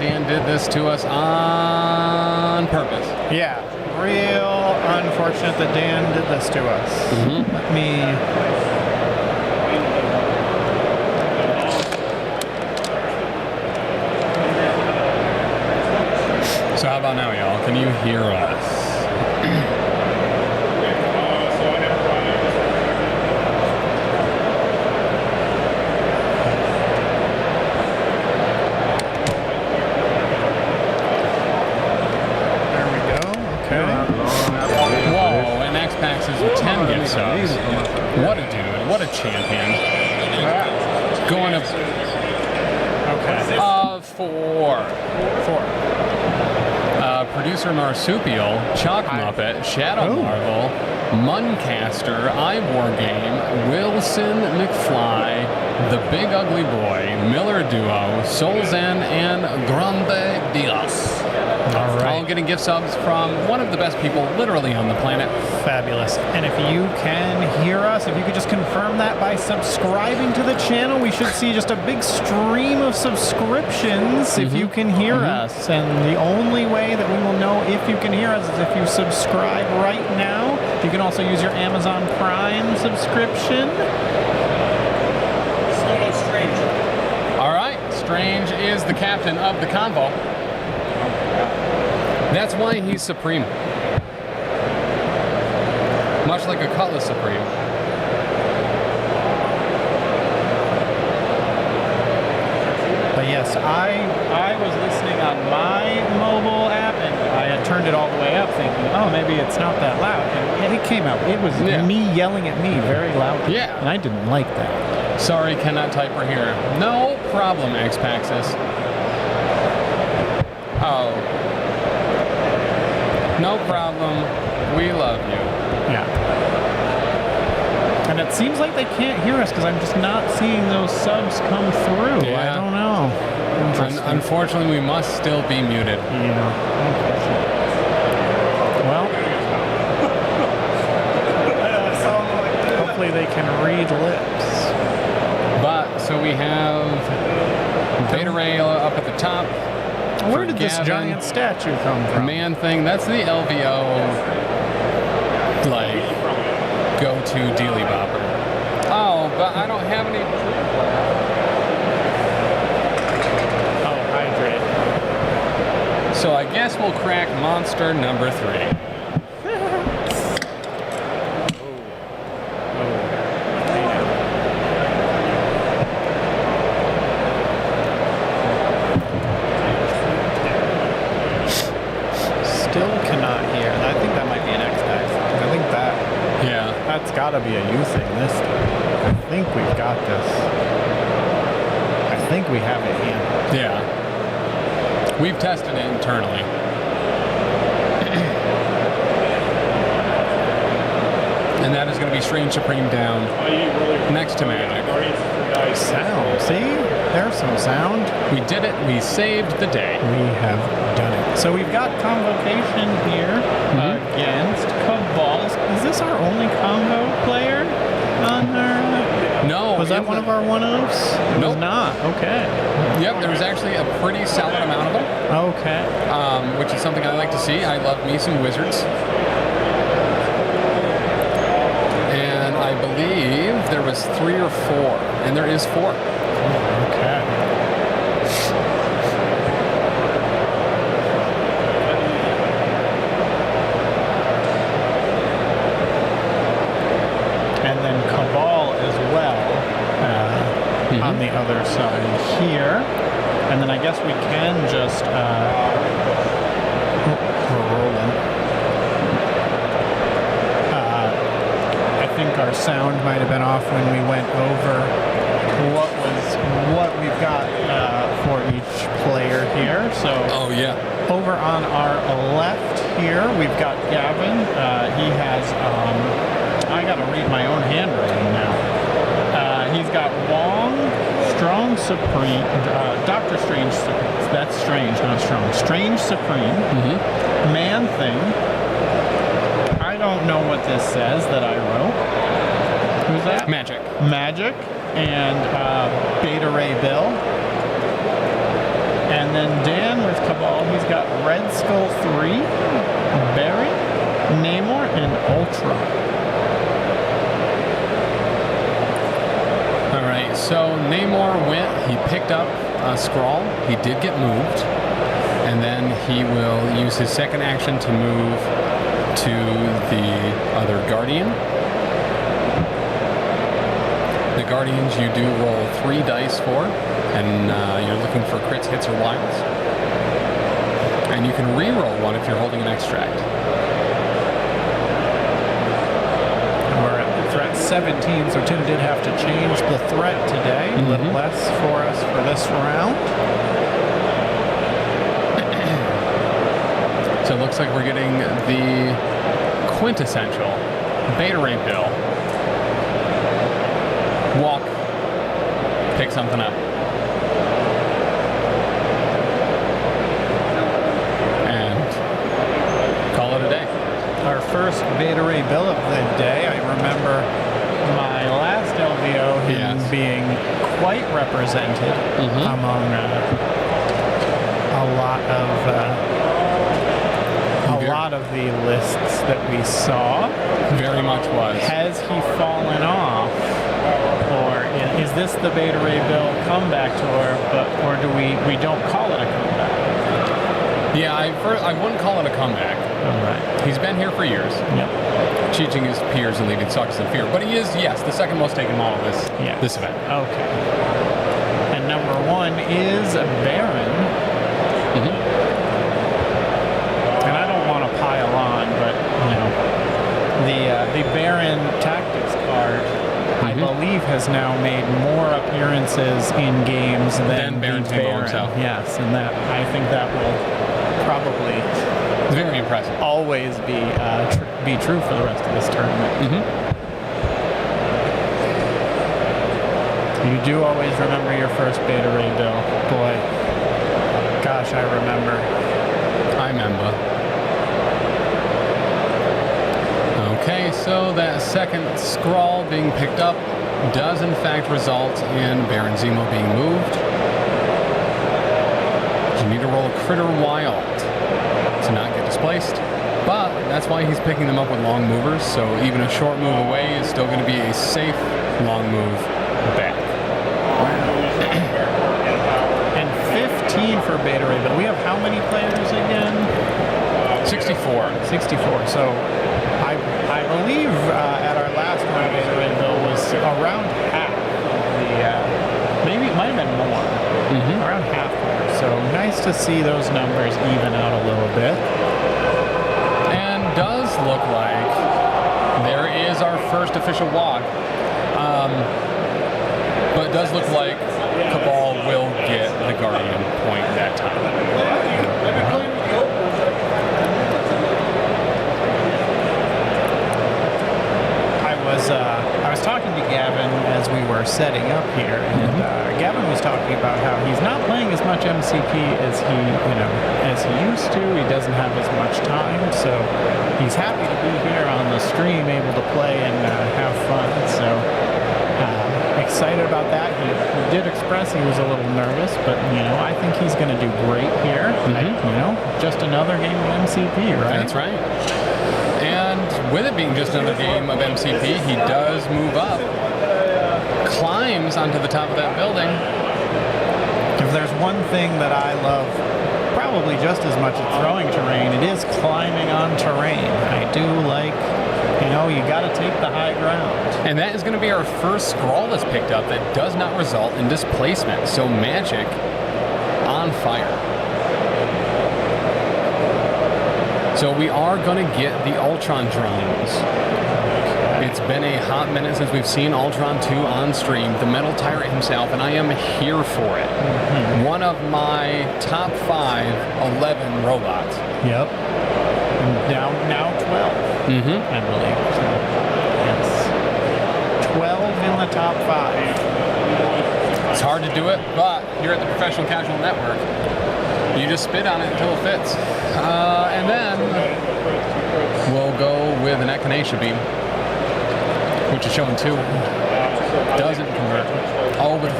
Dan did this to us on purpose. Yeah, real unfortunate that Dan did this to us. Let me... So how about now, y'all? Can you hear us? Whoa, and X-Pax is with 10 gift subs. What a dude. What a champion. Going to... Okay. 4. Producer Marsupial, Chalk Muppet, Shadow Marvel, Muncaster, Ivor Game, Wilson McFly, The Big Ugly Boy, Miller Duo, Solzen, and Grande Dios. All right. All getting gift subs from one of the best people literally on the planet. Fabulous. And if you can hear us, if you could just confirm that by subscribing to the channel, we should see just a big stream of subscriptions if you can hear us. And the only way that we will know if you can hear us is if you subscribe right now. You can also use your Amazon Prime subscription. All right. Strange is the captain of the convo. That's why he's supreme. Much like a Cutlass Supreme. But yes, I was listening on my mobile app, and I had turned it all the way up thinking, oh, maybe it's not that loud. And it came out. It was me yelling at me very loudly. Yeah. And I didn't like that. Sorry, cannot type or hear. No problem, X-Paxis. Oh. No problem. We love you. Yeah. And it seems like they can't hear us because I'm just not seeing those subs come through. Yeah. I don't know. Unfortunately, we must still be muted. Yeah. Well, hopefully they can read lips. But, so we have Beta Ray up at the top. Where did this giant statue come from? Man thing, that's the LVO, like, go-to dealy bopper. Oh, but I don't have any... Oh, hydrate. So I guess we'll crack monster number 3. That's got to be a you thing this time. I think we've got this. I think we have it handled. Yeah. We've tested it internally. And that is going to be Strange Supreme down next to Magic. Sound. See? There's some sound. We did it. We saved the day. We have done it. So we've got Convocation here against Cabal. Is this our only combo player on our... No. Was that one of our one-offs? No. Nope. Not. Okay. Yep, there was actually a pretty solid amount of them. Okay. Which is something I like to see. I love me some Wizards. And I believe there was 3 or 4. And there is 4. Okay. And then Cabal as well on the other side here. And then I guess we can just... we're rolling. I think our sound might have been off when we went over what we've got for each player here. So over on our left here, we've got Gavin. He has, I gotta read my own handwriting now. He's got Wong, Strong Supreme, Dr. Strange, that's Strange, not Strong. Strange Supreme, Man Thing. I don't know what this says that I wrote. Who's that? Magic. Magic. And Beta Ray Bill. And then Dan Red Skull 3, Baron, Namor, and Ultron. All right, so Namor went, he picked up a Skrull. He did get moved. And then he will use his second action to move to the other Guardian. The Guardians you do roll 3 dice for, and you're looking for crits, hits, or wilds. And you can re-roll one if you're holding an extract. We're at threat 17, so Tim did have to change the threat today. A little less for us for this round. So it looks like we're getting the quintessential Beta Ray Bill. Walk, pick something up. And call it a day. Our first Beta Ray Bill of the day. I remember my last LVO, him being quite represented among a lot of the lists that we saw. Very much was. Has he fallen off, or is this the Beta Ray Bill comeback tour? Or do we don't call it a comeback? Yeah, I wouldn't call it a comeback. All right. He's been here for years. Yep. Teaching his peers and leaving suckers in fear. But he is, yes, the second most taken model this event. Okay. And number 1 is Baron. And I don't want to pile on, but the Baron Tactics card, I believe, has now made more appearances in games than Baron Baron. himself. Yes, and that I think that will probably very impressive. Always be true for the rest of this tournament. You do always remember your first Beta Ray Bill. Boy, gosh, I remember. Okay, so that second Skrull being picked up does in fact result in Baron Zemo being moved. You need to roll a critter wild to not get displaced, but that's why he's picking them up with long movers, so even a short move away is still going to be a safe long move back. And 15 for Beta Ray Bill. We have how many players again? 64. 64. So I believe at our last one, Beta Ray Bill was around half of the, maybe it might have been more. Around half more. So nice to see those numbers even out a little bit. And does look like there is our first official walk. But it does look like Cabal will get the Guardian point that time. I was talking to Gavin as we were setting up here, and Gavin was talking about how he's not playing as much MCP as he used to. He doesn't have as much time, so he's happy to be here on the stream, able to play and have fun. So excited about that. He did express he was a little nervous, but I think he's going to do great here. Just another game of MCP, right? That's right. And with it being just another game of MCP, he does move up, climbs onto the top of that building. If there's one thing that I love probably just as much as throwing terrain, it is climbing on terrain. I do like, you got to take the high ground. And that is going to be our first Skrull that's picked up that does not result in displacement. So magic on fire. So we are going to get the Ultron drones. It's been a hot minute since we've seen Ultron 2 on stream, the Metal Tyrant himself, and I am here for it. One of my top 11 robots. Yep. Now 12. I believe. So, yes. 12 in the top 5. It's hard to do it, but you're at the Professional Casual Network. You just spit on it until it fits. And then we'll go with an Echinacea Beam, which is showing 2. Doesn't convert. Oh, but the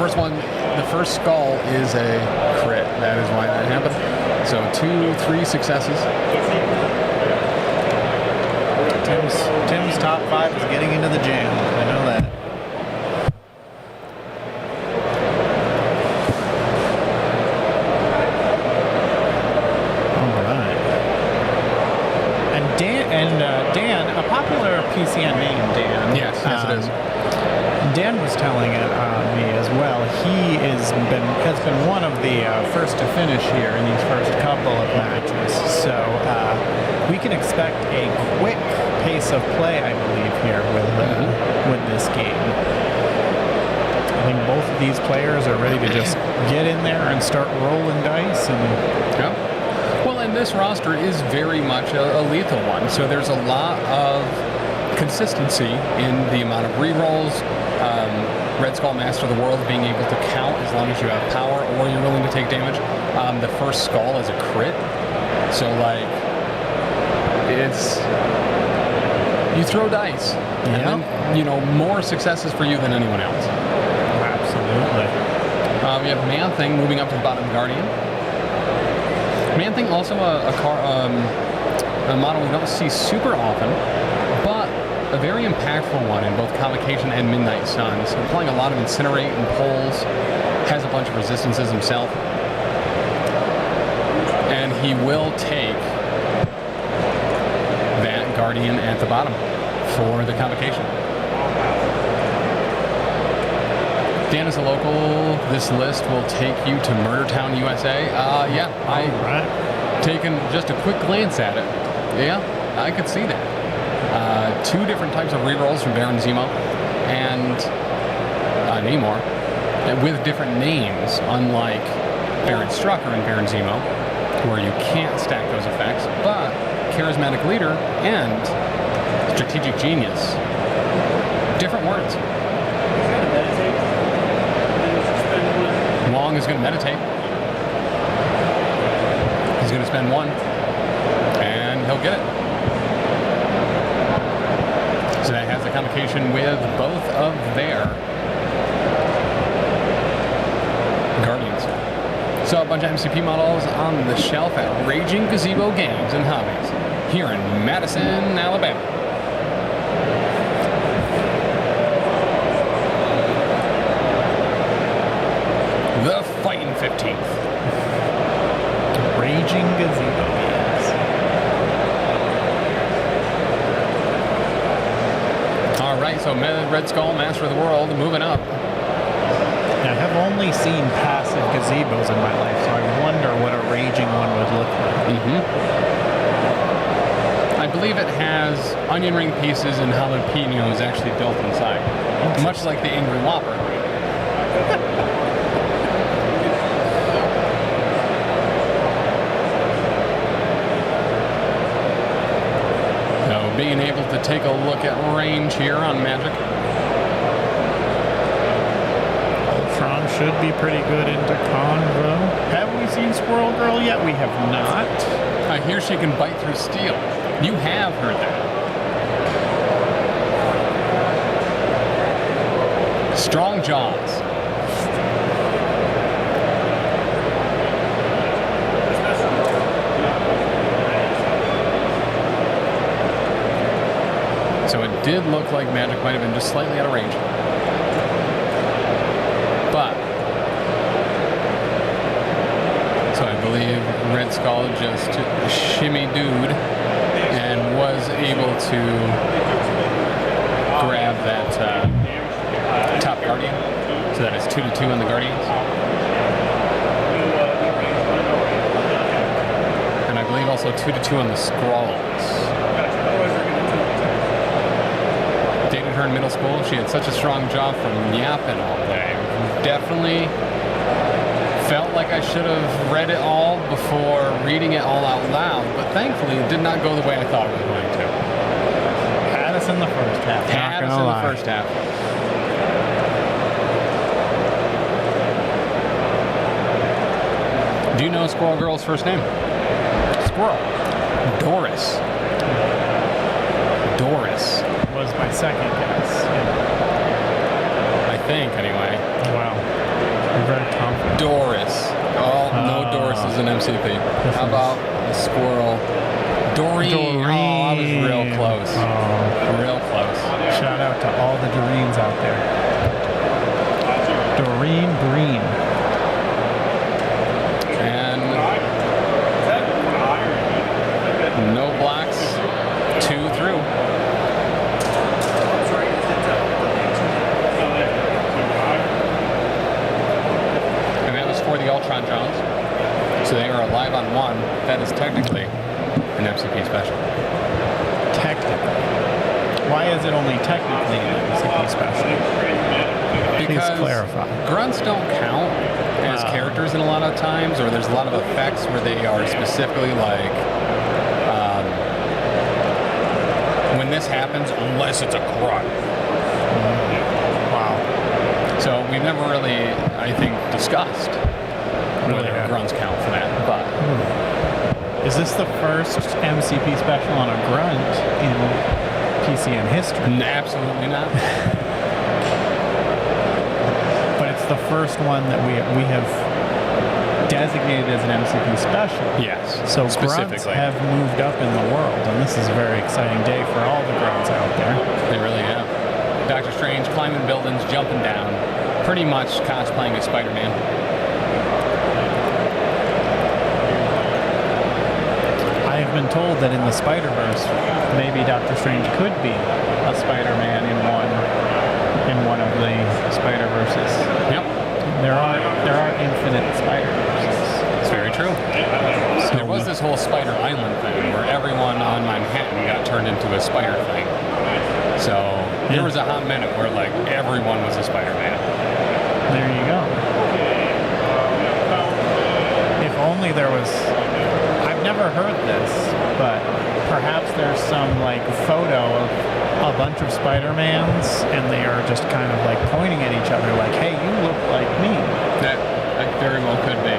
first skull is a crit. That is why that happened. So 2-3 successes. Tim's top 5 is getting into the jam. I know that. All right. And Dan, a popular PCN name, Dan. Yes, it is. Dan was telling me as well. He has been one of the first to finish here in these first couple of matches. So we can expect a quick pace of play, I believe, here with this game. I think both of these players are ready to just get in there and start rolling dice. Well, and this roster is very much a lethal one. So there's a lot of consistency in the amount of rerolls. Red Skull Master of the World being able to count as long as you have power or you're willing to take damage. The first skull is a crit. So, like, you throw dice. And then, more successes for you than anyone else. Absolutely. We have Man-Thing moving up to the bottom Guardian. Man-Thing also a model we don't see super often, but a very impactful one in both Convocation and Midnight Suns. So playing a lot of Incinerate and Pulls, has a bunch of resistances himself. And he will take that Guardian at the bottom for the Convocation. Dan is a local. This list will take you to Murder Town, USA. Taking just a quick glance at it. Yeah, I could see that. 2 different types of rerolls from Baron Zemo and Namor with different names, unlike Baron Strucker and Baron Zemo, where you can't stack those effects, but Charismatic Leader and Strategic Genius. Different words. Wong is going to meditate. He's going to spend 1, and he'll get it. So that has a Convocation with both of their Guardians. So a bunch of MCP models on the shelf at Raging Gazebo Games and Hobbies here in Madison, Alabama. The Fighting 15th. Raging Gazebo Games. So Red Skull, Master of the World, moving up. I have only seen passive gazebos in my life, so I wonder what a raging one would look like. I believe it has onion ring pieces and jalapenos actually built inside, much like the Angry Whopper. Being able to take a look at range here on Magic. Ultron should be pretty good into Convo. Have we seen Squirrel Girl yet? We have not. I hear she can bite through steel. You have heard that. Strong jaws. So it did look like Magic might have been just slightly out of range. But, so I believe Red Skull just shimmy dude and was able to grab that top Guardian. So that is 2-2 on the Guardians. And I believe also 2-2 on the Skrulls. Dated her in middle school. She had such a strong jaw from yapping all day. Definitely felt like I should have read it all before reading it all out loud, but thankfully it did not go the way I thought it was going to. Had us in the first half. Had us in the first half. Do you know Squirrel Girl's first name? Squirrel. Doris. Doris. Was my second guess. I think, anyway. Wow. You're very confident. Doris. Oh, no Doris is an MCP. How about a squirrel? Doreen. Oh, I was real close. Real close. Shout out to all the Doreens out there. Doreen Green. And no blocks. 2 through. And that was for the Ultron drones. So they are alive on 1. That is technically an MCP special. Technically. Why is it only technically an MCP special? Because please clarify. grunts don't count as characters in a lot of times, or there's a lot of effects where they are specifically like, when this happens, unless it's a grunt. Wow. So we've never really, I think, discussed whether grunts count for that. But is this the first MCP special on a grunt in PCN history? Absolutely not. But it's the first one that we have designated as an MCP special. Yes. So grunts have moved up in the world, and this is a very exciting day for all the grunts out there. They really have. Doctor Strange climbing buildings, jumping down, pretty much cosplaying as Spider-Man. I have been told that in the Spider-Verse, maybe Doctor Strange could be a Spider-Man in one of the Spider-Verses. Yep. There are infinite Spider-Verses. It's very true. So there was this whole Spider Island thing where everyone on Manhattan got turned into a spider thing. So there was a hot minute where like everyone was a Spider-Man. There you go. If only there was. I've never heard this, but perhaps there's some like photo of a bunch of Spider-Mans and they are just kind of like pointing at each other like, hey, you look like me. That very well could be.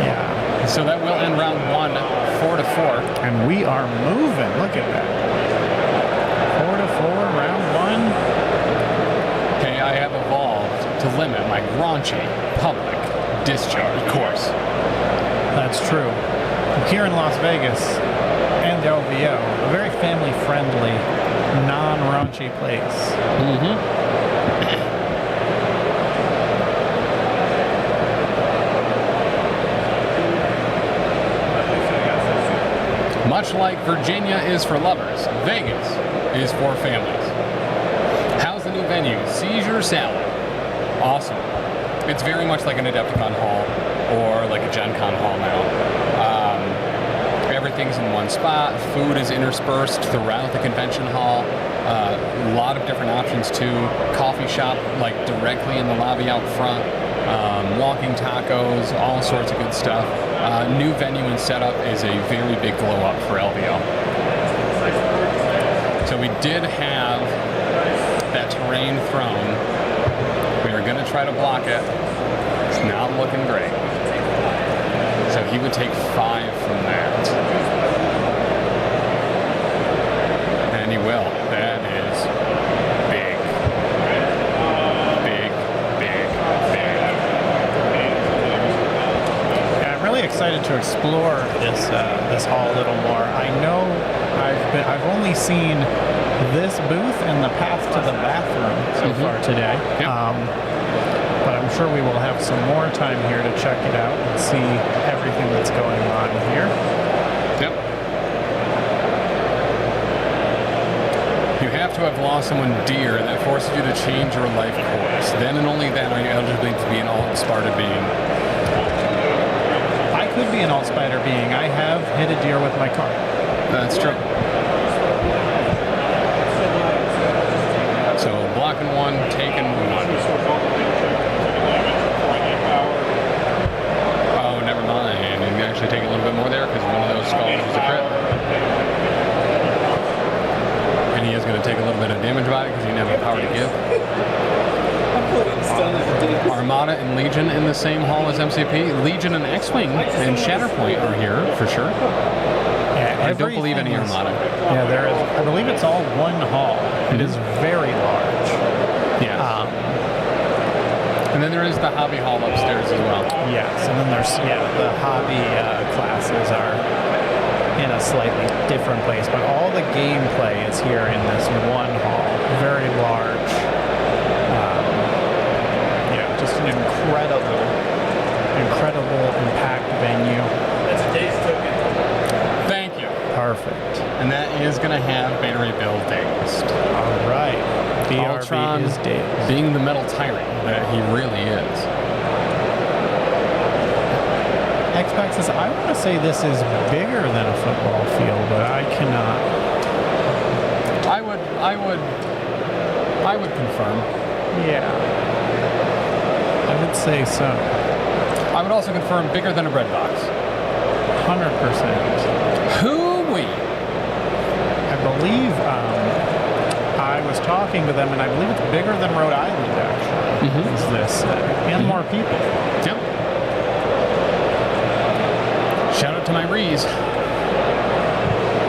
Yeah. So that will end round 1, 4-4. And we are moving. Look at that. 4-4, round 1. Okay, I have evolved to limit my raunchy public discharge course. That's true. Here in Las Vegas and LVO, a very family-friendly, non-raunchy place. Much like Virginia is for lovers, Vegas is for families. How's the new venue? Seizure Salad. Awesome. It's very much like an Adepticon hall or like a Gen Con hall now. Everything's in one spot. Food is interspersed throughout the convention hall. A lot of different options too. Coffee shop like directly in the lobby out front. Walking tacos, all sorts of good stuff. New venue and setup is a very big glow up for LVO. So we did have that terrain thrown. We are going to try to block it. It's not looking great. So he would take 5 from that. And he will. That is big. Big, big, big. Yeah, I'm really excited to explore this hall a little more. I know I've only seen this booth and the path to the bathroom so far today. Yep. But I'm sure we will have some more time here to check it out and see everything that's going on here. Yep. You have to have lost someone dear that forces you to change your life course. Then and only then are you eligible to be an alt-Sparta being. I could be an alt-Spider being. I have hit a deer with my car. That's true. So blocking 1, taking 1. Oh, never mind. You can actually take a little bit more there because one of those skulls was a crit. And he is going to take a little bit of damage by it because he didn't have the power to give. Armada and Legion in the same hall as MCP. Legion and X-Wing and Shatterpoint are here for sure. Yeah, I don't believe any Armada. Yeah, there is. I believe it's all one hall. It is very large. Yeah. And then there is the hobby hall upstairs as well. Yes, and then there's, the hobby classes are in a slightly different place, but all the gameplay is here in this one hall. Very large. Just an incredible impact venue. That's a day's token. Thank you. Perfect. And that is going to have battery build days. All right. Ultron BRB is days. being the metal tyrant that he really is. Xbox says, I want to say this is bigger than a football field, but I cannot. I would confirm. Yeah. I would say so. I would also confirm bigger than a bread box. 100%. Hoo-wee. I believe I was talking to them, and I believe it's bigger than Rhode Island, actually, is this. And more people. Yep. Shout out to my Rees.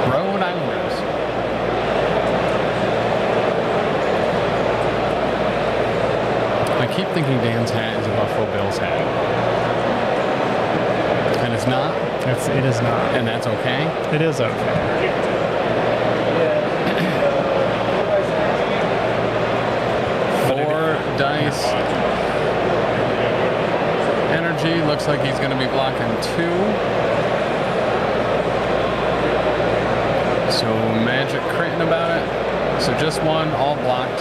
Rhode Islanders. I keep thinking Dan's hat is a Buffalo Bills hat. And it's not. It is not. And that's okay. It is okay. Dice. Energy looks like he's going to be blocking 2. So Magic critting about it. So just 1, all blocked.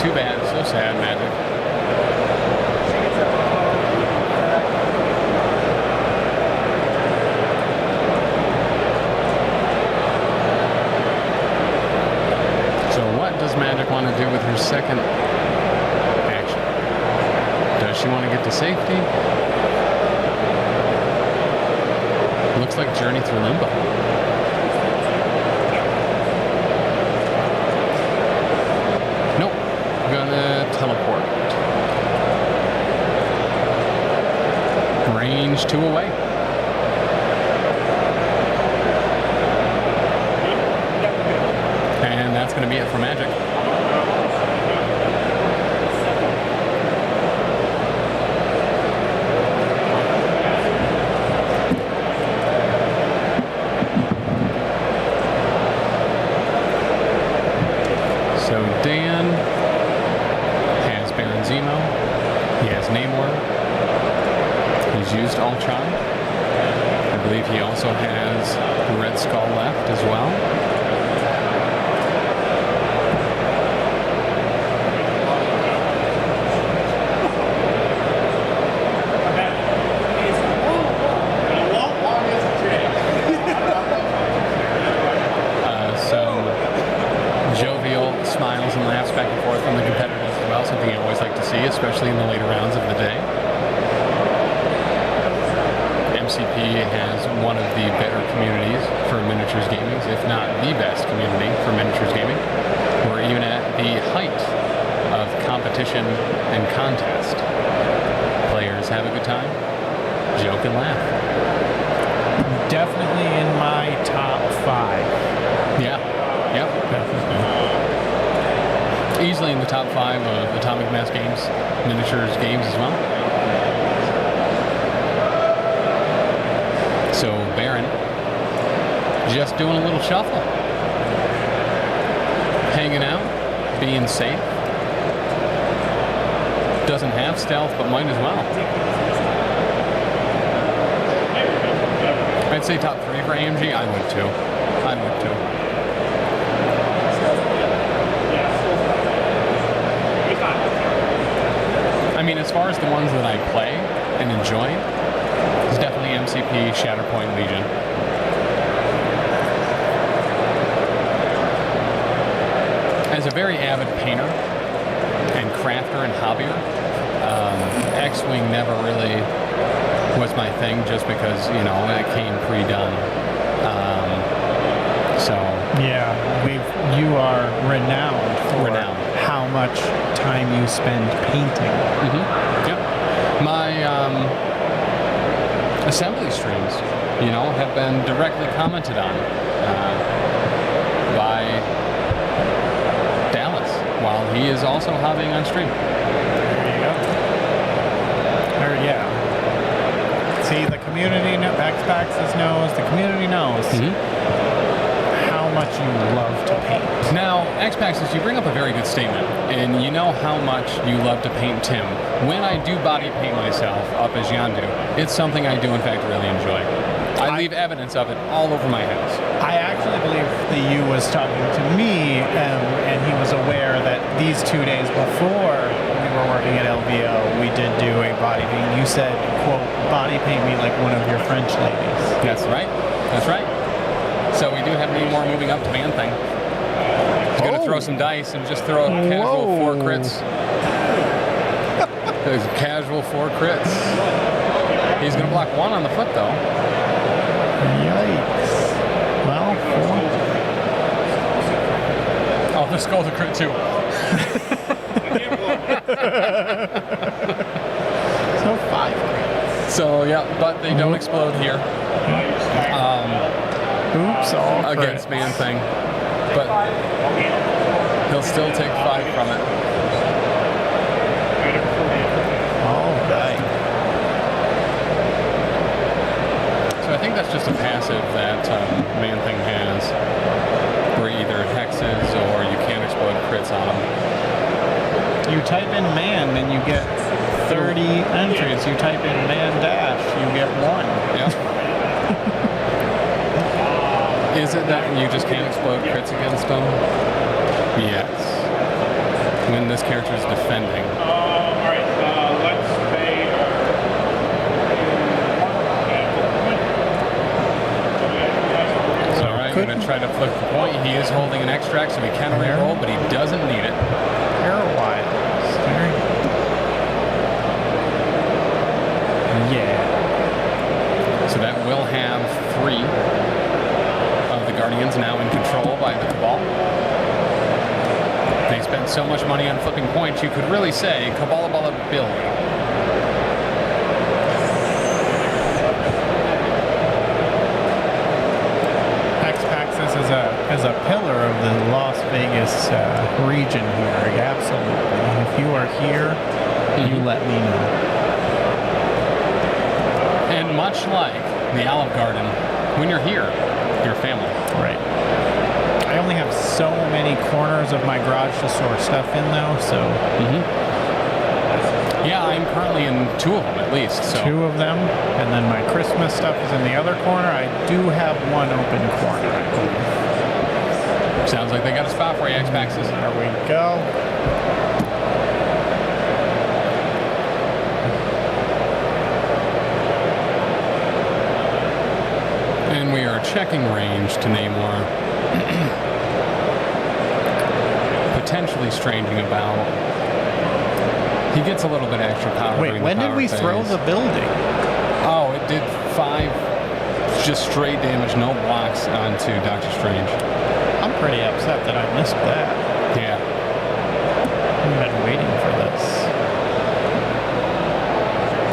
Too bad. So sad, Magic. Does Magic want to do with her second action? Does she want to get to safety? Looks like Journey through Limbo. Nope. Gonna teleport. Range 2 away. And that's going to be it for Magic. So Dan has Baron Zemo. He has Namor. He's used Ultron. I believe he also has Red Skull left as well. Smiles and laughs back and forth from the competitors as well, something I always like to see, especially in the later rounds of the day. MCP has one of the better communities for miniatures gaming, if not the best community for miniatures gaming. We're even at the height of competition and contest. Players have a good time, joke and laugh. Definitely in my top 5. Yeah. Yep. Definitely. Easily in the top 5 of Atomic Mass Games, miniatures games as well. So Baron just doing a little shuffle. Hanging out, being safe. Doesn't have stealth, but might as well. I'd say top 3 for AMG. I would too. I would too. I mean, as far as the ones that I play and enjoy, it's definitely MCP, Shatterpoint, Legion. As a very avid painter and crafter and hobbyer, X-Wing never really was my thing, just because, you know, it came pre-done. Yeah, you are renowned for how much time you spend painting. Yep. My assembly streams, you know, have been directly commented on by Dallas while he is also hobbying on stream. X-Paxes knows, the community knows how much you love to paint. Now, X-Paxes, you bring up a very good statement, and you know how much you love to paint Tim. When I do body paint myself up as Yandu, it's something I do in fact really enjoy. I leave evidence of it all over my house. I actually believe the U was talking to me, and he was aware that these 2 days before we were working at LVO, we did do a body paint. You said, quote, body paint me like one of your French ladies. That's right. That's right. So we do have Namor moving up to Man Thing. He's going to throw some dice and just throw a casual 4 crits. There's casual 4 crits. He's going to block 1 on the flip, though. Yikes. Well, 4. Oh, the skull's a crit, too. So 5 crits. So, yeah, but they don't explode here. Oops, all against crits. Man Thing. But he'll still take 5 from it. All right. So I think that's just a passive that Man Thing has, where either hexes or you can't explode crits on him. You type in man and you get 30 entries. You type in man dash, you get 1. Yep. Is it that you just can't explode crits against them? Yes. When this character is defending. Alright, let's pay Alright, going to try to flip the point. He is holding an extract, so he can reroll, but he doesn't need it. Pairwise. Yeah. So that will have 3 of the Guardians now in control by the Cabal. They spent so much money on flipping points, you could really say Cabalability. X-Paxis is a pillar of the Las Vegas region here. Absolutely. If you are here, you let me know. And much like the Olive Garden, when you're here, you're family. Right. I only have so many corners of my garage to store stuff in, though, so... Yeah, I'm currently in 2 of them, at least. So. 2 of them, and then my Christmas stuff is in the other corner. I do have 1 open corner, I believe. Sounds like they got a spot for you, X-Paxes. There we go. And we are checking range to Namor. Potentially stranging about. He gets a little bit of extra power. Wait, when did we throw the building? Oh, it did 5 just straight damage, no blocks onto Doctor Strange. I'm pretty upset that I missed that. Yeah. I've been waiting for this.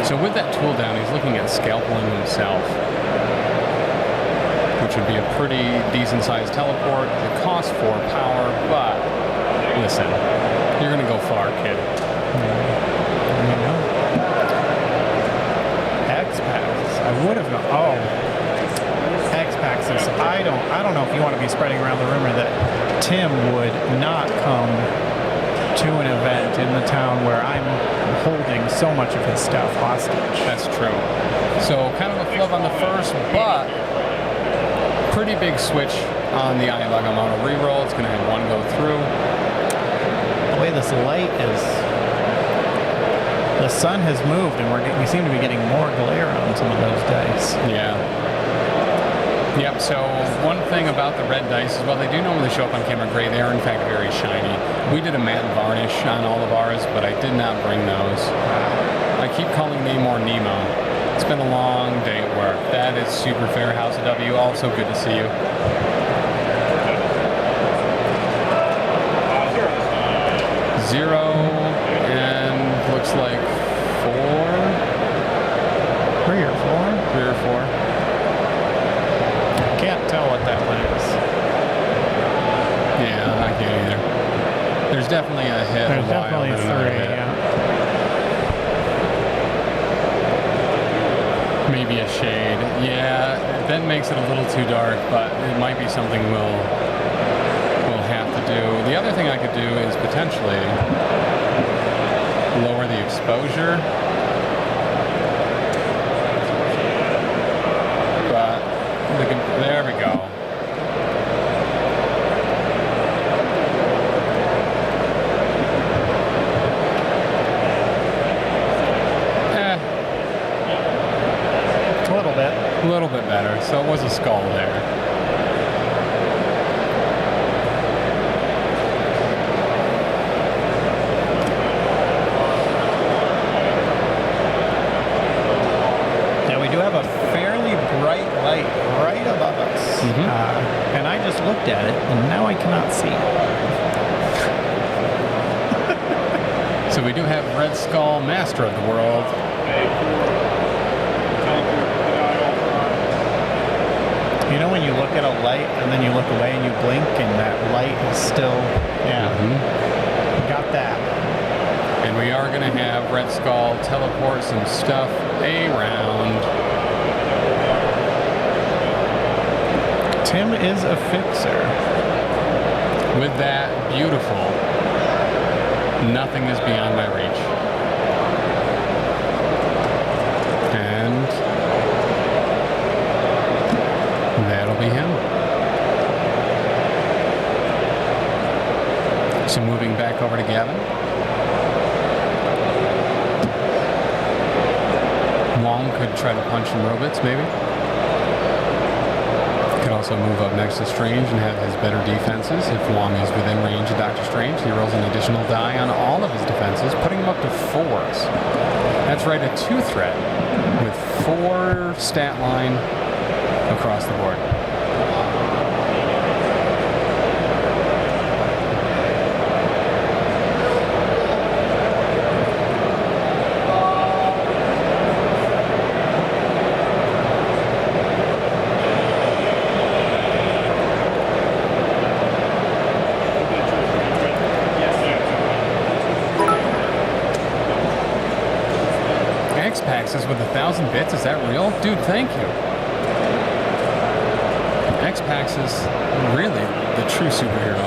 So with that tool down, he's looking at scalpeling himself, which would be a pretty decent-sized teleport. It costs 4 power, but listen, you're going to go far, kid. X-Paxis. I would have known. Oh. X-Paxis. I don't know if you want to be spreading around the rumor that Tim would not come to an event in the town where I'm holding so much of his stuff hostage. That's true. So kind of a flub on the first, but pretty big switch on the Eye of Agamotto reroll. It's going to have 1 go through. The way this light is, the sun has moved, and we seem to be getting more glare on some of those dice. Yeah. Yep, so one thing about the red dice is, well, they do normally show up on camera gray. They are, in fact, very shiny. We did a matte varnish on all of ours, but I did not bring those. I keep calling Namor Nemo. It's been a long day at work. That is super fair, House of W. Also good to see you. 0, and looks like 4. 3 or 4? 3 or 4. Can't tell what that one is. Yeah, I can't either. There's definitely a hit. There's a while definitely and another 3, hit. yeah. Maybe a shade. Yeah, that makes it a little too dark, but it might be something we'll have to do. The other thing I could do is potentially lower the exposure. But there we go. A little bit better, so it was a skull there. Now we do have a fairly bright light right above us, and I just looked at it, and now I cannot see. So we do have Red Skull, Master of the World. You know when you look at a light and then you look away and you blink and that light is still, got that. And we are going to have Red Skull teleport some stuff around. Tim is a fixer. With that, beautiful. Nothing is beyond my reach. And that'll be him. So moving back over to Gavin. Wong could try to punch some robots, maybe. Could also move up next to Strange and have his better defenses. If Wong is within range of Dr. Strange, he rolls an additional die on all of his defenses, putting him up to 4s. That's right, a 2 threat with 4 stat line across the board. X-Paxes with 1,000 bits, is that real? Dude, thank you. X-Pax is really the true superhero.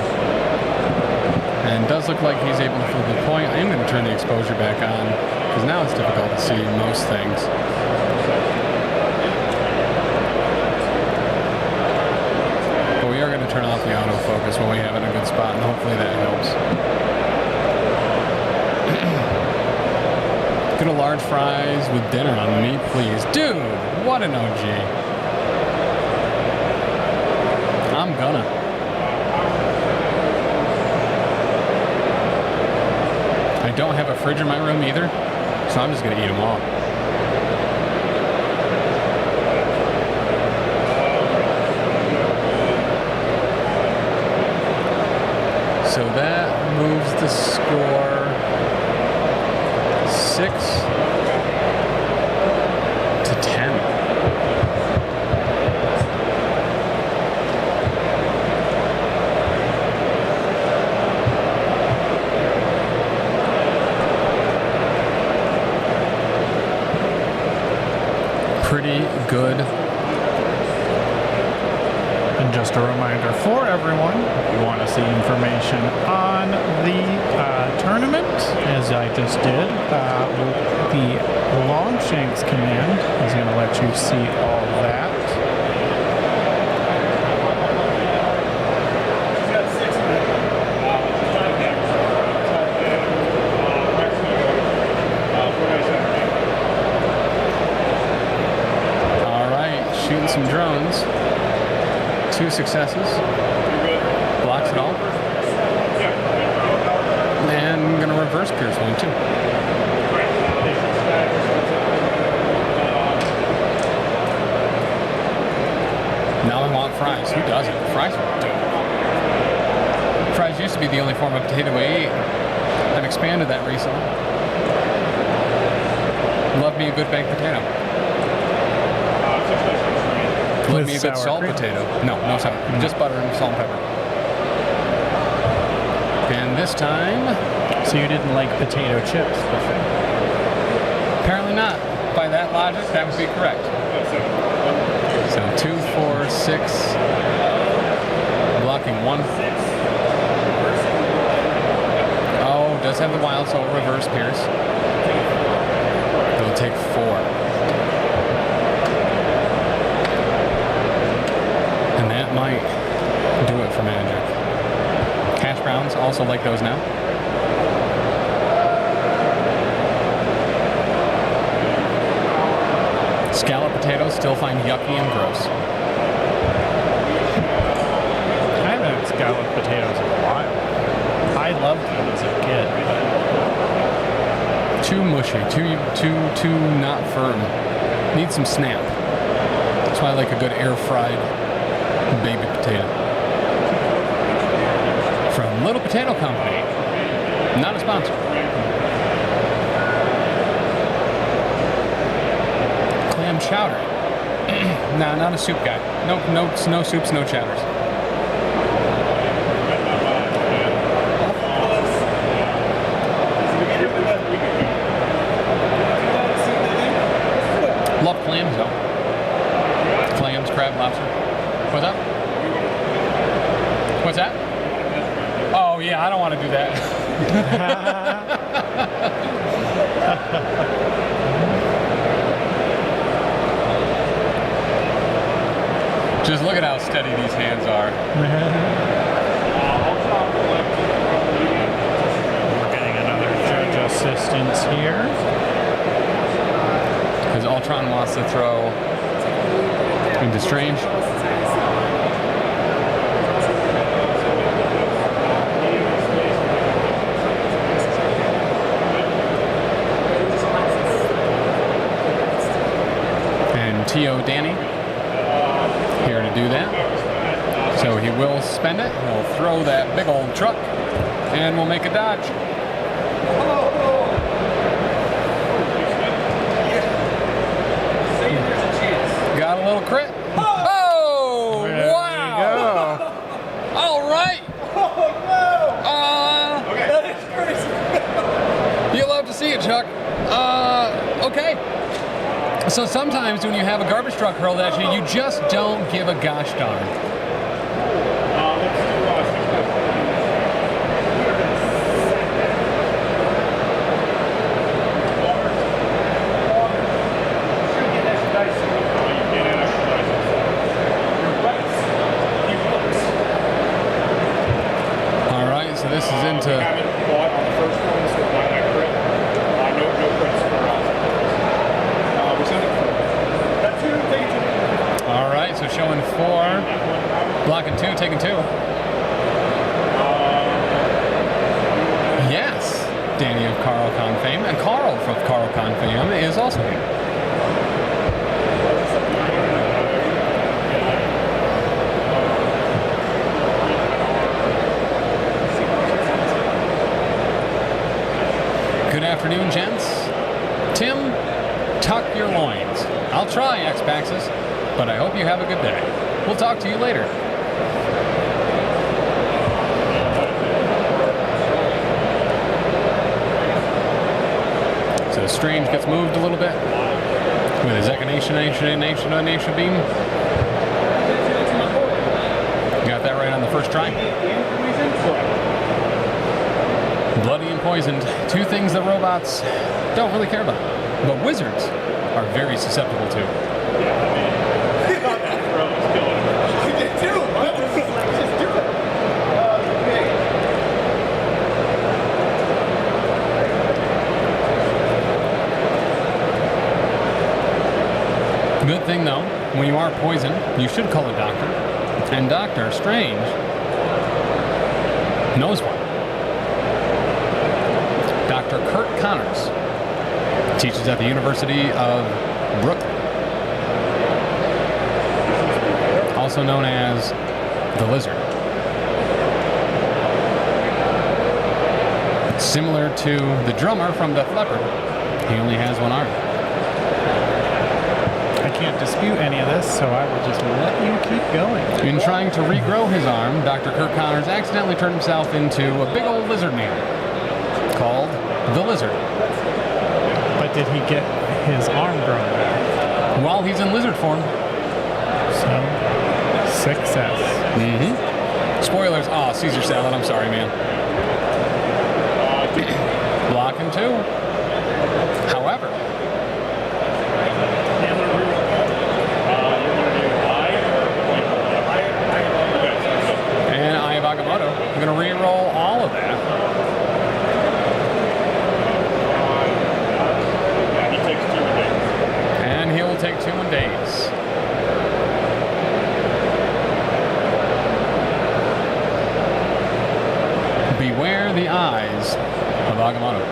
And does look like he's able to fill the point. I am going to turn the exposure back on, because now it's difficult to see most things. But we are going to turn off the autofocus when we have it in a good spot, and hopefully that helps. Get a large fries with dinner on me, please. Dude, what an OG. I'm gonna. I don't have a fridge in my room either, so I'm just gonna eat them all. So that moves the score 6 to 10. Pretty good. And just a reminder for everyone, if you want to see information on the tournament, as I just did, the Longshanks command is going to let you see all that. All right, shooting some drones. 2 successes. Blocks it all. And I'm going to reverse pierce one too. Now I want fries. Who doesn't? Fries are dope. Fries used to be the only form of potato I ate. I've expanded that recently. Love me a good baked potato. Love me a good salt potato. No sour. Just butter and salt and pepper. And this time... So you didn't like potato chips before? Apparently not. By that logic, that would be correct. So 2, 4, 6. Blocking 1. Oh, does have the wild, so reverse Pierce. It'll take 4. And that might do it for Magic. Hash browns, also like those now. Scallop potatoes still find yucky and gross. I haven't had scalloped potatoes in a while. I loved them as a kid. Too mushy, too not firm. Need some snap. That's why I like a good air fried baby potato. From Little Potato Company. Not a sponsor. Clam chowder. Nah, not a soup guy. No soups, no chowders. Love clams though. Clams, crab, lobster. What's up? What's that? Oh yeah, I don't want to do that. Just look at how steady these hands are. We're getting another judge assistance here. Because Ultron wants to throw into Strange. And T.O. Danny here to do that. So he will spend it. He'll throw that big old truck and we'll make a dodge. Got a little crit. Oh, There wow. you go. All right. That is crazy. You love to see it, Chuck. Okay. So sometimes when you have a garbage truck hurled at you, you just don't give a gosh darn. All right, so this is into... All right, so showing 4, blocking 2, taking 2. Yes, Danny of Carl Con fame, and Carl from Carl Con fame is also here. Good afternoon, gents. Tim, tuck your loins. I'll try, X-Paxes, but I hope you have a good day. We'll talk to you later. So Strange gets moved a little bit with his Echination beam. Got that right on the first try. Bloody and poisoned, 2 things that robots don't really care about, but wizards are very susceptible to. Good thing though, when you are poisoned, you should call a doctor, and Dr. Strange knows one. Dr. Kurt Connors teaches at the University of Brooklyn, also known as the Lizard. Similar to the drummer from Def Leppard, he only has 1 arm. I can't dispute any of this, so I will just let you keep going. In trying to regrow his arm, Dr. Kurt Connors accidentally turned himself into a big old lizard man called the Lizard. But did he get his arm grown back? while he's in lizard form. So, success. Spoilers. Oh, Caesar salad. I'm sorry, man. Blocking 2. However, and I have Agamotto. I'm going to re-roll all of that. And he will take 2 in days. Beware the eyes of Agamotto.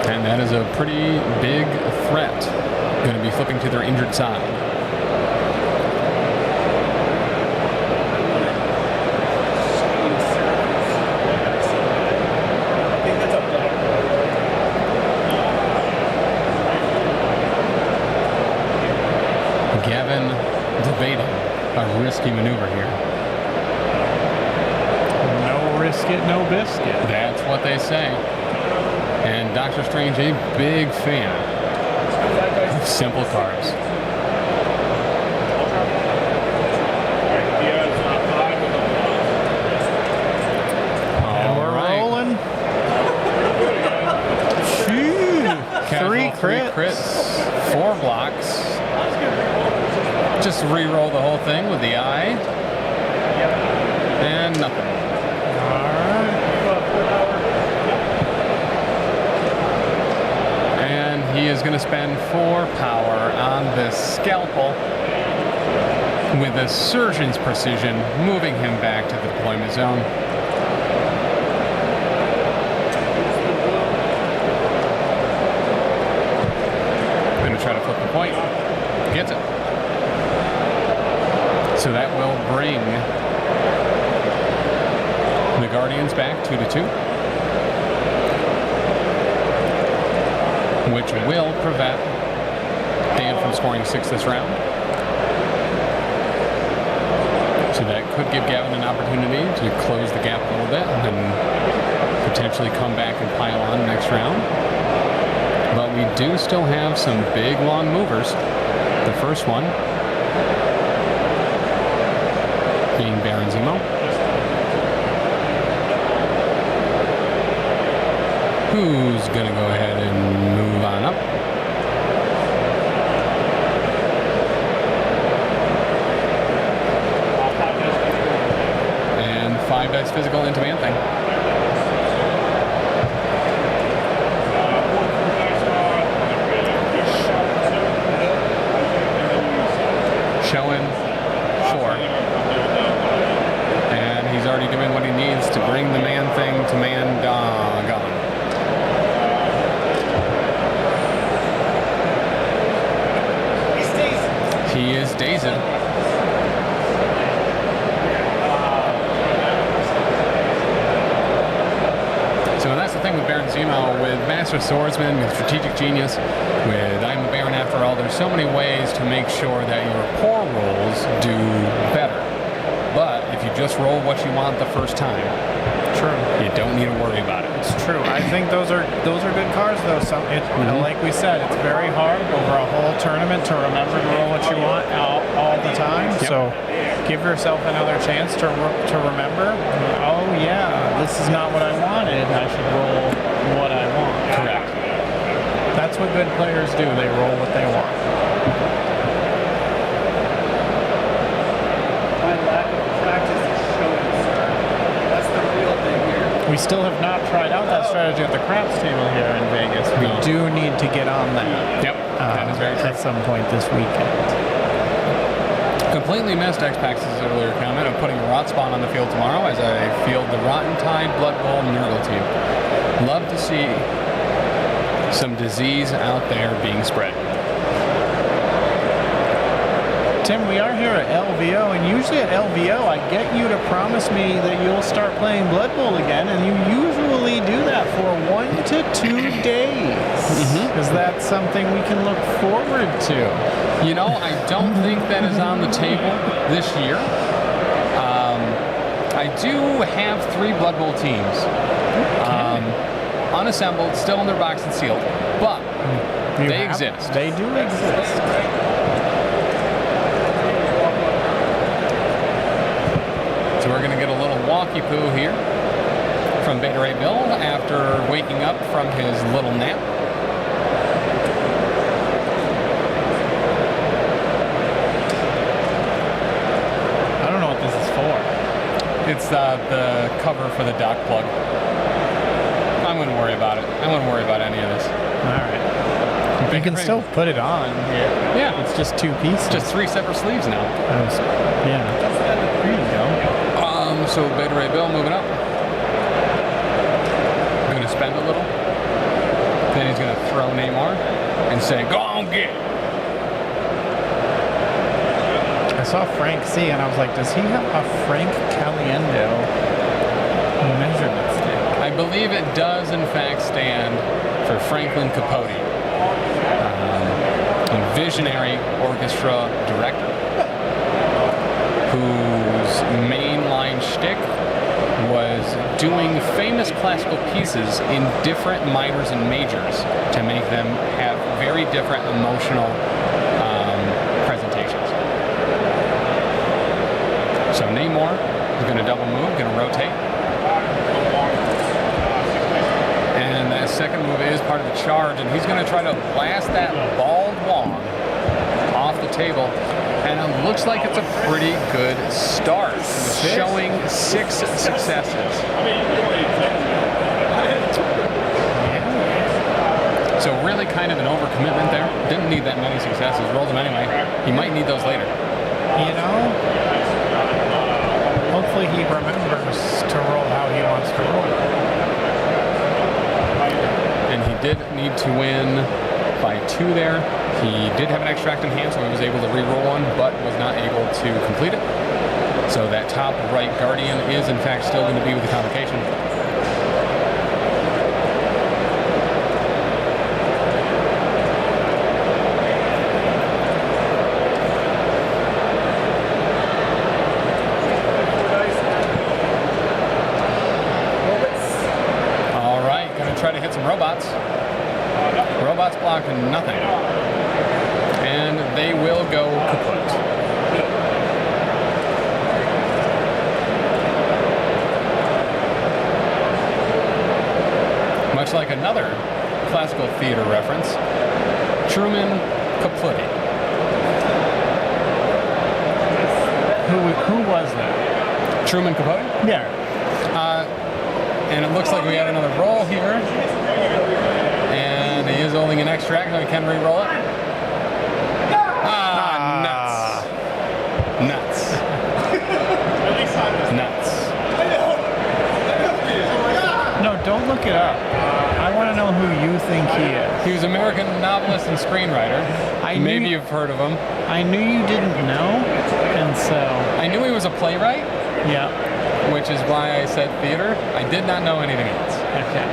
And that is a pretty big threat. Going to be flipping to their injured side. Gavin debating a risky maneuver here. No risk it, no biscuit. That's what they say. And Dr. Strange, a big fan of simple cars. And we're rolling. Phew. 3 crits. 4 blocks. Just re-roll the whole thing with the eye. And nothing. And he is going to spend 4 power on this scalpel with a surgeon's precision, moving him back to the deployment zone. Going to try to flip the point. Gets it. So that will bring the Guardians back 2-2, which will prevent Dan from scoring 6 this round. So that could give Gavin an opportunity to close the gap a little bit and then potentially come back and pile on next round. But we do still have some big long movers. The first one being Baron Zemo, who's going to go ahead and move on up. And 5 dice physical into Man-Thing. Showing 4. He's already doing what he needs to bring the Man-Thing to gone. He is dazed. So that's the thing with Baron Zemo, with Master Swordsman, with Strategic Genius, with I'm a Baron After All. There's so many ways to make sure that your poor rolls do better. But if you just roll what you want the first time, True. You don't need to worry about it. It's true. I think those are good cars, though. Like we said, it's very hard over a whole tournament to remember to roll what you want all the time. Yep. So give yourself another chance to remember. Oh yeah, this is not what I wanted. I should roll what I want. Correct. That's what good players do. They roll what they want. We still have not tried out that strategy at the craps table here in Vegas. We do need to get on that. Yep, that is very true. At some point this weekend. Completely missed X-Pax's earlier comment of putting a Rot Spawn on the field tomorrow as I field the Rotten Tide Blood Bowl Nurgle team. Love to see some disease out there being spread. Tim, we are here at LVO, and usually at LVO, I get you to promise me that you'll start playing Blood Bowl again, and you usually do that for 1 to 2 days. Is that something we can look forward to? You know, I don't think that is on the table this year. I do have 3 Blood Bowl teams. unassembled, still in their box and sealed, but they exist. They do exist. So we're going to get a little walkie poo here from Beta Ray Bill after waking up from his little nap. I don't know what this is for. It's the cover for the dock plug. I wouldn't worry about it. I wouldn't worry about any of this. All right. You can still put it on. Yeah. It's just 2 pieces. Just 3 separate sleeves now. Yeah. There you go. So Beta Ray Bill moving up. Going to spend a little. Then he's going to throw Neymar and say, "Go on, get." I saw Frank C and I was like, does he have a Frank Caliendo measurement stick? I believe it does in fact stand for Franklin Capote, a visionary orchestra director whose mainline shtick was doing famous classical pieces in different minors and majors to make them have very different emotional presentations. So Neymar is going to double move, going to rotate. And that second move is part of the charge, and he's going to try to blast that bald wong off the table. And it looks like it's a pretty good start, showing 6 successes. So really kind of an overcommitment there. Didn't need that many successes, rolled them anyway. He might need those later. You know, hopefully he remembers to roll how he wants to roll. And he did need to win by 2 there. He did have an extract in hand, so he was able to re-roll one, but was not able to complete it. So that top right Guardian is in fact still going to be with the convocation. All right, going to try to hit some robots. Robots blocking nothing. And they will go kaput. Much like another classical theater reference, Truman Capote. Who was that? Truman Capote? Yeah. And it looks like we got another roll here. And he is holding an extract, so he can re-roll it. Nuts. Nuts. Nuts. No, don't look it up. I want to know who you think he is. He was an American novelist and screenwriter. Maybe you've heard of him. I knew you didn't know, and so... I knew he was a playwright. Yeah. Which is why I said theater. I did not know anything else. Okay.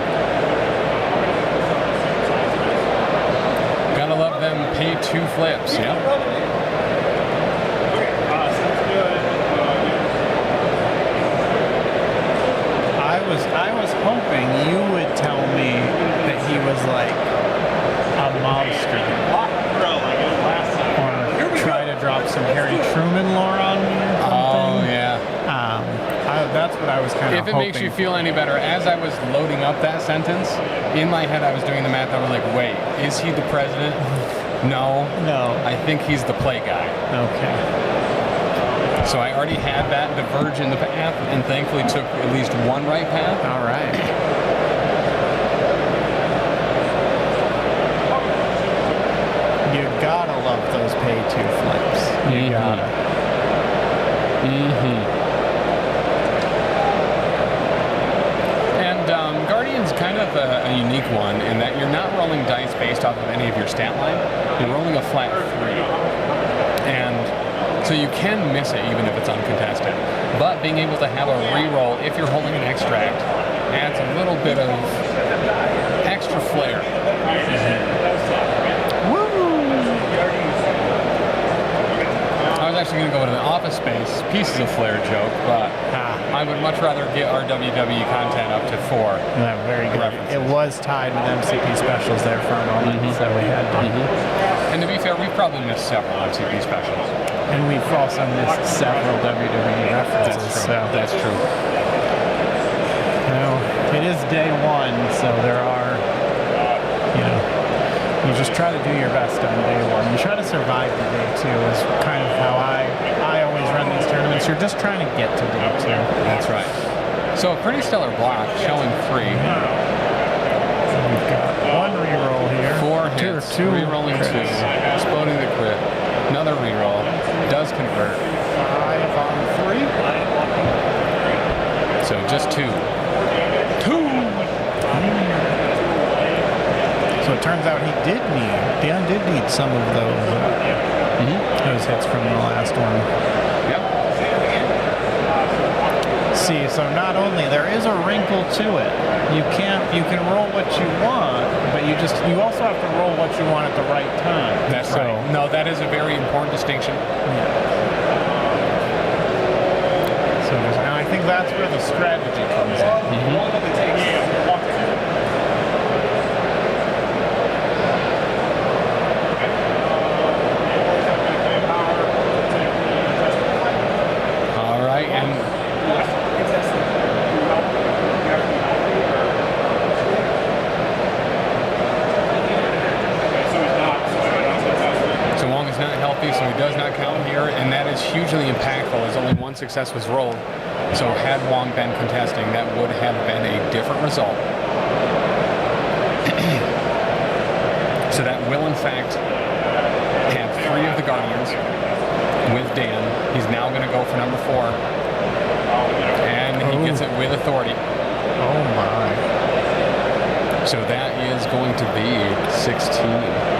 Gotta love them pay 2 flips, yeah? I was hoping you would tell me that he was like a mobster. Or try to drop some Harry Truman lore on me or something. Oh, yeah. That's what I was kind of hoping. If it hoping makes you feel any better, as I was loading up that sentence, in my head I was doing the math. I was like, wait, is he the president? No. No. I think he's the play guy. Okay. So I already had that diverge in the path, and thankfully took at least one right path. All right. You gotta love those pay 2 flips. You gotta. And Guardian's kind of a unique one in that you're not rolling dice based off of any of your stat line. You're rolling a flat 3. And so you can miss it even if it's uncontested. But being able to have a re-roll if you're holding an extract adds a little bit of extra flair. I was actually going to go with an Office Space Pieces of Flair joke, but I would much rather get our WWE content up to 4. Yeah, very good. References. It was tied with MCP specials there for a moment, so we had to. And to be fair, we've probably missed several MCP specials. And we've also missed several WWE references. That's true. So. That's true. It is day 1, so there are, you just try to do your best on day 1. You try to survive the day 2 is kind of how I always run these tournaments. You're just trying to get to day 2. That's right. So a pretty stellar block, showing 3. We've got 1 reroll here. 4 hits, 2 rerolling 2, exploding the crit, another reroll, does convert. 5 on 3. So just 2. So it turns out Dan did need some of those hits from the last one. Yep. See, so not only there is a wrinkle to it. You can roll what you want, but you also have to roll what you want at the right time. That's right. No, that is a very important distinction. Yeah. So and I think that's where the strategy comes in. So he does not count here, and that is hugely impactful as only 1 success was rolled. So had Wong been contesting, that would have been a different result. So that will in fact have 3 of the Guardians with Dan. He's now going to go for number 4. And he gets it with authority. Oh my. So that is going to be 16.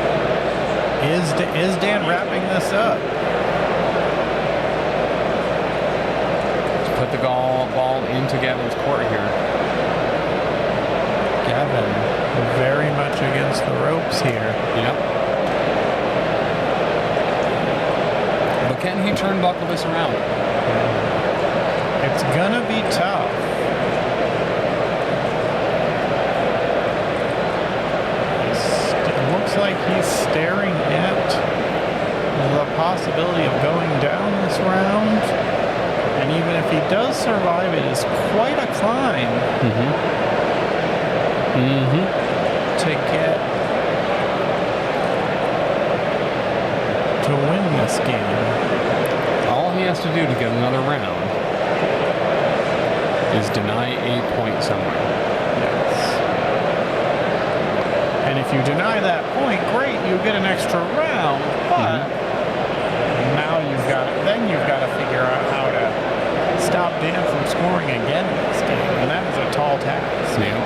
Is Dan wrapping this up? Let's put the ball into Gavin's court here. Gavin very much against the ropes here. Yep. But can he turnbuckle this around? It's gonna be tough. Looks like he's staring at the possibility of going down this round. And even if he does survive, it is quite a climb to get to win this game. All he has to do to get another round is deny a point somewhere. And if you deny that point, great, you get an extra round, but now you've got to figure out how to stop Dan from scoring again in this game, and that is a tall task. Yeah.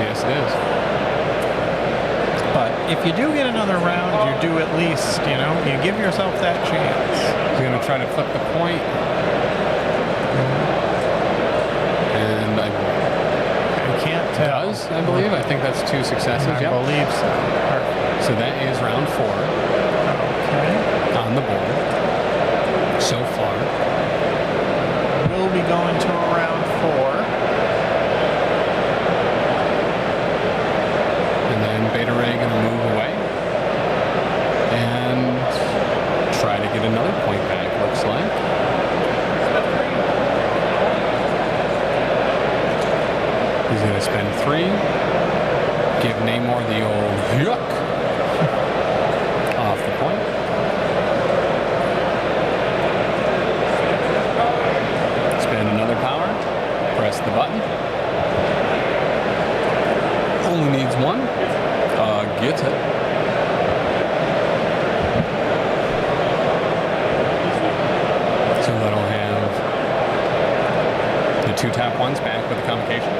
Yes, it is. But if you do get another round, you do at least, you give yourself that chance. He's going to try to flip the point. And I can't tell. Does, I believe. I think that's 2 successes. I believe so. Perfect. So that is round 4 on the board so far. We'll be going to round 4. And then Beta Ray going to move away and try to get another point back, looks like. He's going to spend 3, give Namor the old yuck off the point. Spend another power, press the button. Only needs 1, gets it. So that'll have the 2 top ones back with the convocation.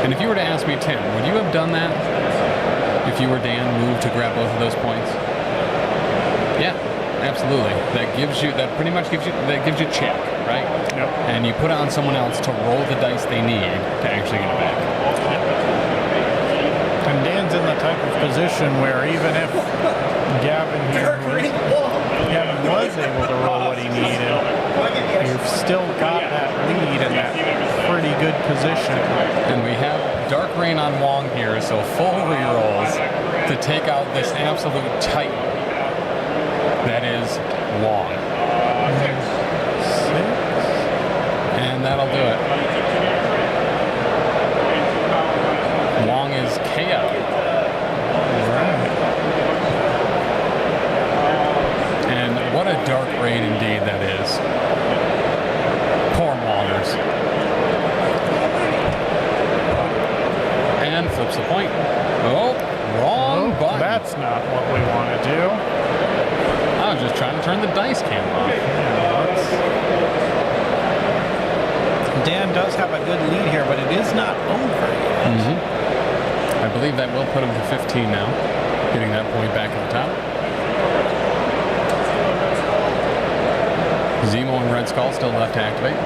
And if you were to ask me, Tim, would you have done that if you were Dan, moved to grab both of those points? Yeah, absolutely. That gives you check, right? Yep. And you put it on someone else to roll the dice they need to actually get it back. And Dan's in the type of position where even if Gavin was able to roll what he needed, you've still got that lead in that pretty good position. And we have Dark Rain on Wong here, so full rerolls to take out this absolute titan that is Wong. And that'll do it. Wong is KO. And what a Dark Rain indeed that is. Poor Wongers. And flips the point. Oh, wrong button. That's not what we want to do. I was just trying to turn the dice cam off. Dan does have a good lead here, but it is not over yet. I believe that will put him to 15 now, getting that point back at the top. Zemo and Red Skull still left to activate.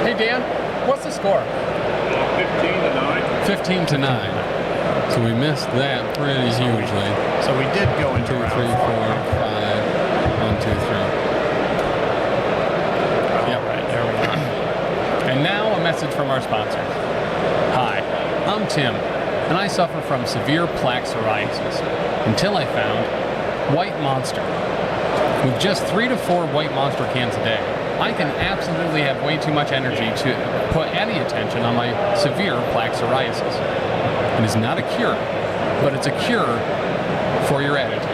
Hey Dan, what's the score? 15 to 9. So we missed that pretty hugely. So we did go into 2, 3, 4, 5. 1, 2, 3. Yep. Right, there we go. And now a message from our sponsor. Hi, I'm Tim, and I suffer from severe plaque psoriasis until I found White Monster. With just 3 to 4 White Monster cans a day, I can absolutely have way too much energy to put any attention on my severe plaque psoriasis. It is not a cure, but it's a cure for your attitude.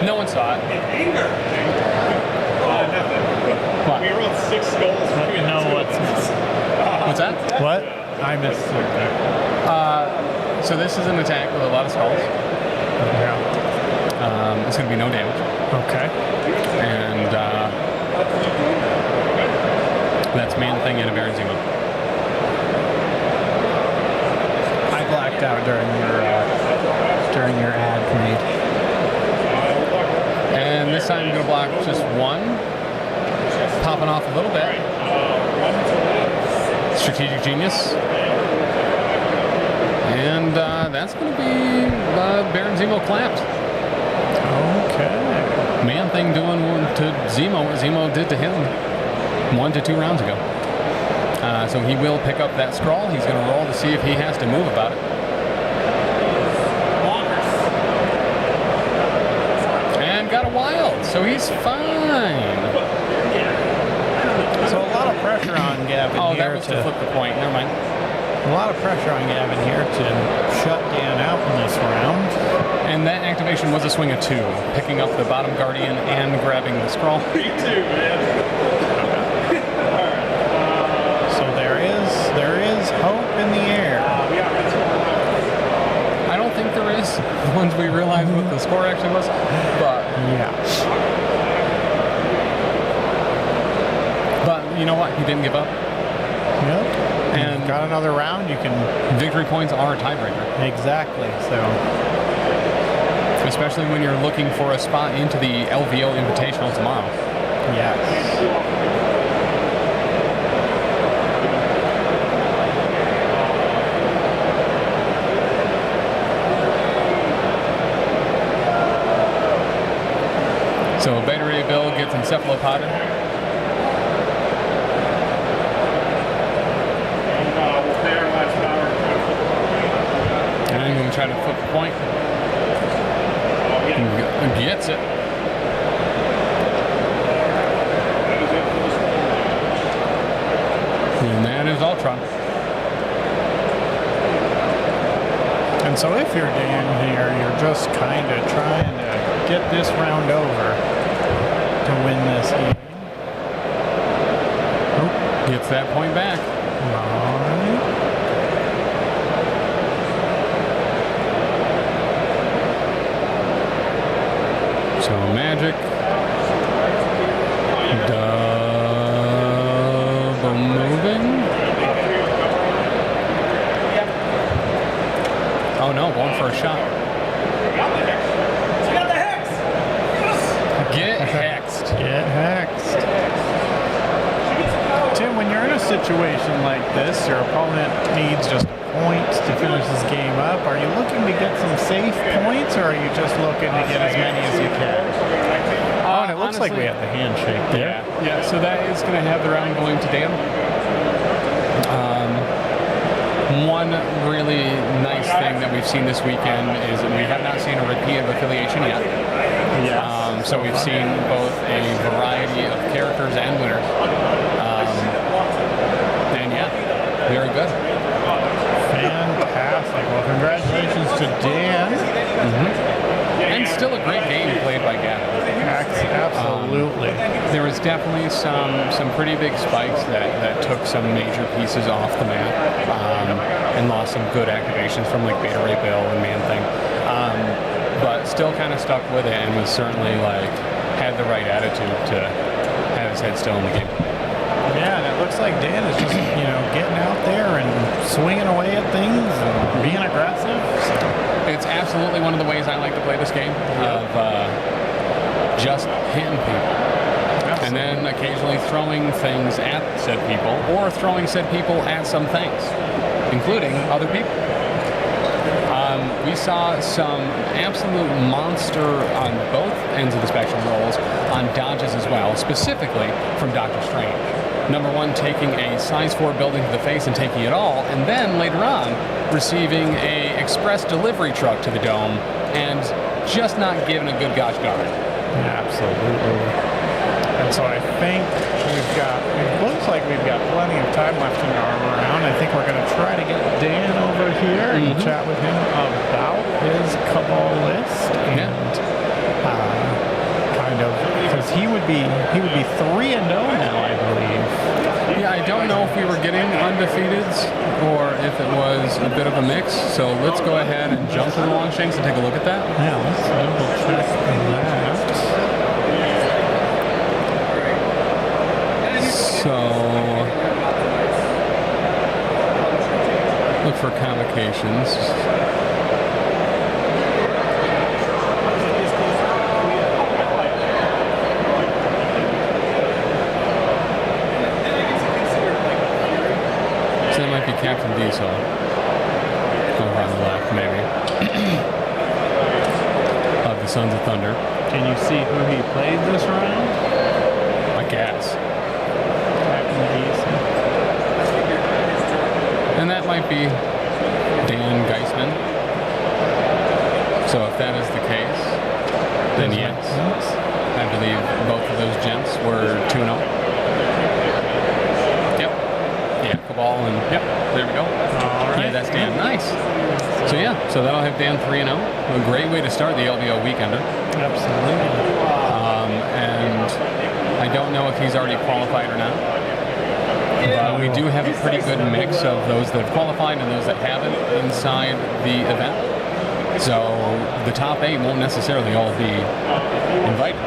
No one saw it. Anger. Nothing. What? We rolled 6 skulls. No, What's that? What? I missed it. So this is an attack with a lot of skulls. Yeah. It's going to be no damage. Okay. And that's Man Thing and a Baron Zemo. I blacked out during your ad read. And this time I'm going to block just one. Popping off a little bit. Strategic Genius. And that's going to be Baron Zemo clapped. Okay. Man Thing doing to Zemo what Zemo did to him 1 to 2 rounds ago. So he will pick up that scroll. He's going to roll to see if he has to move about it. And got a wild, so he's fine. So a lot of pressure on Gavin Oh, here that was to flip the point. Never mind. a lot of pressure on Gavin here to shut Dan out in this round. And that activation was a swing of 2, picking up the bottom guardian and grabbing the scroll. Me too, man. So there is hope in the air. I don't think there is once we realize what the score actually was, but Yeah. you know what? He didn't give up. Yep. And Got another round. You can victory points are a tiebreaker, exactly. So especially when you're looking for a spot into the LVO Invitational tomorrow. yes. So Beta Ray Bill gets encephalopoded. And I'm going to try to flip the point. Gets it. And that is Ultron. And so if you're Dan here, you're just kind of trying to get this round over to win this game. Gets that point back. Right. So Magic. Double moving. Oh no, going for a shot. Get hexed. Get hexed. Tim, when you're in a situation like this, your opponent needs just points to finish this game up. Are you looking to get some safe points, or are you just looking to get as many as you can? Oh, and it looks like we have the handshake there. Yeah, so that is going to have the round going to Dan. One really nice thing that we've seen this weekend is we have not seen a repeat of affiliation yet. Yes. So we've seen both a variety of characters and winners. And yeah, very good. Fantastic. Well, congratulations to Dan. And still a great game played by Gavin. Absolutely. There was definitely some pretty big spikes that took some major pieces off the map and lost some good activations from like Beta Ray Bill and Man Thing. But still kind of stuck with it and was certainly like had the right attitude to have his head still in the game. Yeah, and it looks like Dan is just, getting out there and swinging away at things and being aggressive. So. It's absolutely one of the ways I like to play this game, of just hitting people. Absolutely. And then occasionally throwing things at said people, or throwing said people at some things, including other people. We saw some absolute monster on both ends of the spectrum rolls on dodges as well, specifically from Doctor Strange. Number one, taking a size 4 building to the face and taking it all, and then later on receiving a express delivery truck to the dome and just not giving a good gosh darn. Absolutely. And so I think it looks like we've got plenty of time left in our round. I think we're going to try to get Dan over here and chat with him about his Cabal list and kind of, because he would be 3-0 now, I believe. Yeah, I don't know if we were getting undefeateds or if it was a bit of a mix. So let's go ahead and jump to the Longshanks and take a look at that. Yeah, let's double check that. So look for convocations. So that might be Captain Diesel. Over on the left, maybe. Of the Sons of Thunder. Can you see who he played this round? I guess. Captain Diesel. And that might be Dan Geisman. So if that is the case, then yes. I believe both of those gents were 2-0. Yep. Yeah, Cabal and yep, there we go. All right. Yeah, that's Dan. Nice. So yeah, so that'll have Dan 3-0. A great way to start the LVO weekender. Absolutely. And I don't know if he's already qualified or not. But we do have a pretty good mix of those that have qualified and those that haven't inside the event. So the top 8 won't necessarily all be invited.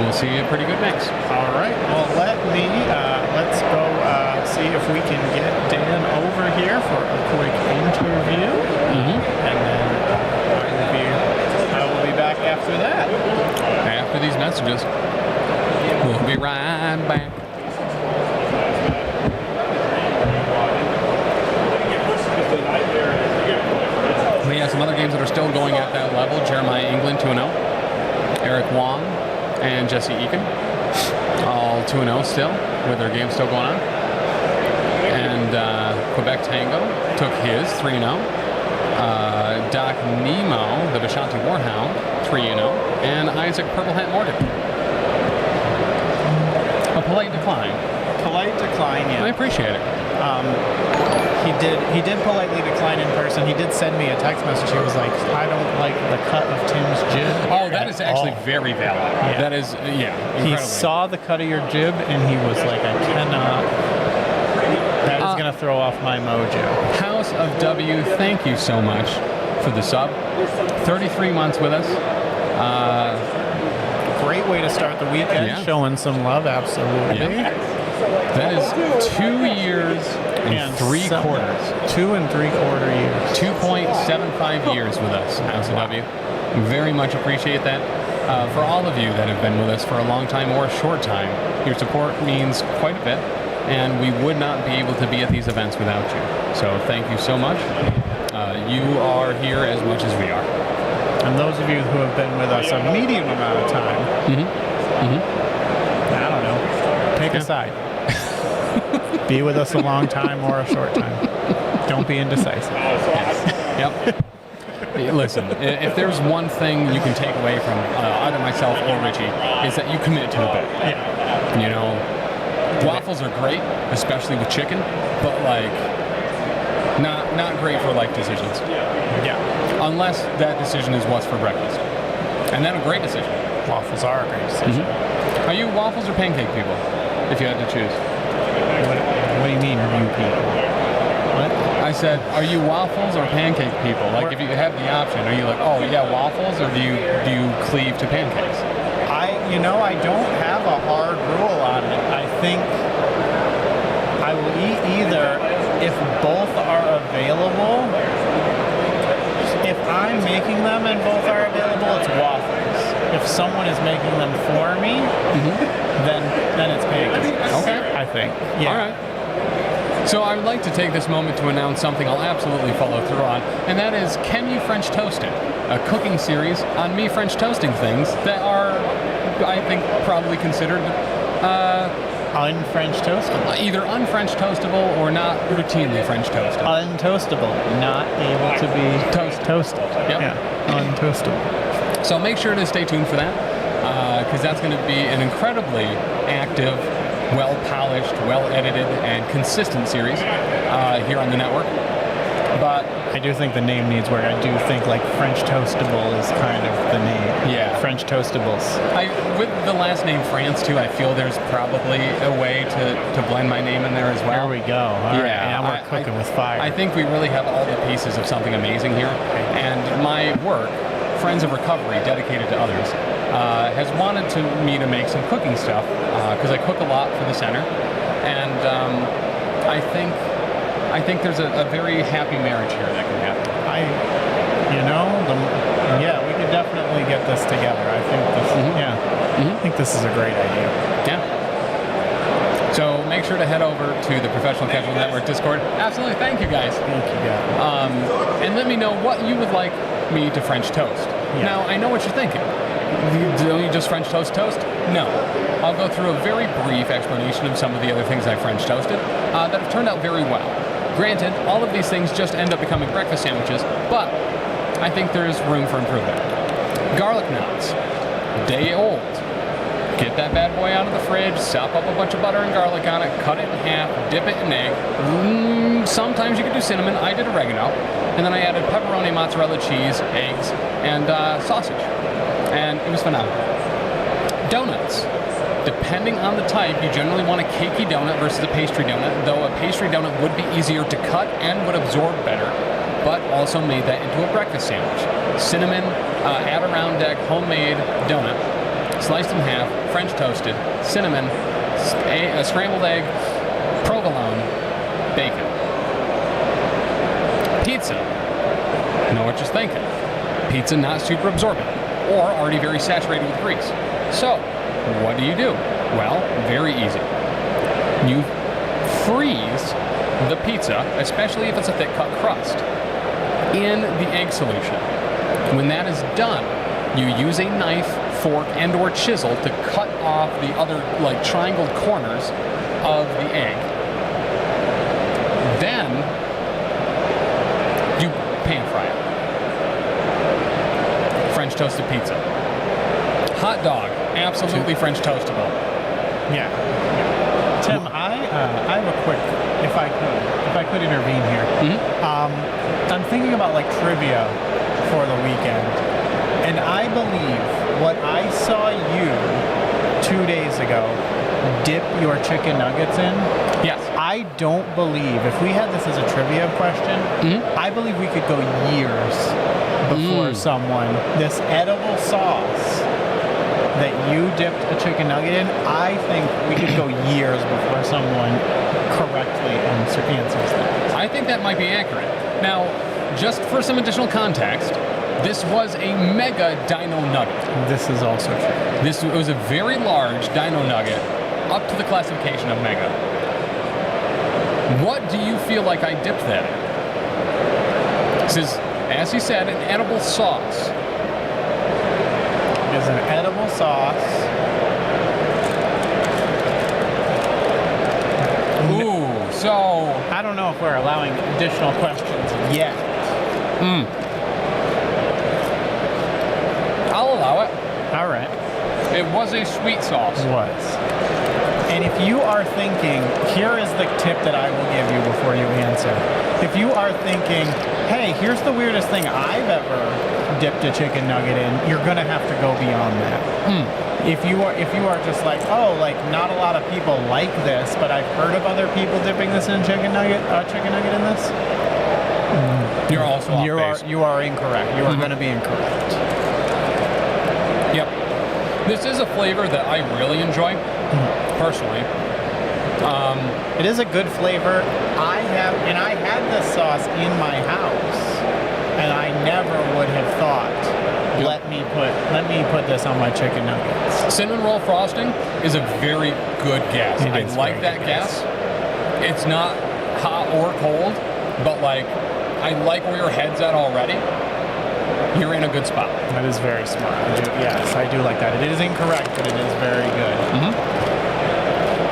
We'll see a pretty good mix. All right. Well, let's go see if we can get Dan over here for a quick interview, and then I will be back after that. After these messages, we'll be right back. We have some other games that are still going at that level. Jeremiah England 2-0. Eric Wong and Jesse Eakin all 2-0 still, with their game still going on. And Quebec Tango took his 3-0. Doc Nemo, the Vishanti Warhound, 3-0. And Isaac Purple Hat Morgan. A polite decline. Polite decline, yeah. I appreciate it. He did politely decline in person. He did send me a text message. He was like, I don't like the cut of Tim's jib. Oh, that is actually very valid. Yeah. That is, yeah, He incredibly. saw the cut of your jib and he was like, I cannot. That is going to throw off my mojo. House of W, thank you so much for the sub. 33 months with us. Great way to start the weekend, Yeah. showing some love, absolutely. Yeah. That is 2 years and 3 quarters. 2 3/4 years. 2.75 years with us, House of W. Very much appreciate that. For all of you that have been with us for a long time or a short time, your support means quite a bit, and we would not be able to be at these events without you. So thank you so much. You are here as much as we are. And those of you who have been with us a medium amount of time, I don't know, pick a side. Be with us a long time or a short time. Don't be indecisive. Yep. Listen, if there's one thing you can take away from either myself or Richie, is that you commit to the bit. Yeah. You know, waffles are great, especially with chicken, but like, not great for life decisions. Yeah. Unless that decision is what's for breakfast. And then a great decision. Waffles are a great decision. Are you waffles or pancake people, if you had to choose? What do you mean, you people? What? I said, are you waffles or pancake people? Like, if you have the option, are you like, oh yeah, waffles, or do you cleave to pancakes? I don't have a hard rule on it. I think I will eat either if both are available. If I'm making them and both are available, it's waffles. If someone is making them for me, then it's pancakes. Okay. I think. Yeah. All right. So I would like to take this moment to announce something I'll absolutely follow through on, and that is Can You French Toast It? A cooking series on me French toasting things that are, I think, probably considered Un-French toastable. either un-French toastable or not routinely French toasted. Untoastable. Not able to be toasted. Yep. Yeah. Untoastable. So make sure to stay tuned for that, because that's going to be an incredibly active, well-polished, well-edited, and consistent series here on the network. But I do think the name needs work. I do think like French Toastable is kind of the name. Yeah. French Toastables. with the last name France too, I feel there's probably a way to blend my name in there as well. There we go. All right. Now we're cooking with fire. I think we really have all the pieces of something amazing here. And my work, Friends of Recovery, dedicated to others, has wanted me to make some cooking stuff because I cook a lot for the center. And I think there's a very happy marriage here that can happen. We could definitely get this together. I think this, I think this is a great idea. Yeah. So make sure to head over to the Professional Casual Network Discord. Absolutely, thank you guys. Thank you, guys. And let me know what you would like me to French toast. Yeah. Now, I know what you're thinking. Don't you just French toast? No. I'll go through a very brief explanation of some of the other things I French toasted that have turned out very well. Granted, all of these things just end up becoming breakfast sandwiches, but I think there's room for improvement. Garlic knots, day old. Get that bad boy out of the fridge, sop up a bunch of butter and garlic on it, cut it in half, dip it in egg. Sometimes you could do cinnamon, I did oregano. And then I added pepperoni, mozzarella cheese, eggs, and sausage. And it was phenomenal. Donuts. Depending on the type, you generally want a cakey donut versus a pastry donut, though a pastry donut would be easier to cut and would absorb better, but also made that into a breakfast sandwich. Cinnamon, Adirondack homemade donut, sliced in half, French toasted, cinnamon, a scrambled egg, provolone, bacon. Pizza. Know what you're thinking. Pizza not super absorbent, or already very saturated with grease. So, what do? Well, very easy. You freeze the pizza, especially if it's a thick cut crust, in the egg solution. When that is done, you use a knife, fork, and or chisel to cut off the other triangled corners of the egg. Then you pan fry it. French toasted pizza. Hot dog, absolutely French toastable. Yeah. Tim, I have a quick, if I could intervene here. I'm thinking about trivia for the weekend, and I believe what I saw you 2 days ago dip your chicken nuggets in. Yes. I don't believe, if we had this as a trivia question, I believe we could go years before someone, this edible sauce that you dipped a chicken nugget in, I think we could go years before someone correctly answers that. I think that might be accurate. Now, just for some additional context, this was a mega dino nugget. This is also true. This was a very large dino nugget, up to the classification of mega. What do you feel like I dipped that in? This is, as he said, an edible sauce. It is an edible sauce. Ooh, so I don't know if we're allowing additional questions yet. I'll allow it. All right. It was a sweet sauce. Was. And if you are thinking, here is the tip that I will give you before you answer. If you are thinking, hey, here's the weirdest thing I've ever dipped a chicken nugget in, you're gonna have to go beyond that. If you are just like, oh, like not a lot of people like this, but I've heard of other people dipping this in chicken nugget in this. You're also off base. You are incorrect. You are going to be incorrect. Yep. This is a flavor that I really enjoy, personally. It is a good flavor. I had this sauce in my house, and I never would have thought, let me put this on my chicken nuggets. Cinnamon roll frosting is a very good guess. I like that guess. It's not hot or cold, but like, I like where your head's at already. You're in a good spot. That is very smart. I do like that. It is incorrect, but it is very good.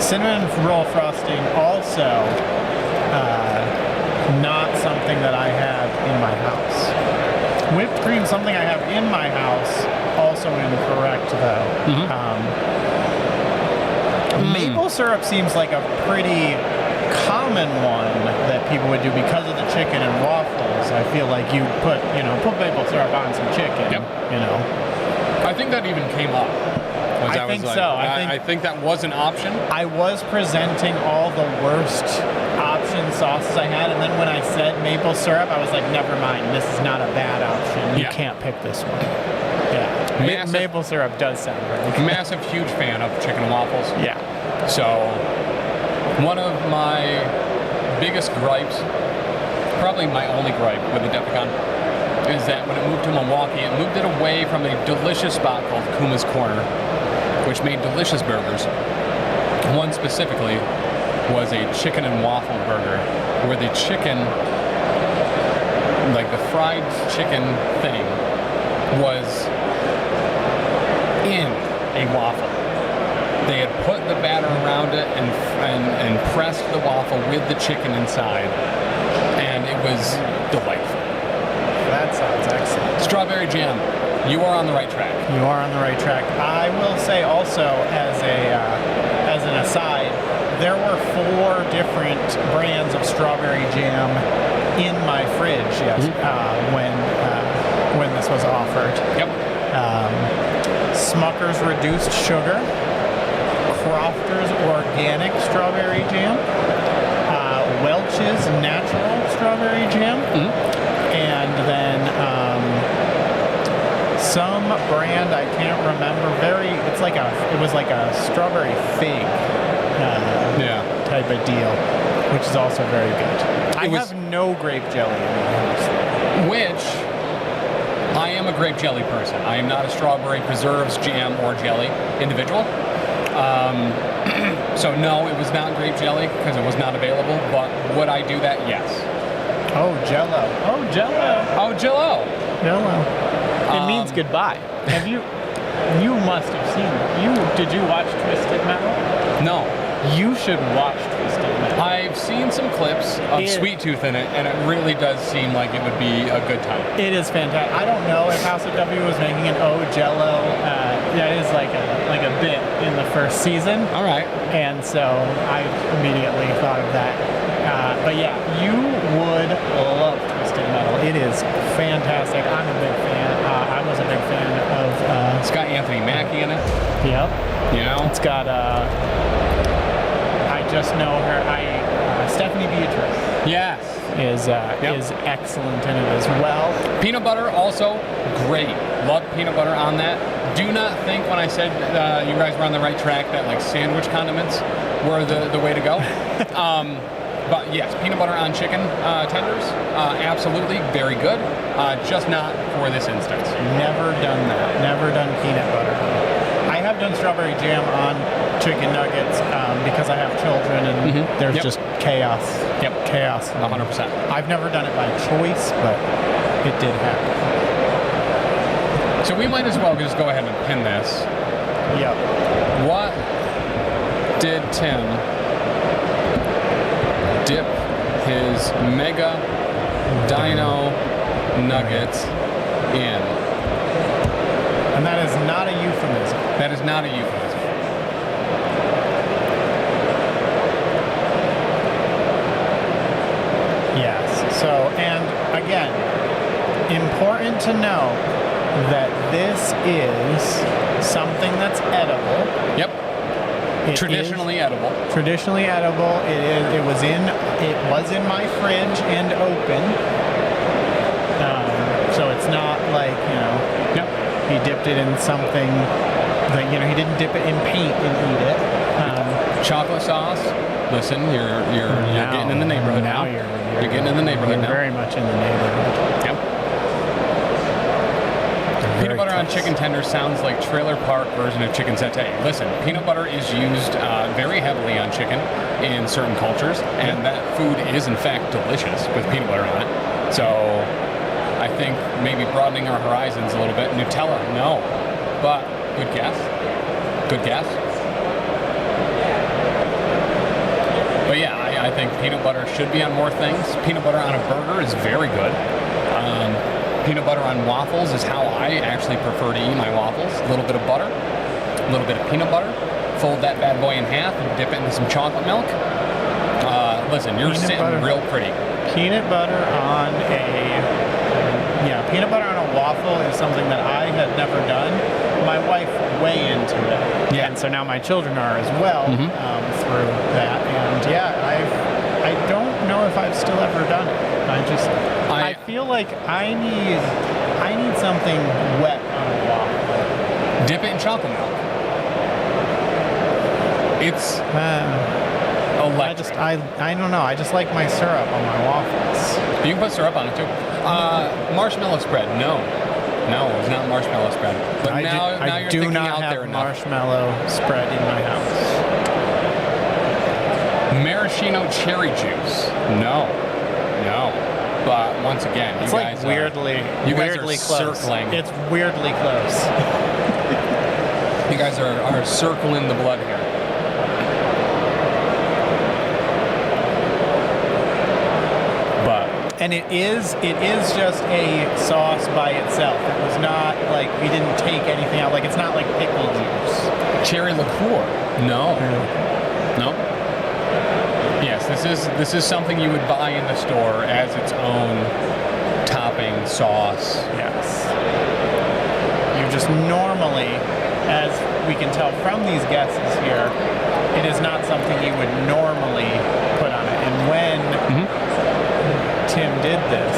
Cinnamon roll frosting also not something that I have in my house. Whipped cream, something I have in my house, also incorrect though. Maple syrup seems like a pretty common one that people would do because of the chicken and waffles. I feel like you put maple syrup on some chicken. I think that even came up. I think so. I think that was an option. I was presenting all the worst option sauces I had, and then when I said maple syrup, I was like, never mind, this is not a bad option. You can't pick this one. Yeah. Maple syrup does sound very good. Massive, huge fan of chicken and waffles. Yeah. So, one of my biggest gripes, probably my only gripe with the Deficon, is that when it moved to Milwaukee, it moved it away from a delicious spot called Kuma's Corner, which made delicious burgers. One specifically was a chicken and waffle burger, where the chicken, like the fried chicken thing, was in a waffle. They had put the batter around it and pressed the waffle with the chicken inside, and it was delightful. That sounds excellent. Strawberry jam, you are on the right track. You are on the right track. I will say also, as an aside, there were 4 different brands of strawberry jam in my fridge when this was offered. Yep. Smucker's Reduced Sugar, Crofter's Organic Strawberry Jam, Welch's Natural Strawberry Jam, and then some brand I can't remember. It was like a strawberry fig type of deal, which is also very good. I have no grape jelly in my house. Which, I am a grape jelly person. I am not a strawberry preserves, jam, or jelly individual. So no, it was not grape jelly because it was not available, but would I do that? Yes. Oh, Jell-O. Oh, Jell-O. Oh, Jell-O. Jell-O. It means goodbye. You must have seen it. Did you watch Twisted Metal? No. You should watch Twisted Metal. I've seen some clips of Sweet Tooth in it, and it really does seem like it would be a good time. It is fantastic. I don't know if House of W was making an Oh Jell-O. That is like a bit in the first season. All right. And so I immediately thought of that. But yeah, you would love Twisted Metal. It is fantastic. I'm a big fan. I was a big fan of... It's got Anthony Mackie in it. Yep. You know? It's got... I just know her. Stephanie Beatrice. Yes. Is excellent in it as well. Peanut butter also great. Love peanut butter on that. Do not think when I said you guys were on the right track that like sandwich condiments were the way to go. But yes, peanut butter on chicken tenders, absolutely, very good. Just not for this instance. Never done that. Never done peanut butter. I have done strawberry jam on chicken nuggets because I have children and there's just chaos. Yep. Chaos. 100%. I've never done it by choice, but it did happen. So we might as well just go ahead and pin this. Yep. What did Tim dip his Mega Dino Nuggets in? And that is not a euphemism. That is not a euphemism. Yes. So, and again, important to know that this is something that's edible. Yep. Traditionally edible. Traditionally edible. It was in my fridge and open. So it's not like, Yep. he dipped it in something that, he didn't dip it in paint and eat it. Chocolate sauce. Listen, you're getting in the neighborhood now. You're getting in the neighborhood now. Very much in the neighborhood. Yep. Peanut butter on chicken tenders sounds like trailer park version of chicken satay. Listen, peanut butter is used very heavily on chicken in certain cultures, and that food is in fact delicious with peanut butter on it. So I think maybe broadening our horizons a little bit. Nutella, no. But good guess. Good guess. But yeah, I think peanut butter should be on more things. Peanut butter on a burger is very good. Peanut butter on waffles is how I actually prefer to eat my waffles. A little bit of butter, a little bit of peanut butter, fold that bad boy in half and dip it into some chocolate milk. Listen, you're sitting real pretty. Peanut butter on a waffle is something that I had never done. My wife way into it. Yeah. And so now my children are as well through that. And I don't know if I've still ever done it. I feel like I need something wet on a waffle. Dip it in chocolate milk. It's electric. I don't know. I just like my syrup on my waffles. You can put syrup on it too. Marshmallow spread. No, it's not marshmallow spread. But now you're do thinking not out have there enough. marshmallow spread in my house. Maraschino cherry juice. No. But once again, It's you like guys weirdly close. circling. It's weirdly close. You guys are circling the blood here. And it is just a sauce by itself. It was not like we didn't take anything out. Like it's not like pickle juice. Cherry liqueur. No. Yes, this is something you would buy in the store as its own topping sauce. Yes. You just normally, as we can tell from these guesses here, it is not something you would normally put on it. And when Tim did this,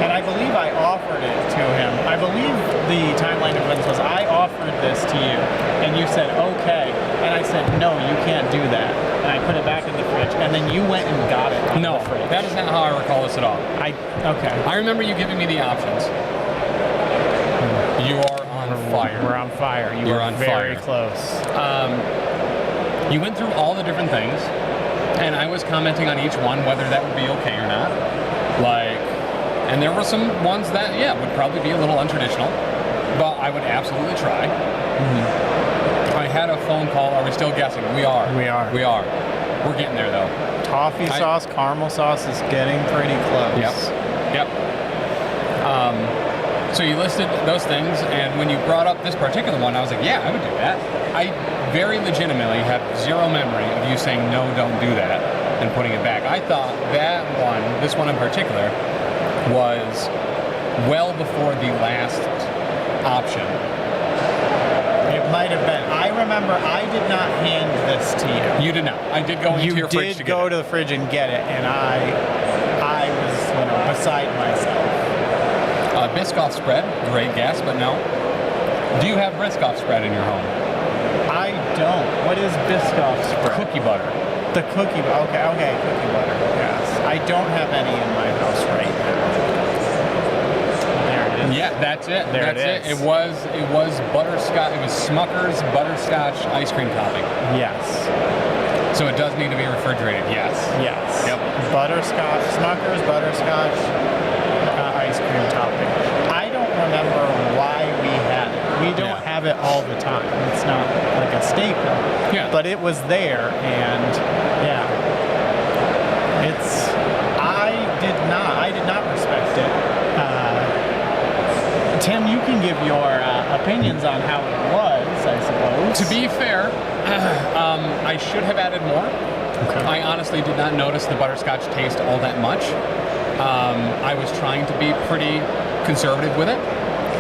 and I believe I offered it to him. I believe the timeline of events was I offered this to you, and you said okay, and I said no, you can't do that, and I put it back in the fridge, and then you went and got it out of the fridge. That is not how I recall this at all. Okay. I remember you giving me the options. You are on fire. We're on fire. You're on very fire. close. You went through all the different things, and I was commenting on each one whether that would be okay or not. And there were some ones that, would probably be a little untraditional, but I would absolutely try. I had a phone call. Are we still guessing? We are. We're getting there, though. Toffee sauce, caramel sauce is getting pretty close. Yep. So you listed those things, and when you brought up this particular one, I was like, yeah, I would do that. I very legitimately have zero memory of you saying, no, don't do that, and putting it back. I thought that one, this one in particular, was well before the last option. It might have been. I remember I did not hand this to you. You did not. I did go into your fridge to get it. You did go to the fridge and get it, and I was, beside myself. Biscoff spread, great guess, but no. Do you have Biscoff spread in your home? I don't. What is Biscoff spread? Cookie butter. The cookie butter. Okay, cookie butter. Yeah. I don't have any in my house right now. There it is. Yeah, that's it. There that's it is. It was butterscotch. It was Smucker's butterscotch ice cream topping. Yes. So it does need to be refrigerated. Yes. Yes. Yep. Butterscotch, Smucker's butterscotch ice cream topping. I don't remember why we had it. We don't have it all the time. It's not like a staple. Yeah. But it was there, and yeah. I did not respect it. Tim, you can give your opinions on how it was, I suppose. To be fair, I should have added more. Okay. I honestly did not notice the butterscotch taste all that much. I was trying to be pretty conservative with it.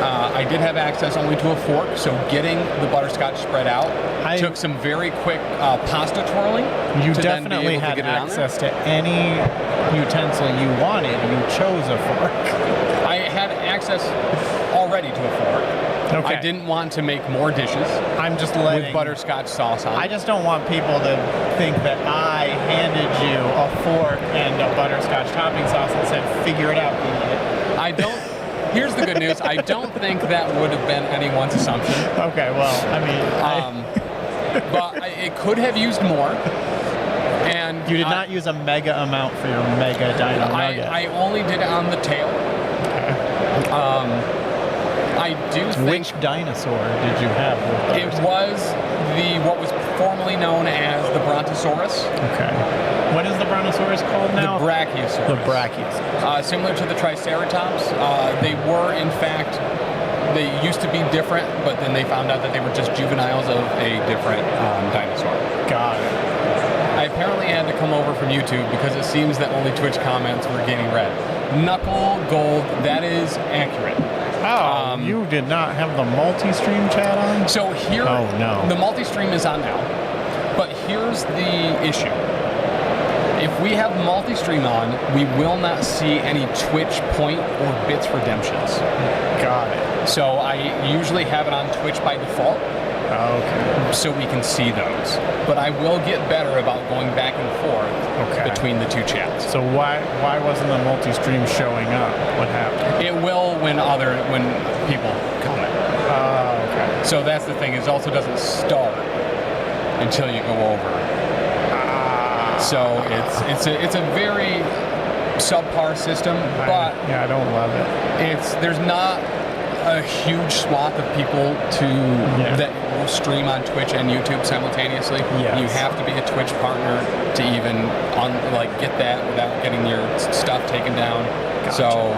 I did have access only to a fork, so getting the butterscotch spread out took some very quick pasta twirling. You to definitely then be able had to get it on there. access to any utensil you wanted. You chose a fork. I had access already to a fork. Okay. I didn't want to make more dishes I'm just letting... with butterscotch sauce on. I just don't want people to think that I handed you a fork and a butterscotch topping sauce and said, figure it out, idiot. I don't... Here's the good news. I don't think that would have been anyone's assumption. Okay, well, I mean... But it could have used more. And you did not use a mega amount for your mega dino nugget. I only did it on the tail. Okay. I do think... Which dinosaur did you have? It was what was formerly known as the Brontosaurus. Okay. What is the Brontosaurus called now? The Brachiosaurus. The Brachiosaurus. Similar to the Triceratops. They were, in fact, they used to be different, but then they found out that they were just juveniles of a different dinosaur. Got it. I apparently had to come over from YouTube because it seems that only Twitch comments were getting read. Knuckle Gold, that is accurate. Oh, you did not have the multi-stream chat on? So here, oh, no. The multi-stream is on now, but here's the issue. If we have multi-stream on, we will not see any Twitch point or bits redemptions. Got it. So I usually have it on Twitch by default. Okay. So we can see those. But I will get better about going back and forth between the two chats. So why wasn't the multi-stream showing up? What happened? It will when people comment. Okay. So that's the thing. It also doesn't start until you go over. So it's a very subpar system, but I don't love it. There's not a huge swath of people that will stream on Twitch and YouTube simultaneously. Yes. You have to be a Twitch partner to even get that without getting your stuff taken down. Gotcha. So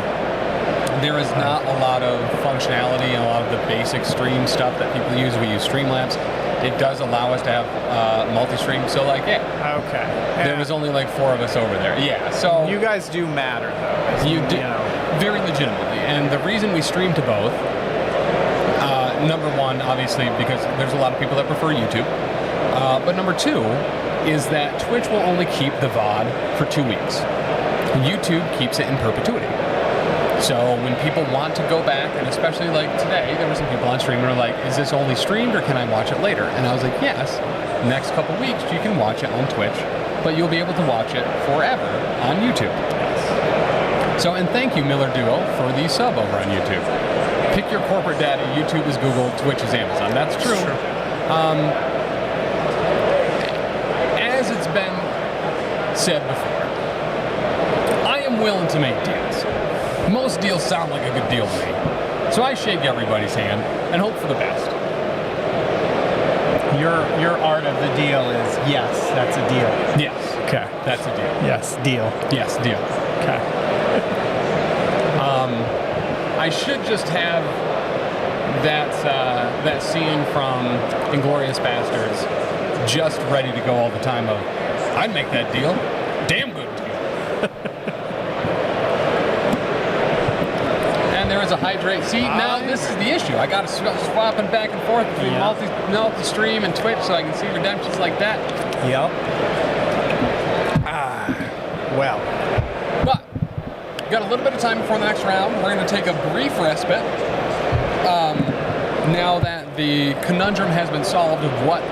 there is not a lot of functionality and a lot of the basic stream stuff that people use. We use Streamlabs. It does allow us to have multi-stream. So Okay. there was only like 4 of us over there. Yeah. So you guys do matter though. You do, very legitimately. And the reason we stream to both, number one, obviously, because there's a lot of people that prefer YouTube. But number 2 is that Twitch will only keep the VOD for 2 weeks. YouTube keeps it in perpetuity. So when people want to go back, and especially like today, there were some people on stream who were like, is this only streamed or can I watch it later? And I was like, yes, next couple weeks you can watch it on Twitch, but you'll be able to watch it forever on YouTube. So, and thank you, Miller Duo, for the sub over on YouTube. Pick your corporate data. YouTube is Google, Twitch is Amazon. That's true. As it's been said before, I am willing to make deals. Most deals sound like a good deal to me. So I shake everybody's hand and hope for the best. Your art of the deal is yes, that's a deal. Yes. Okay. That's a deal. Yes, deal. Yes, deal. Okay. I should just have that scene from Inglourious Bastards just ready to go all the time of, I'd make that deal. Damn good deal. And there is a hydrate. See, now this is the issue. I got to swapping back and forth between multi-stream and Twitch so I can see redemptions like that. Yep. Well. But got a little bit of time before the next round. We're going to take a brief respite. Now that the conundrum has been solved of what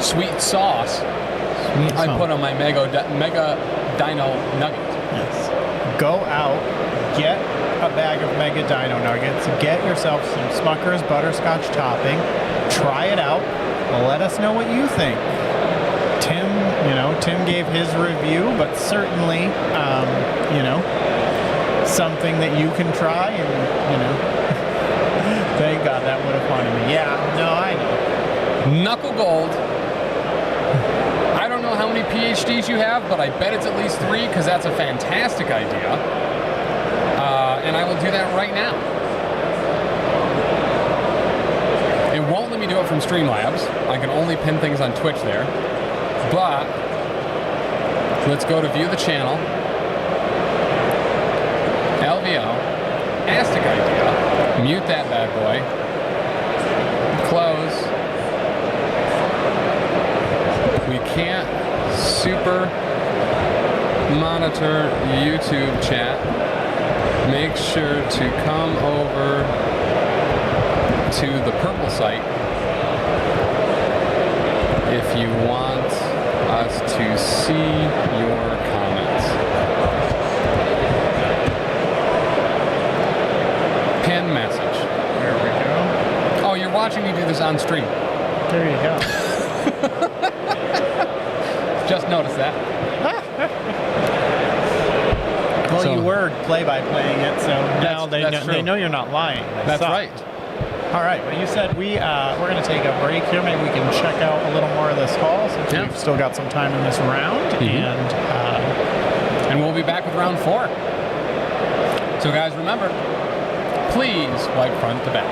sweet sauce I put on my Mega Dino Nugget. Yes. go out, get a bag of Mega Dino Nuggets, get yourself some Smucker's butterscotch topping, try it out, let us know what you think. Tim gave his review, but certainly, something that you can try, and thank God that would have haunted me. Yeah, no, I know. Knuckle Gold. I don't know how many PhDs you have, but I bet it's at least 3 because that's a fantastic idea. And I will do that right now. It won't let me do it from Streamlabs. I can only pin things on Twitch there. But let's go to view the channel. LVO. Fantastic idea. Mute that bad boy. Close. We can't super monitor YouTube chat. Make sure to come over to the purple site if you want us to see your comments. Pin message. There we go. Oh, you're watching me do this on stream. There you go. Just noticed that. Well, So- you were play-by-playing it, so now that's they true. know you're not lying. They That's suck. right. All right, well, you said we're going to take a break here. Maybe we can check out a little more of this hall since Yeah. we've still got some time in this round. And we'll be back with round 4. So guys, remember, please wipe front to back.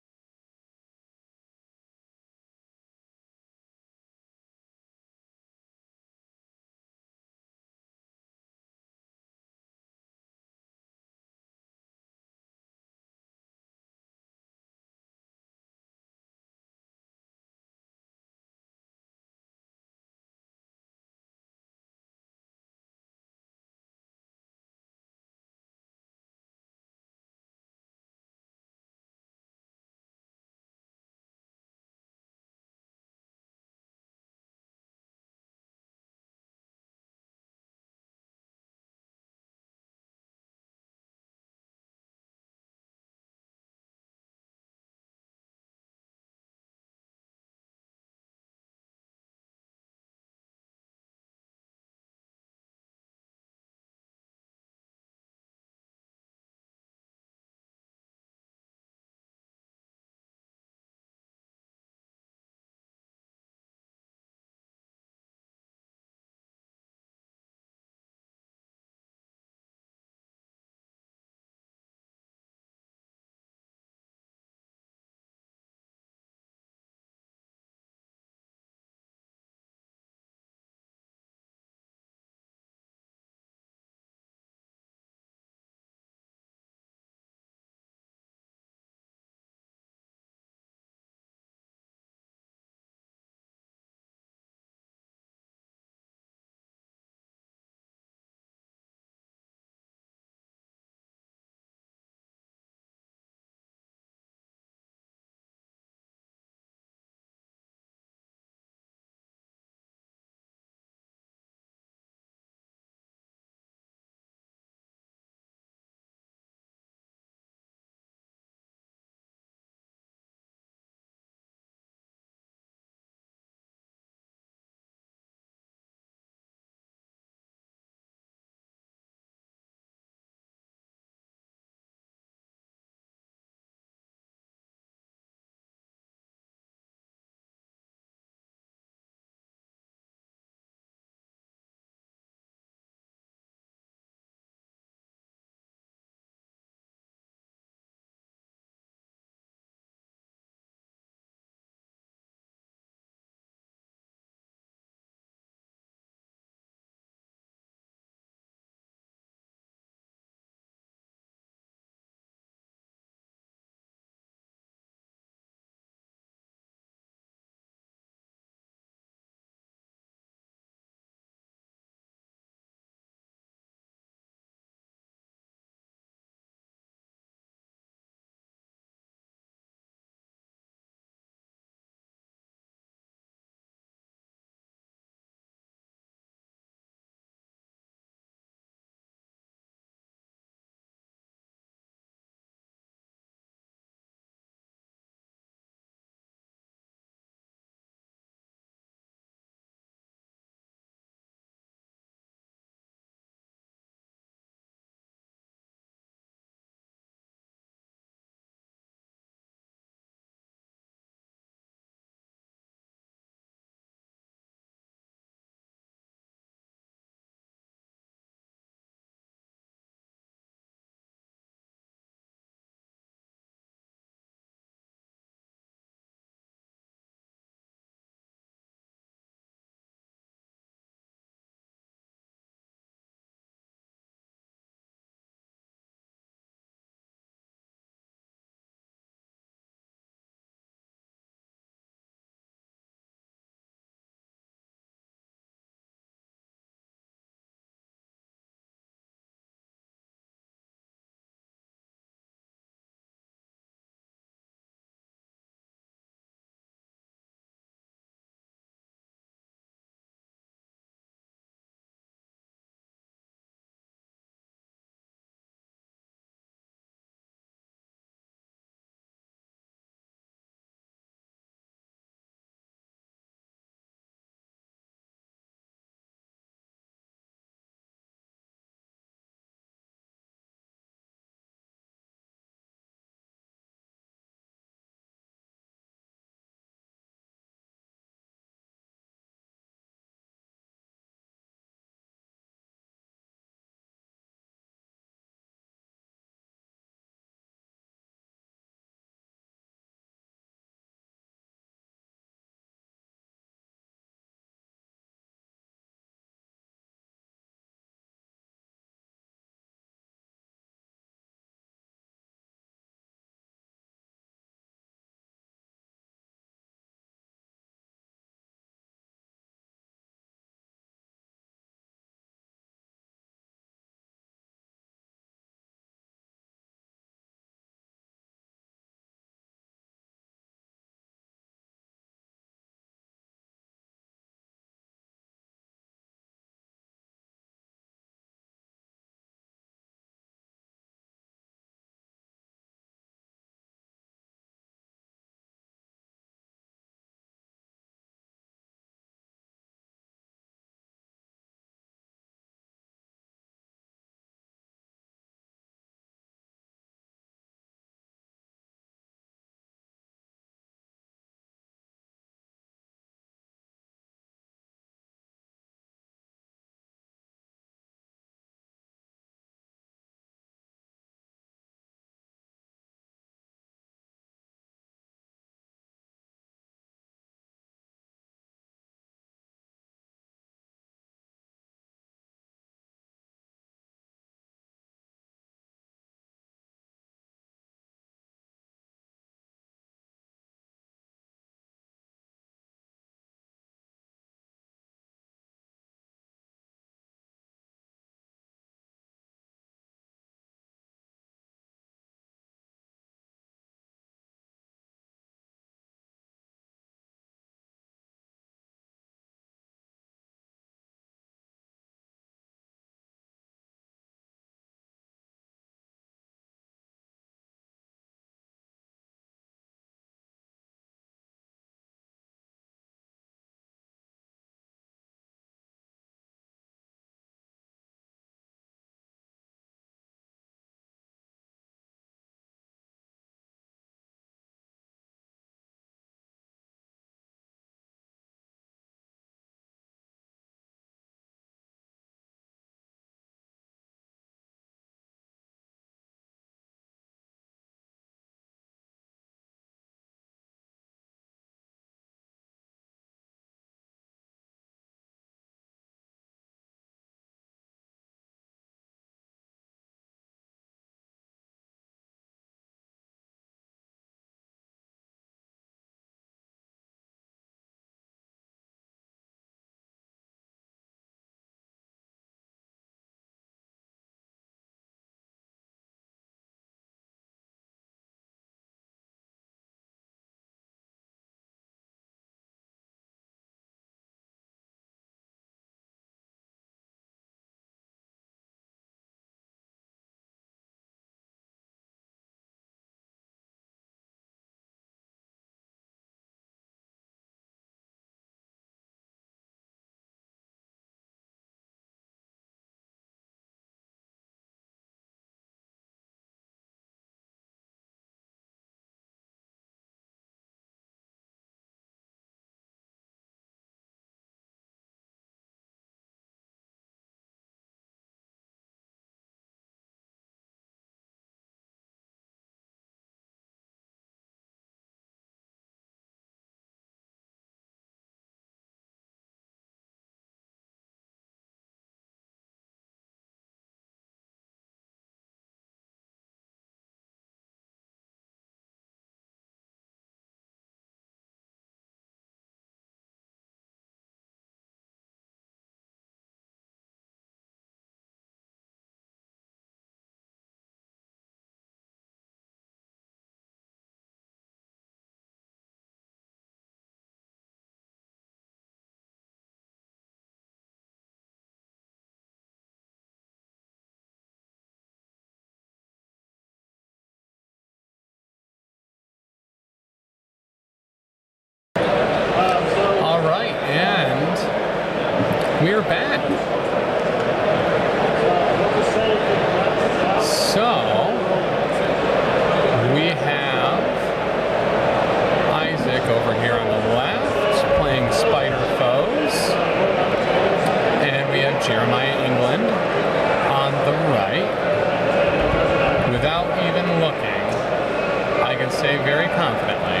say very confidently,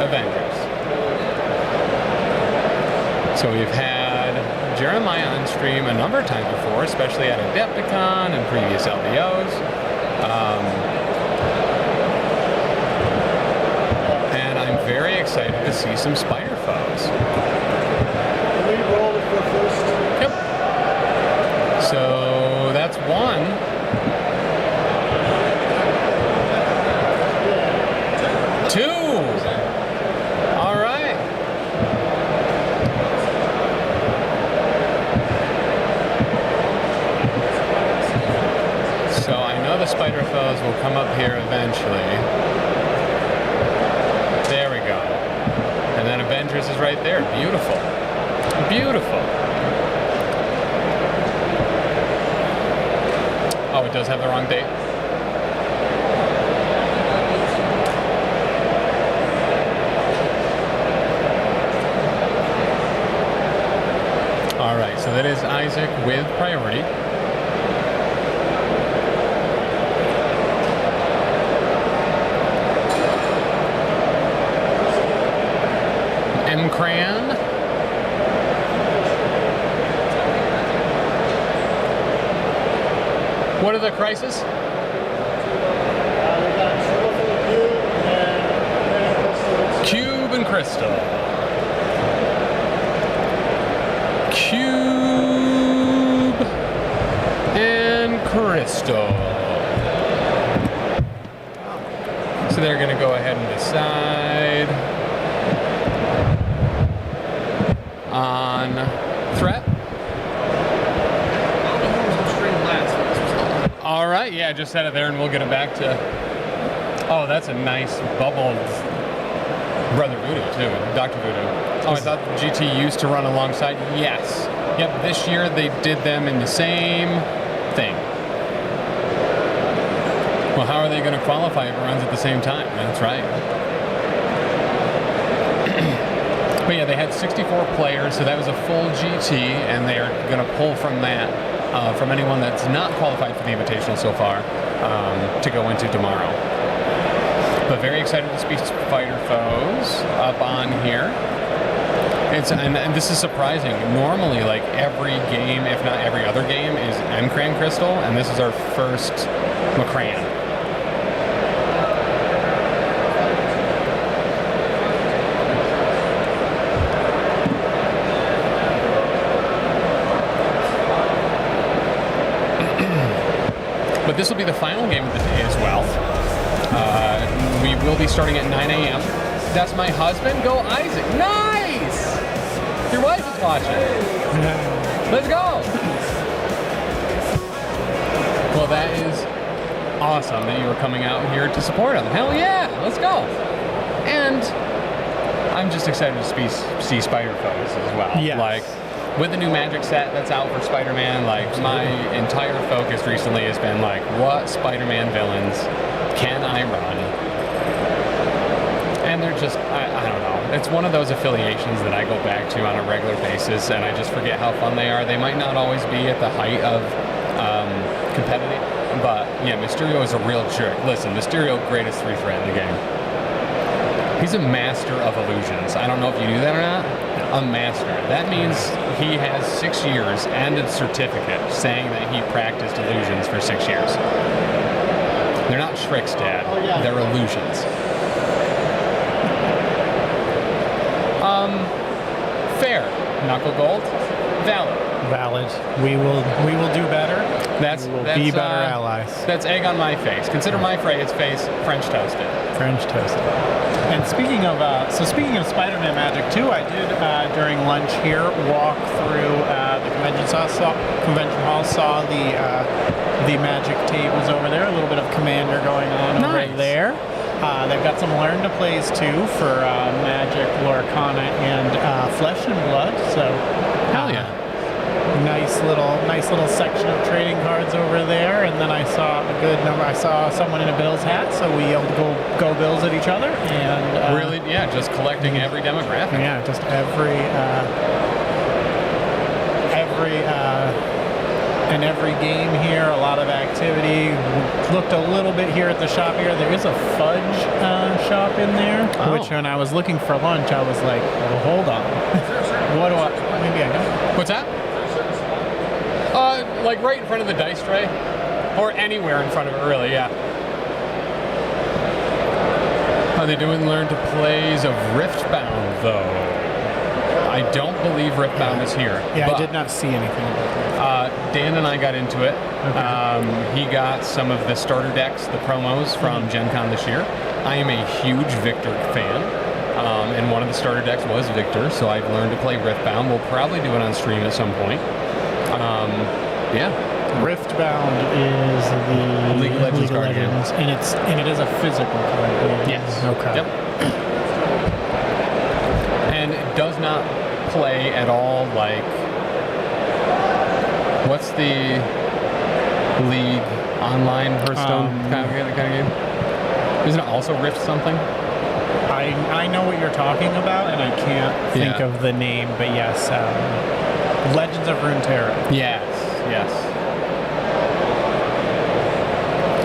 Avengers. So we've had Jeremiah on stream a number of times before, especially at Adepticon and previous LVOs. And I'm very excited to see some spider foes. We roll it for first. Yep. So that's one. Two. All right. So I know the spider foes will come up here eventually. There we go. And then Avengers is right there. Beautiful. Beautiful. Oh, it does have the wrong date. All right, so that is Isaac with priority. M-Cran. What are the crisis? We got Cube and Crystal. Cube and Crystal. So they're going to go ahead and decide on threat. All right, yeah, just set it there and we'll get it back to... Oh, that's a nice bubbled Brother Voodoo, too. Dr. Voodoo. Oh, I thought the GT used to run alongside. Yes. Yep, this year they did them in the same thing. Well, how are they going to qualify if it runs at the same time? That's right. But yeah, they had 64 players, so that was a full GT, and they are going to pull from that, from anyone that's not qualified for the Invitational so far, to go into tomorrow. But very excited to speak to Spider Foes up on here. And this is surprising. Normally, like every game, if not every other game, is M-Cran Crystal, and this is our first McCran. But this will be the final game of the day as well. We will be starting at 9 a.m. That's my husband. Go, Isaac. Nice! Your wife is watching. Let's go! Well, that is awesome that you were coming out here to support him. Hell yeah! Let's go! And I'm just excited to see Spider Foes as well. Yes. Like, with the new Magic set that's out for Spider-Man, like, my entire focus recently has been, like, what Spider-Man villains can I run? And they're just, I don't know. It's one of those affiliations that I go back to on a regular basis, and I just forget how fun they are. They might not always be at the height of competitive, but, yeah, Mysterio is a real jerk. Listen, Mysterio, greatest 3-threat in the game. He's a master of illusions. I don't know if you knew that or not. A master. That means he has 6 years and a certificate saying that he practiced illusions for 6 years. They're not tricks, Dad. They're illusions. Fair. Knuckle Gold. Valid. Valid. We will do better. That's be better allies. That's egg on my face. Consider my face French toasted. French toasted. And speaking of Spider-Man Magic 2, I did during lunch here walk through the convention hall, saw the Magic tables over there. A little bit of Commander going on over there. They've got some learn to plays too for Magic, Lorcana, and Flesh and Blood. So hell yeah. Nice little section of trading cards over there, and then I saw a good number. I saw someone in a Bills hat, so we yelled "Go Bills" at each other, and really, yeah, just collecting every demographic. Yeah, just every game here. A lot of activity. looked a little bit here at the shop here. There is a fudge shop in there, which when I was looking for lunch, I was like, well, hold on. What do I, maybe I know. What's that? Like right in front of the dice tray. Or anywhere in front of it, really, yeah. Are they doing learn to plays of Riftbound, though? I don't believe Riftbound is here. Yeah, I did not see anything about that. Dan and I got into it. Okay. He got some of the starter decks, the promos from Gen Con this year. I am a huge Victor fan, and one of the starter decks was Victor, so I've learned to play Riftbound. We'll probably do it on stream at some point. Yeah. Riftbound is the League of Legends card game. and it is a physical card game. Yes. Okay. Yep. And it does not play at all like, what's the League online Hearthstone kind of game? Isn't it also Rift something? I know what you're talking about, and I can't think of the name, but yes, Legends of Runeterra. Yes.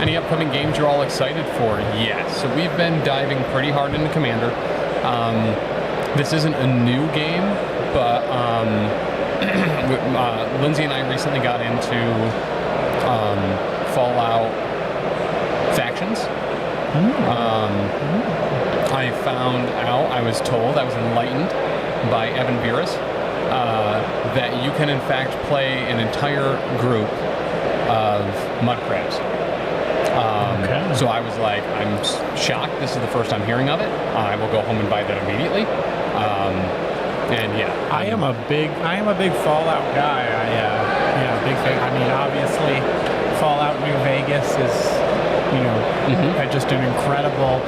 Any upcoming games you're all excited for? Yes. So we've been diving pretty hard into Commander. This isn't a new game, but Lindsay and I recently got into Fallout Factions. I found out, I was told, I was enlightened by Evan Beerus, that you can in fact play an entire group of mud crabs. So I was like, I'm shocked. This is the first I'm hearing of it. I will go home and buy that immediately. And yeah, I am a big Fallout guy. Big fan. I mean, obviously, Fallout New Vegas is, just an incredible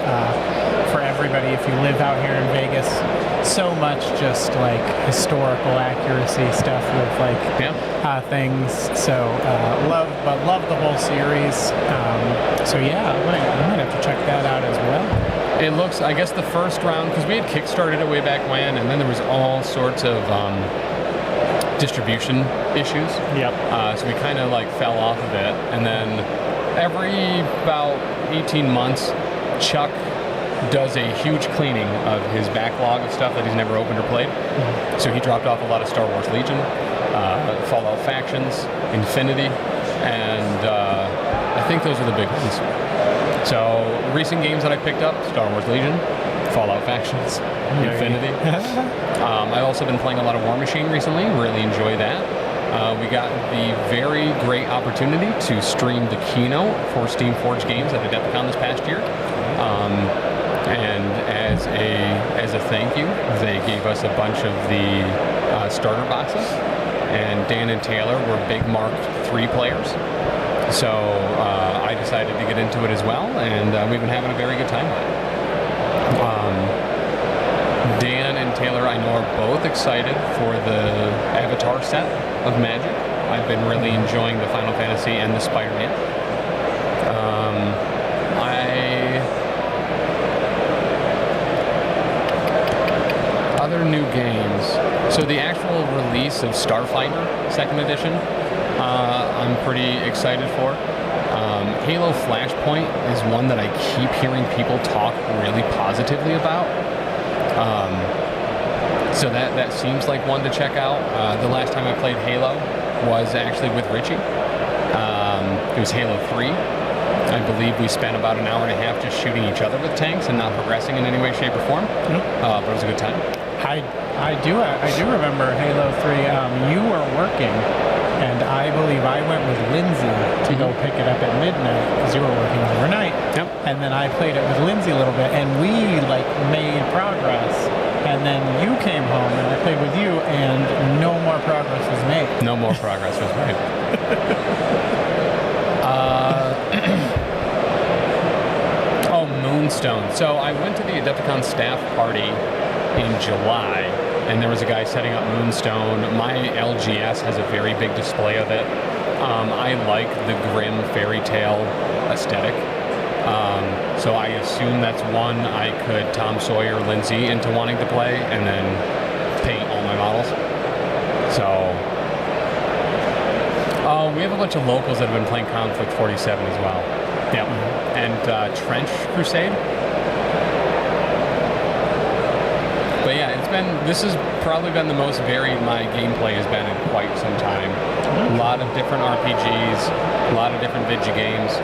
for everybody. If you live out here in Vegas, so much just like historical accuracy stuff with like things. So love the whole series. So yeah, I might have to check that out as well. It looks, I guess the first round, because we had kickstarted it way back when, and then there was all sorts of distribution issues. Yep. So we kind of like fell off of it, and then every about 18 months, Chuck does a huge cleaning of his backlog of stuff that he's never opened or played. So he dropped off a lot of Star Wars Legion, Fallout Factions, Infinity, and I think those are the big ones. So recent games that I picked up: Star Wars Legion, Fallout Factions, Infinity. I've also been playing a lot of War Machine recently. Really enjoy that. We got the very great opportunity to stream the keynote for Steam Forge Games at Adepticon this past year. And as a thank you, they gave us a bunch of the starter boxes. And Dan and Taylor were big Mark III players. So I decided to get into it as well, and we've been having a very good time with it. Dan and Taylor, I know, are both excited for the Avatar set of Magic. I've been really enjoying the Final Fantasy and the Spider-Man. Other new games. So the actual release of Starfighter 2nd Edition, I'm pretty excited for. Halo Flashpoint is one that I keep hearing people talk really positively about. So that seems like one to check out. The last time I played Halo was actually with Richie. It was Halo 3. I believe we spent about an hour and a half just shooting each other with tanks and not progressing in any way, shape, or form. But it was a good time. I do remember Halo 3. You were working, and I believe I went with Lindsay to go pick it up at midnight because you were working overnight. Yep. And then I played it with Lindsay a little bit, and we like made progress. And then you came home, and I played with you, and no more progress was made. No more progress was made. Moonstone. So I went to the Adepticon staff party in July, and there was a guy setting up Moonstone. My LGS has a very big display of it. I like the grim fairy tale aesthetic. So I assume that's one I could Tom Sawyer Lindsay into wanting to play and then paint all my models. So we have a bunch of locals that have been playing Conflict 47 as well. Yeah, and Trench Crusade. But yeah, this has probably been the most varied my gameplay has been in quite some time. A lot of different RPGs, a lot of different video games,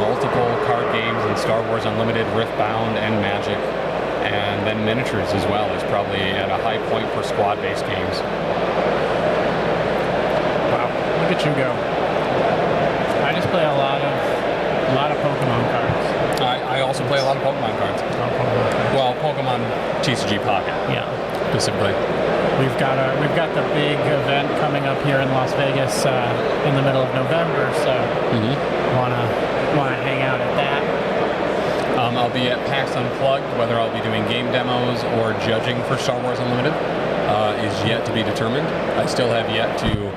multiple card games in Star Wars Unlimited, Riftbound, and Magic. And then miniatures as well is probably at a high point for squad-based games. Wow, look at you go. I just play a lot of Pokemon cards. I also play a lot of Pokemon cards. Well, Pokemon TCG Pocket. Yeah. Specifically. We've got the big event coming up here in Las Vegas in the middle of November, so wanna hang out at that. I'll be at PAX Unplugged. Whether I'll be doing game demos or judging for Star Wars Unlimited is yet to be determined. I still have yet to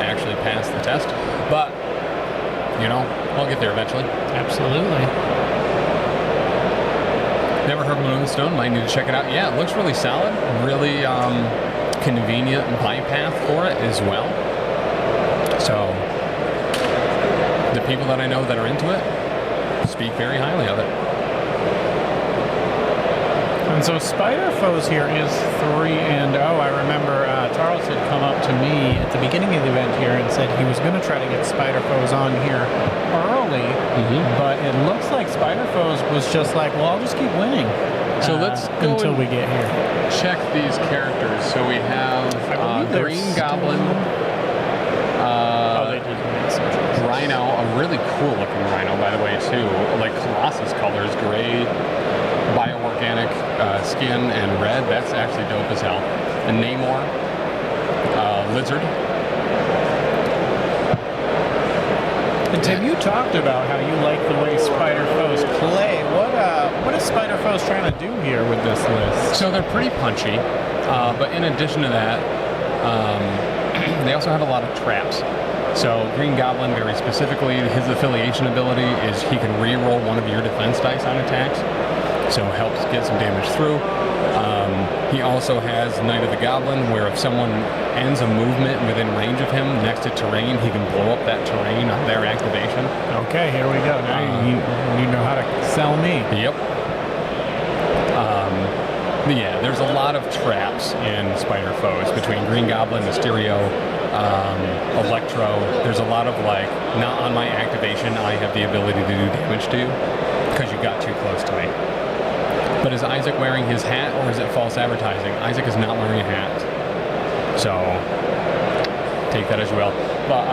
actually pass the test, but you know, I'll get there eventually. Absolutely. Never heard of Moonstone. Might need to check it out. Yeah, it looks really solid. Really convenient bypath for it as well. So the people that I know that are into it speak very highly of it. And so Spider Foes here is 3-0. I remember Charles had come up to me at the beginning of the event here and said he was going to try to get Spider Foes on here early, but it looks like Spider Foes was just like, well, I'll just keep winning. So let's go until we get here. Check these characters. So we have Green Goblin, they did make some choices. Rhino, a really cool looking Rhino, by the way, too. Like Colossus colors, gray, bioorganic skin, and red. That's actually dope as hell. And Namor, Lizard. And Tim, you talked about how you like the way Spider Foes play. What is Spider Foes trying to do here with this list? So they're pretty punchy, but in addition to that, they also have a lot of traps. So Green Goblin, very specifically, his affiliation ability is he can re-roll one of your defense dice on attacks, so it helps get some damage through. He also has Knight of the Goblin, where if someone ends a movement within range of him next to terrain, he can blow up that terrain on their activation. Okay, here we go. Now you know how to sell me. Yep. Yeah, there's a lot of traps in Spider Foes between Green Goblin, Mysterio, Electro. There's a lot of like, not on my activation, I have the ability to do damage to you because you got too close to me. But is Isaac wearing his hat or is it false advertising? Isaac is not wearing a hat. So take that as you will. But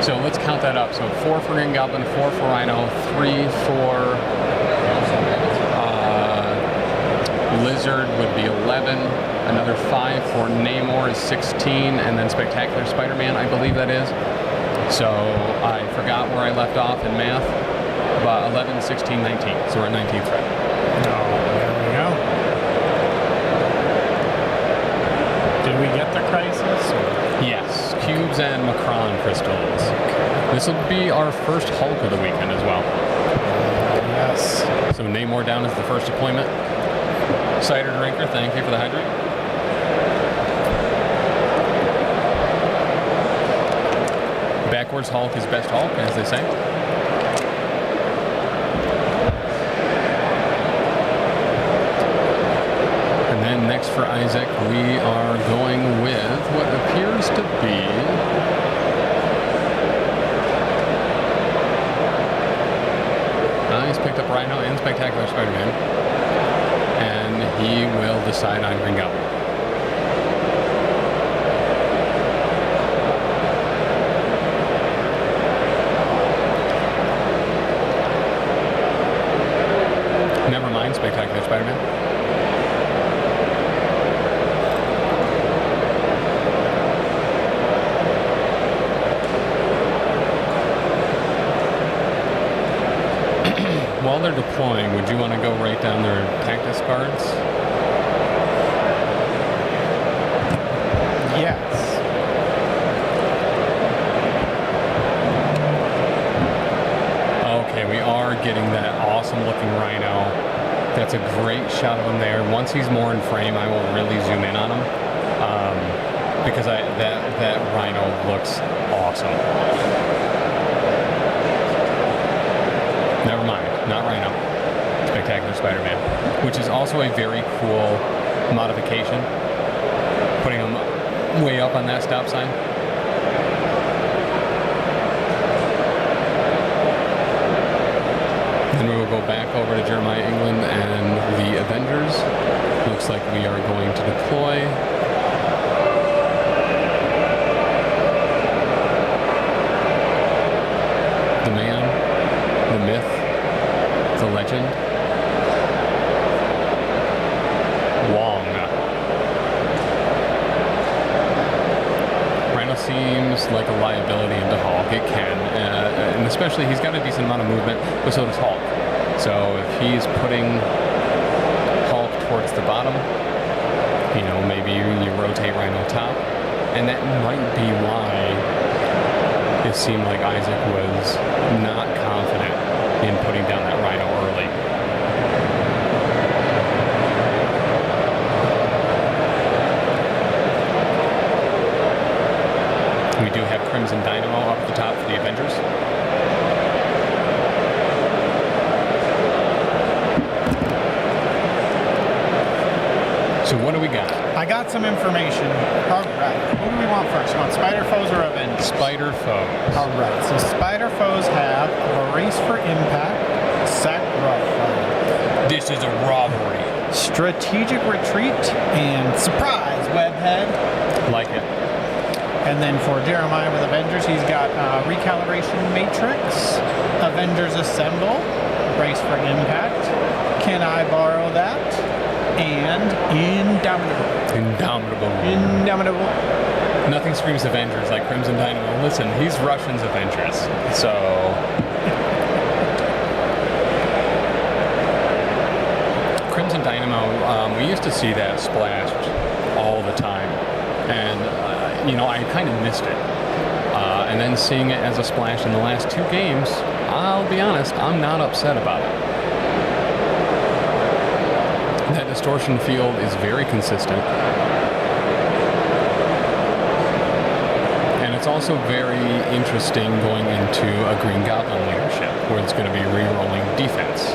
so let's count that up. So 4 for Green Goblin, 4 for Rhino, 3 for Lizard would be 11, another 5 for Namor is 16, and then Spectacular Spider-Man, I believe that is. So I forgot where I left off in math, but 11, 16, 19. So we're at 19th right. Oh, there we go. Did we get the Crisis? Yes, cubes and Macron crystals. This will be our first Hulk of the weekend as well. Yes. So Namor down as the first deployment. Cider drinker, thank you for the hydrate. Backwards Hulk is best Hulk, as they say. And then next for Isaac, we are going with what appears to be he's picked up Rhino and Spectacular Spider-Man. He will decide on Green Goblin. Never mind, Spectacular Spider-Man. While they're deploying, would you want to go right down their tactics cards? Yes. Okay, we are getting that awesome looking Rhino. That's a great shot of him there. Once he's more in frame, I will really zoom in on him because that Rhino looks awesome. Never mind, not Rhino. Spectacular Spider-Man, which is also a very cool modification. Putting him way up on that stop sign. Then we will go back over to Jeremiah England and the Avengers. Looks like we are going to deploy. The man, the myth, the legend, Wong. Rhino seems like a liability into Hulk. It can, and especially he's got a decent amount of movement, but so does Hulk. So if he's putting Hulk towards the bottom, you know, maybe you rotate Rhino top, and that might be why it seemed like Isaac was not confident in putting down that Rhino early. We do have Crimson Dynamo up at the top for the Avengers. So what do we got? I got some information. All right. Who do we want first? You want Spider Foes or Avengers? Spider Foes. All right. So Spider Foes have a race for impact, sacrifice, This is a robbery. strategic retreat, and surprise webhead. Like it. And then for Jeremiah with Avengers, he's got recalibration matrix, Avengers Assemble, race for impact. Can I borrow that? And Indomitable. Nothing screams Avengers like Crimson Dynamo. Listen, he's Russian's Avengers. So Crimson Dynamo, we used to see that splashed all the time. And, you know, I kind of missed it. And then seeing it as a splash in the last 2 games, I'll be honest, I'm not upset about it. That distortion field is very consistent. And it's also very interesting going into a Green Goblin leadership, where it's going to be re-rolling defense.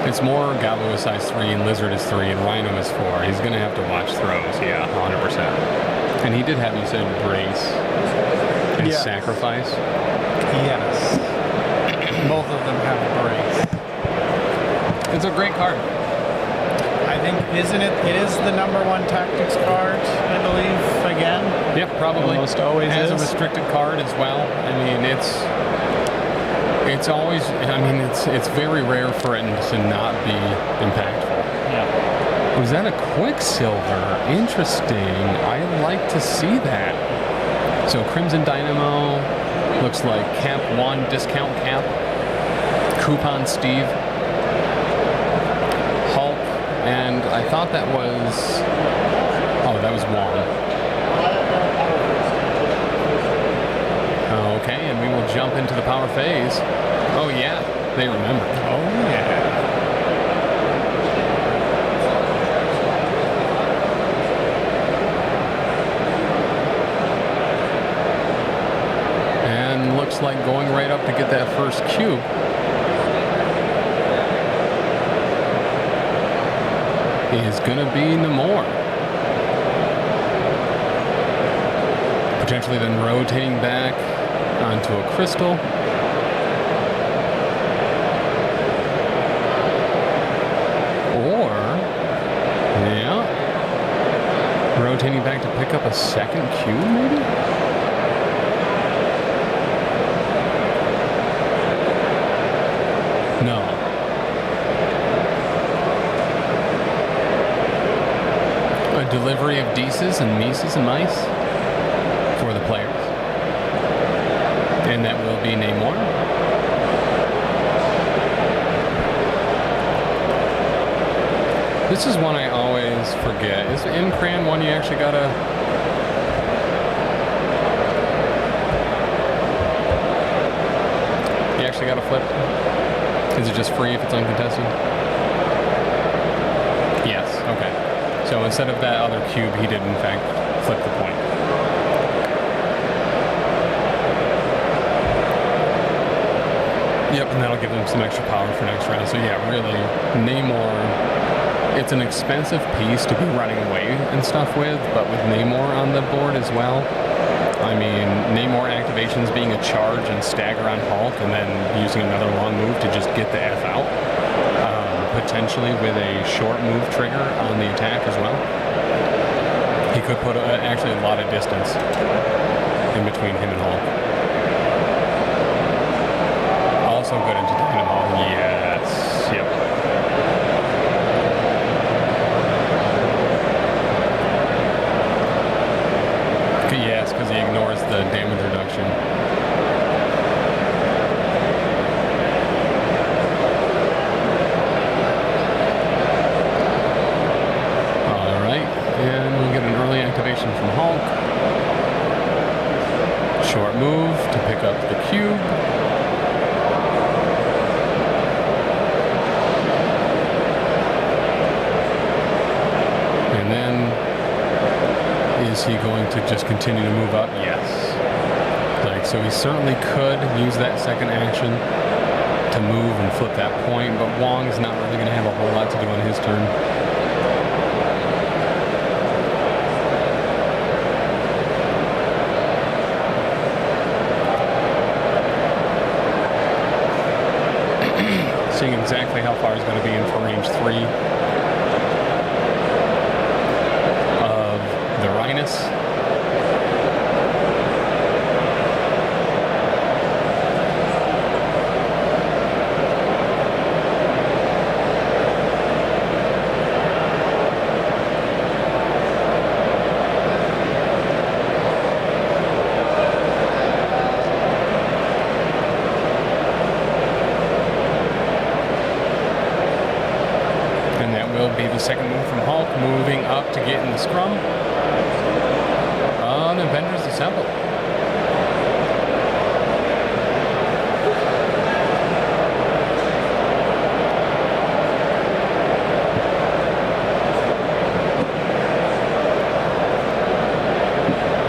It's more Gabo is size 3 and Lizard is 3 and Rhino is 4. He's going to have to watch throws, yeah, 100%. And he did have, you said, brace and sacrifice? Yes. Both of them have a brace. It's a great card. I think, isn't it? It is the #1 tactics card, I believe, again. Yep, probably. Almost always has is. A restricted card as well. I mean, it's always, I mean, it's very rare for it to not be impactful. Yeah. Was that a Quicksilver? Interesting. I'd like to see that. So Crimson Dynamo looks like Cap 1, discount Cap. Coupon Steve, Hulk, and I thought that was, oh, that was Wong. Okay, and we will jump into the power phase. Oh yeah, they remember. Oh yeah. And looks like going right up to get that first cube. Is going to be Namor. Potentially then rotating back onto a crystal. Or, yeah, rotating back to pick up a second cube, maybe? No. A delivery of Deeses and Mises and Mice for the players. And that will be Namor. This is one I always forget. Is Imcran one you actually gotta... You actually gotta flip? Is it just free if it's uncontested? Yes, okay. So instead of that other cube, he did in fact flip the point. Yep, and that'll give them some extra power for next round. So yeah, really, Namor, it's an expensive piece to be running away and stuff with, but with Namor on the board as well, I mean, Namor activations being a charge and stagger on Hulk, and then using another long move to just get the F out, potentially with a short move trigger on the attack as well. He could put actually a lot of distance in between him and Hulk. Also good into Dynamo. Yes. Yep. Yes, because he ignores the damage reduction. Alright, and we'll get an early activation from Hulk. Short move to pick up the cube. And then, is he going to just continue to move up? Yes. Like, so he certainly could use that second action to move and flip that point, but Wong's not really going to have a whole lot to do on his turn. Seeing exactly how far he's going to be in for range 3 of the Rhinus. Be the second move from Hulk, moving up to get in the scrum on Avengers Assemble.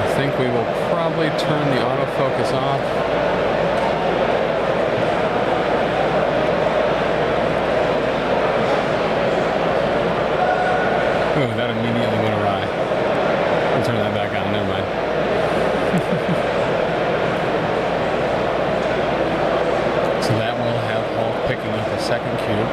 I think we will probably turn the autofocus off. Oh, that immediately went awry. I'll turn that back on. Never mind. So that will have Hulk picking up a second cube.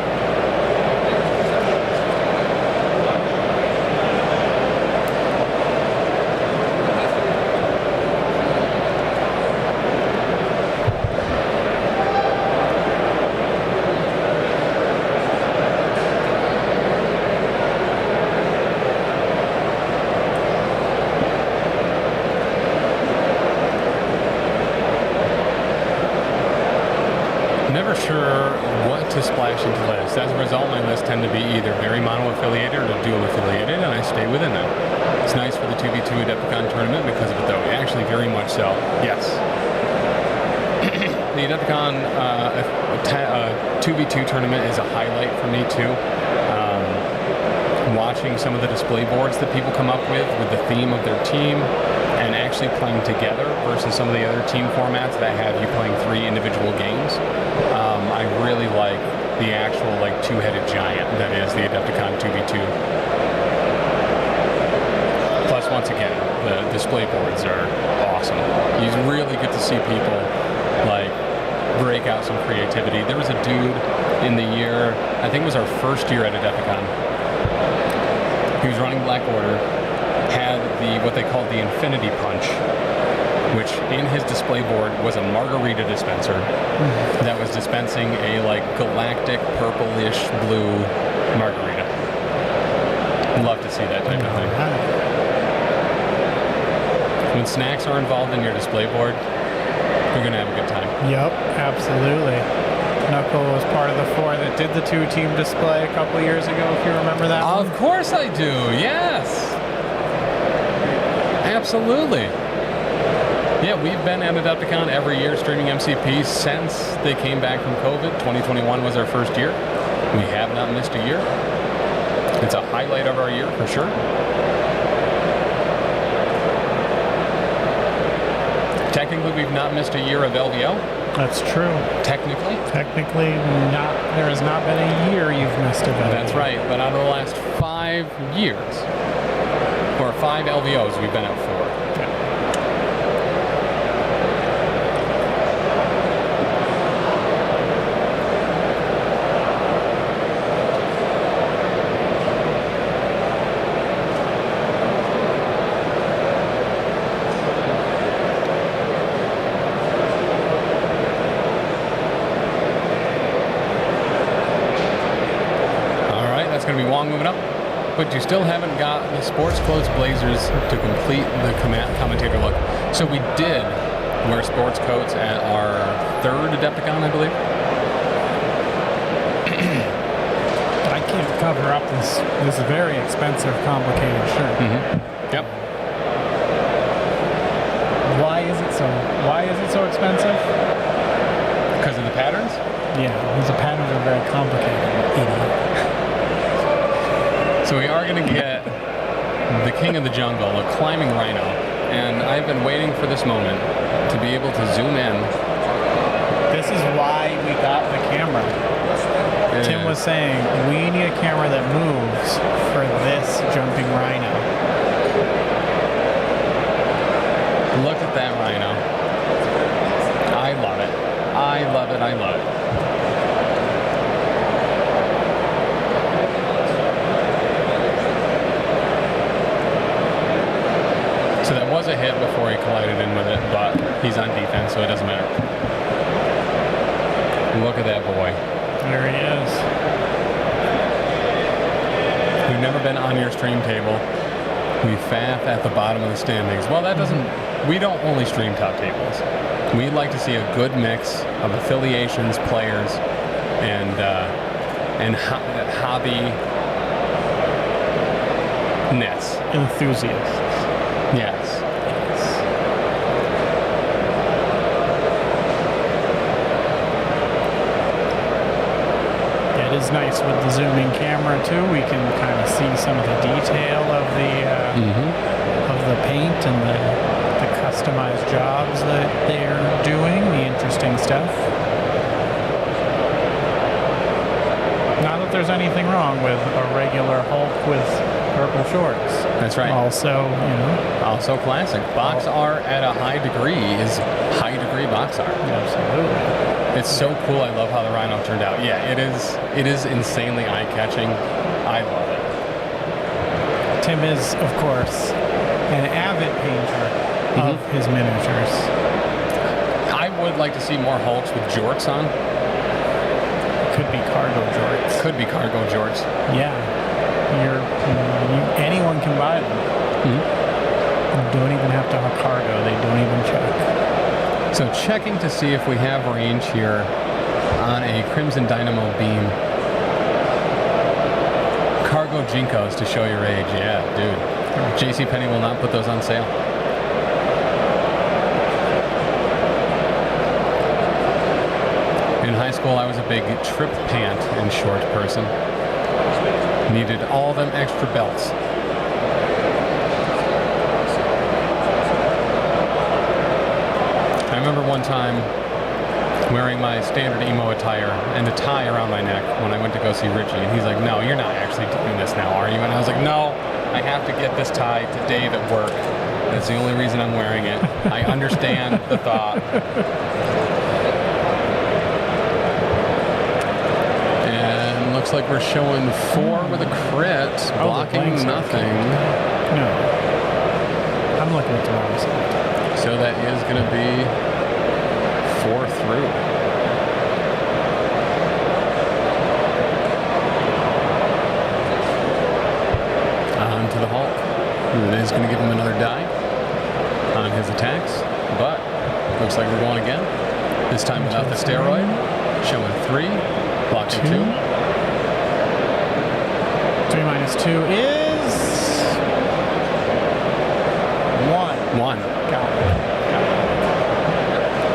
Never sure what to splash into lists. As a result, my lists tend to be either very mono-affiliated or dual-affiliated, and I stay within them. It's nice for the 2v2 Adepticon tournament because of it, though. Actually, very much so. Yes. The Adepticon 2v2 tournament is a highlight for me, too. Watching some of the display boards that people come up with the theme of their team, and actually playing together versus some of the other team formats that have you playing 3 individual games. I really like the actual two-headed giant that is the Adepticon 2v2. Plus, once again, the display boards are awesome. You really get to see people break out some creativity. There was a dude in the year, I think it was our first year at Adepticon. He was running Black Order, had what they called the Infinity Punch, which in his display board was a margarita dispenser that was dispensing a galactic purplish blue margarita. Love to see that type of thing. When snacks are involved in your display board, you're gonna have a good time. Yep, absolutely. Knuckle was part of the 4 that did the 2-team display a couple years ago, if you remember that one. Of course I do, yes. Absolutely. Yeah, we've been at Adepticon every year streaming MCP since they came back from COVID. 2021 was our first year. We have not missed a year. It's a highlight of our year for sure. Technically, we've not missed a year of LVO. That's true. Technically. Technically, not. There has not been a year you've missed a bet. That's right. But out of the last 5 years, or 5 LVOs, we've been at 4. Moving up, but you still haven't got the sports clothes blazers to complete the commentator look. So we did wear sports coats at our 3rd Adepticon, I believe. I can't cover up this very expensive, complicated shirt. Yep. Why is it so expensive? Because of the patterns? Yeah, the patterns are very complicated, idiot. So we are going to get the king of the jungle, a climbing rhino, and I've been waiting for this moment to be able to zoom in. This is why we got the camera. Tim was saying, we need a camera that moves for this jumping rhino. Look at that rhino. I love it. I love it. I love it. So that was a hit before he collided in with it, but he's on defense, so it doesn't matter. Look at that boy. There he is. We've never been on your stream table. We faff at the bottom of the standings. Well, that doesn't... We don't only stream top tables. We like to see a good mix of affiliations, players, and hobby-ness. Enthusiasts. Yes. It is nice with the zooming camera too. We can kind of see some of the detail of the paint and the customized jobs that they're doing, the interesting stuff. Not that there's anything wrong with a regular Hulk with purple shorts. That's right. Also, Also classic. Box art at a high degree is high degree box art. Absolutely. It's so cool. I love how the rhino turned out. Yeah, it is insanely eye-catching. I love it. Tim is, of course, an avid painter of his miniatures. I would like to see more Hulks with jorts on. Could be cargo jorts. Could be cargo jorts. Yeah. Anyone can buy them. You don't even have to have cargo. They don't even check. So checking to see if we have range here on a Crimson Dynamo beam. Cargo Jinkos to show your age. Yeah, dude. JCPenney will not put those on sale. In high school, I was a big trip pant and short person. Needed all them extra belts. I remember one time wearing my standard emo attire and a tie around my neck when I went to go see Richie, and he's like, "No, you're not actually doing this now, are you?" And I was like, "No, I have to get this tie to Dave at work. That's the only reason I'm wearing it. I understand the thought." And looks like we're showing 4 with a crit, blocking nothing. No. I'm looking at the wrong side. So that is going to be 4 through. On to the Hulk. It is going to give him another die on his attacks, but looks like we're going again. This time without the steroid. Showing 3, blocking 2. 3 minus 2 is 1. 1. Got it.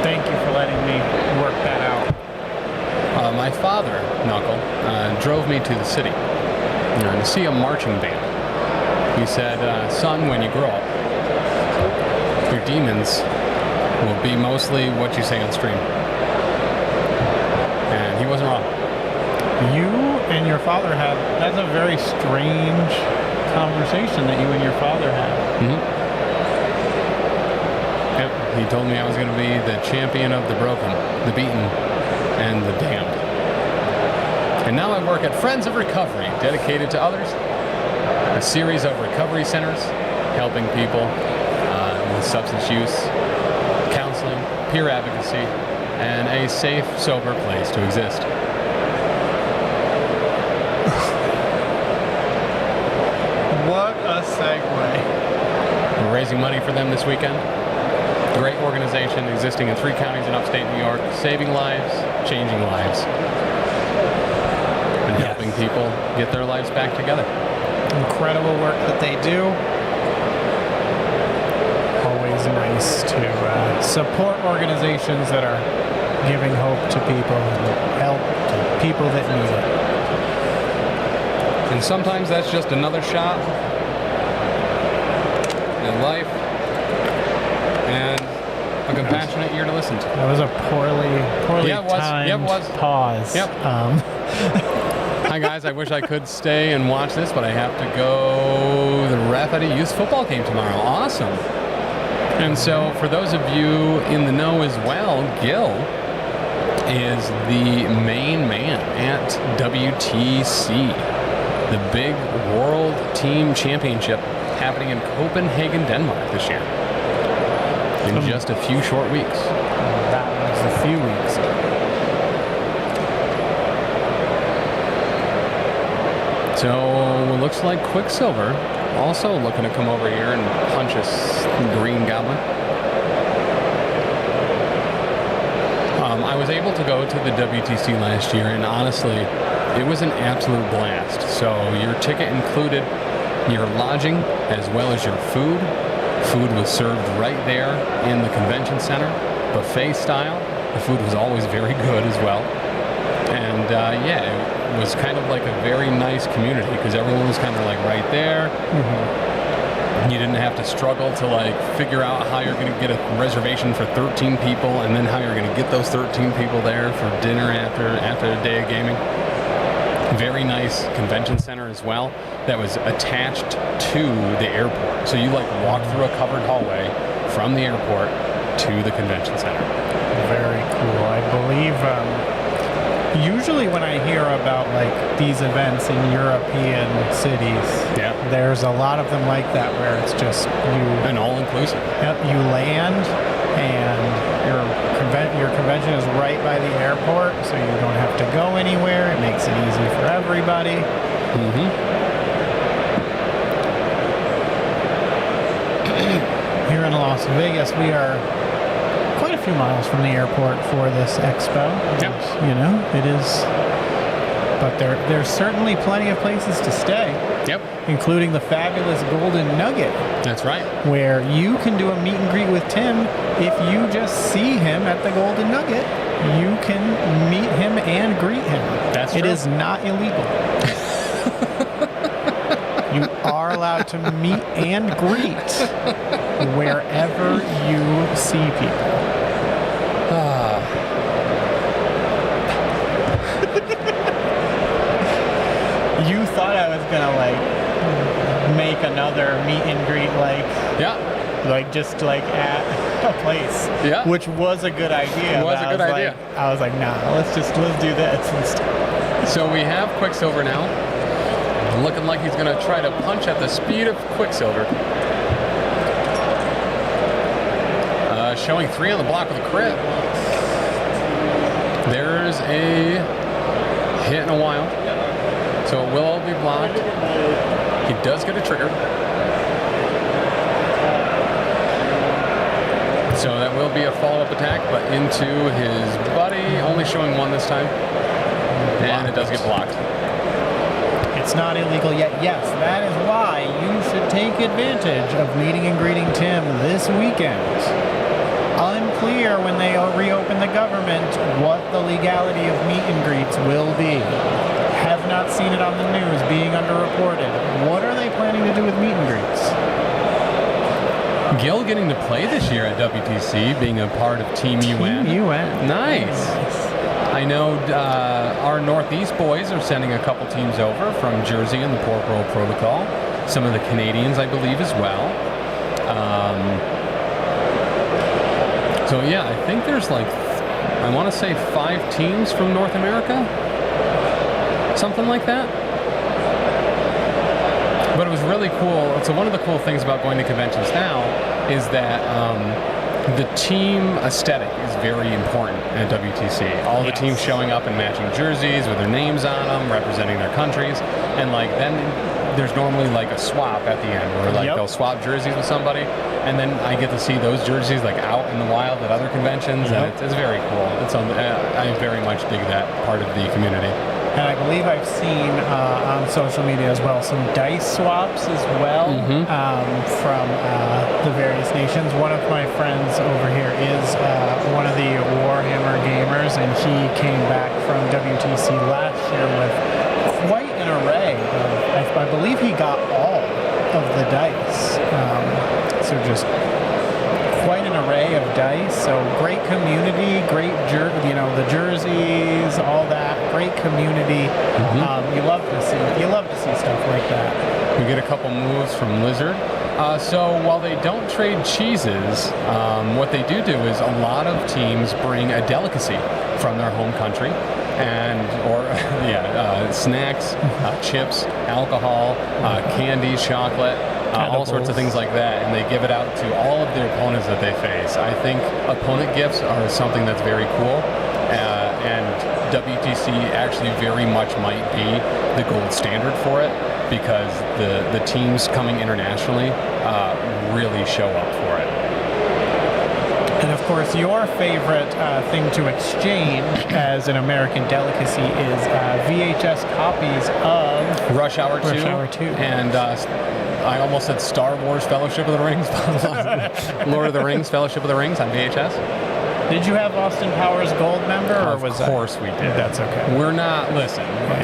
Thank you for letting me work that out. My father, Knuckle, drove me to the city to see a marching band. He said, "Son, when you grow up, your demons will be mostly what you say on stream." He wasn't wrong. You and your father had, that's a very strange conversation that you and your father had. Yep, he told me I was going to be the champion of the broken, the beaten, and the damned. And now I work at Friends of Recovery, dedicated to others. A series of recovery centers helping people with substance use, counseling, peer advocacy, and a safe, sober place to exist. What a segue. We're raising money for them this weekend. Great organization existing in 3 counties in upstate New York, saving lives, changing lives, and helping people get their lives back together. Incredible work that they do. Always nice to support organizations that are giving hope to people and help to people that need it. And sometimes that's just another shot in life and a compassionate ear to listen to. That was a poorly timed pause. Yep. Hi guys, I wish I could stay and watch this, but I have to go the ref at a youth football game tomorrow. Awesome. And so for those of you in the know as well, Gil is the main man at WTC, the big World Team Championship happening in Copenhagen, Denmark this year. In just a few short weeks. That was a few weeks. So it looks like Quicksilver also looking to come over here and punch us Green Goblin. I was able to go to the WTC last year, and honestly, it was an absolute blast. So your ticket included your lodging as well as your food. Food was served right there in the convention center, buffet style. The food was always very good as well. And yeah, it was kind of like a very nice community because everyone was kind of like right there. You didn't have to struggle to like figure out how you're going to get a reservation for 13 people and then how you're going to get those 13 people there for dinner after a day of gaming. Very nice convention center as well that was attached to the airport. So you like walk through a covered hallway from the airport to the convention center. Very cool. I believe usually when I hear about like these events in European cities, there's a lot of them like that where it's just you an all-inclusive. Yep, you land and your convention is right by the airport, so you don't have to go anywhere. It makes it easy for everybody. Here in Las Vegas, we are quite a few miles from the airport for this expo. You know, it is, but there's certainly plenty of places to stay. Including the fabulous Golden Nugget. That's right. Where you can do a meet and greet with Tim. If you just see him at the Golden Nugget, you can meet him and greet him. That's true. It is not illegal. You are allowed to meet and greet wherever you see people. You thought I was gonna like make another meet and greet like just like at a place, which was a good idea. It was a good idea. I was like, nah, let's do this instead. So we have Quicksilver now, looking like he's gonna try to punch at the speed of Quicksilver. Showing 3 on the block with a crit. There's a hit in a while. So it will all be blocked. He does get a trigger. So that will be a follow-up attack, but into his buddy, only showing 1 this time. And it does get blocked. It's not illegal yet. Yes, that is why you should take advantage of meeting and greeting Tim this weekend. Unclear when they reopen the government what the legality of meet and greets will be. Have not seen it on the news, being underreported. What are they planning to do with meet and greets? Gil getting to play this year at WTC, being a part of Team UN. Team UN. Nice. I know our Northeast boys are sending a couple teams over from Jersey and the Pork Roll Protocol. Some of the Canadians, I believe, as well. So yeah, I think there's like, I want to say 5 teams from North America, something like that. But it was really cool. So one of the cool things about going to conventions now is that the team aesthetic is very important at WTC. All the teams showing up in matching jerseys with their names on them, representing their countries, and like then there's normally like a swap at the end where like they'll swap jerseys with somebody, and then I get to see those jerseys like out in the wild at other conventions, and it's very cool. I very much dig that part of the community. And I believe I've seen on social media as well some dice swaps as well from the various nations. One of my friends over here is one of the Warhammer gamers, and he came back from WTC last year with quite an array of, I believe he got all of the dice. So just quite an array of dice. So great community, great the jerseys, all that. Great community. You love to see stuff like that. We get a couple moves from Lizard. So while they don't trade cheeses, what they do is a lot of teams bring a delicacy from their home country, snacks, chips, alcohol, candy, chocolate, all sorts of things like that, and they give it out to all of their opponents that they face. I think opponent gifts are something that's very cool, and WTC actually very much might be the gold standard for it, because the teams coming internationally really show up for it. And of course, your favorite thing to exchange as an American delicacy is VHS copies of Rush Hour 2. Rush Hour 2. And I almost said Star Wars Fellowship of the Rings. Lord of the Rings, Fellowship of the Rings on VHS. Did you have Austin Powers Gold member? Or of was course we did. That's okay. We're not,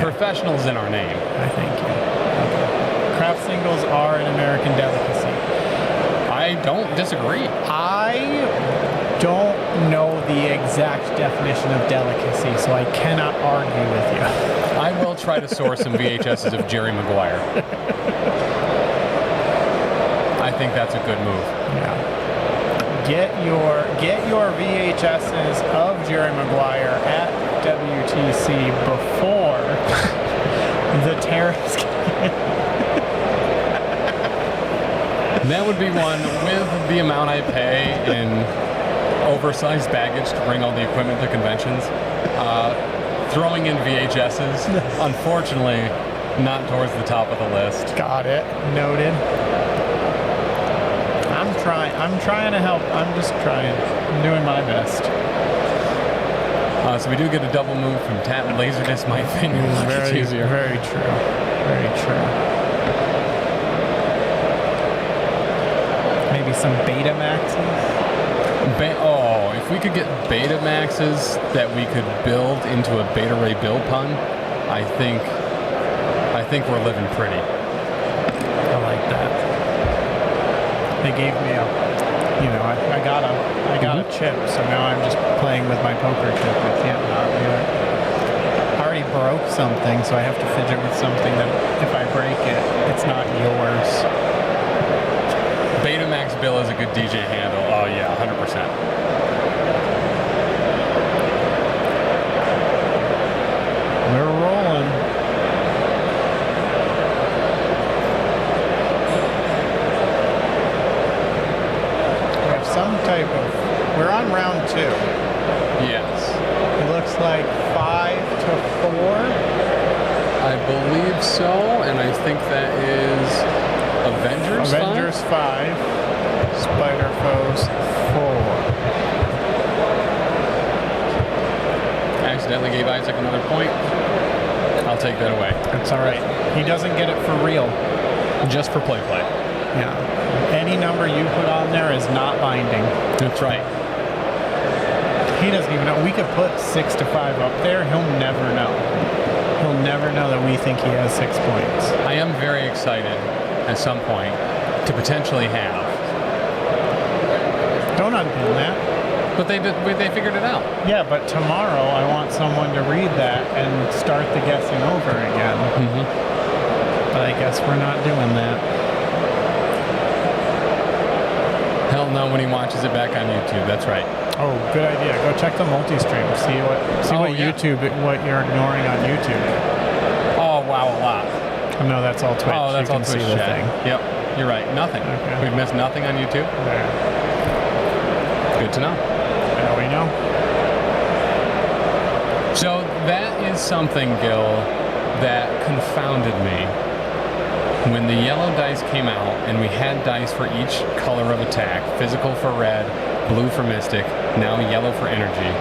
professionals in our name. I thank you. Okay. Craft singles are an American delicacy. I don't disagree. I don't know the exact definition of delicacy, so I cannot argue with you. I will try to source some VHSs of Jerry Maguire. I think that's a good move. Yeah. Get your VHSs of Jerry Maguire at WTC before the tariffs. That would be one with the amount I pay in oversized baggage to bring all the equipment to conventions. Throwing in VHSs, unfortunately, not towards the top of the list. Got it. Noted. I'm trying to help. I'm just trying. I'm doing my best. So we do get a double move from Tat and Laserdisc. My opinion is much easier. Very true. Very true. Maybe some Betamaxes? If we could get Betamaxes that we could build into a Beta Ray build pun, I think we're living pretty. I like that. They gave me I got a chip, so now I'm just playing with my poker chip. I can't not do it. I already broke something, so I have to fidget with something that if I break it, it's not yours. Betamax Bill is a good DJ handle. Oh yeah, 100%. We're rolling. We have some type of... We're on round 2. Yes. It looks like 5 to 4. I believe so, and I think that is Avengers 5. Spider Foes 4. Accidentally gave Isaac another point. I'll take that away. It's all right. He doesn't get it for real. Just for play. Yeah. Any number you put on there is not binding. That's right. He doesn't even know. We could put 6 to 5 up there. He'll never know. He'll never know that we think he has 6 points. I am very excited at some point to potentially have. Don't unpin that. But they figured it out. Yeah, but tomorrow I want someone to read that and start the guessing over again. But I guess we're not doing that. Hell no when he watches it back on YouTube. That's right. Oh, good idea. Go check the multi-stream. See what yeah. what you're ignoring on YouTube. Oh, wow, a lot. Oh, no, that's all Twitch. Oh, that's you all can Twitch see the chat. thing. Yep, you're right. Nothing. Okay. We've missed nothing on YouTube. There. Good to know. Now we know. So that is something, Gil, that confounded me. When the yellow dice came out and we had dice for each color of attack, physical for red, blue for mystic, now yellow for energy,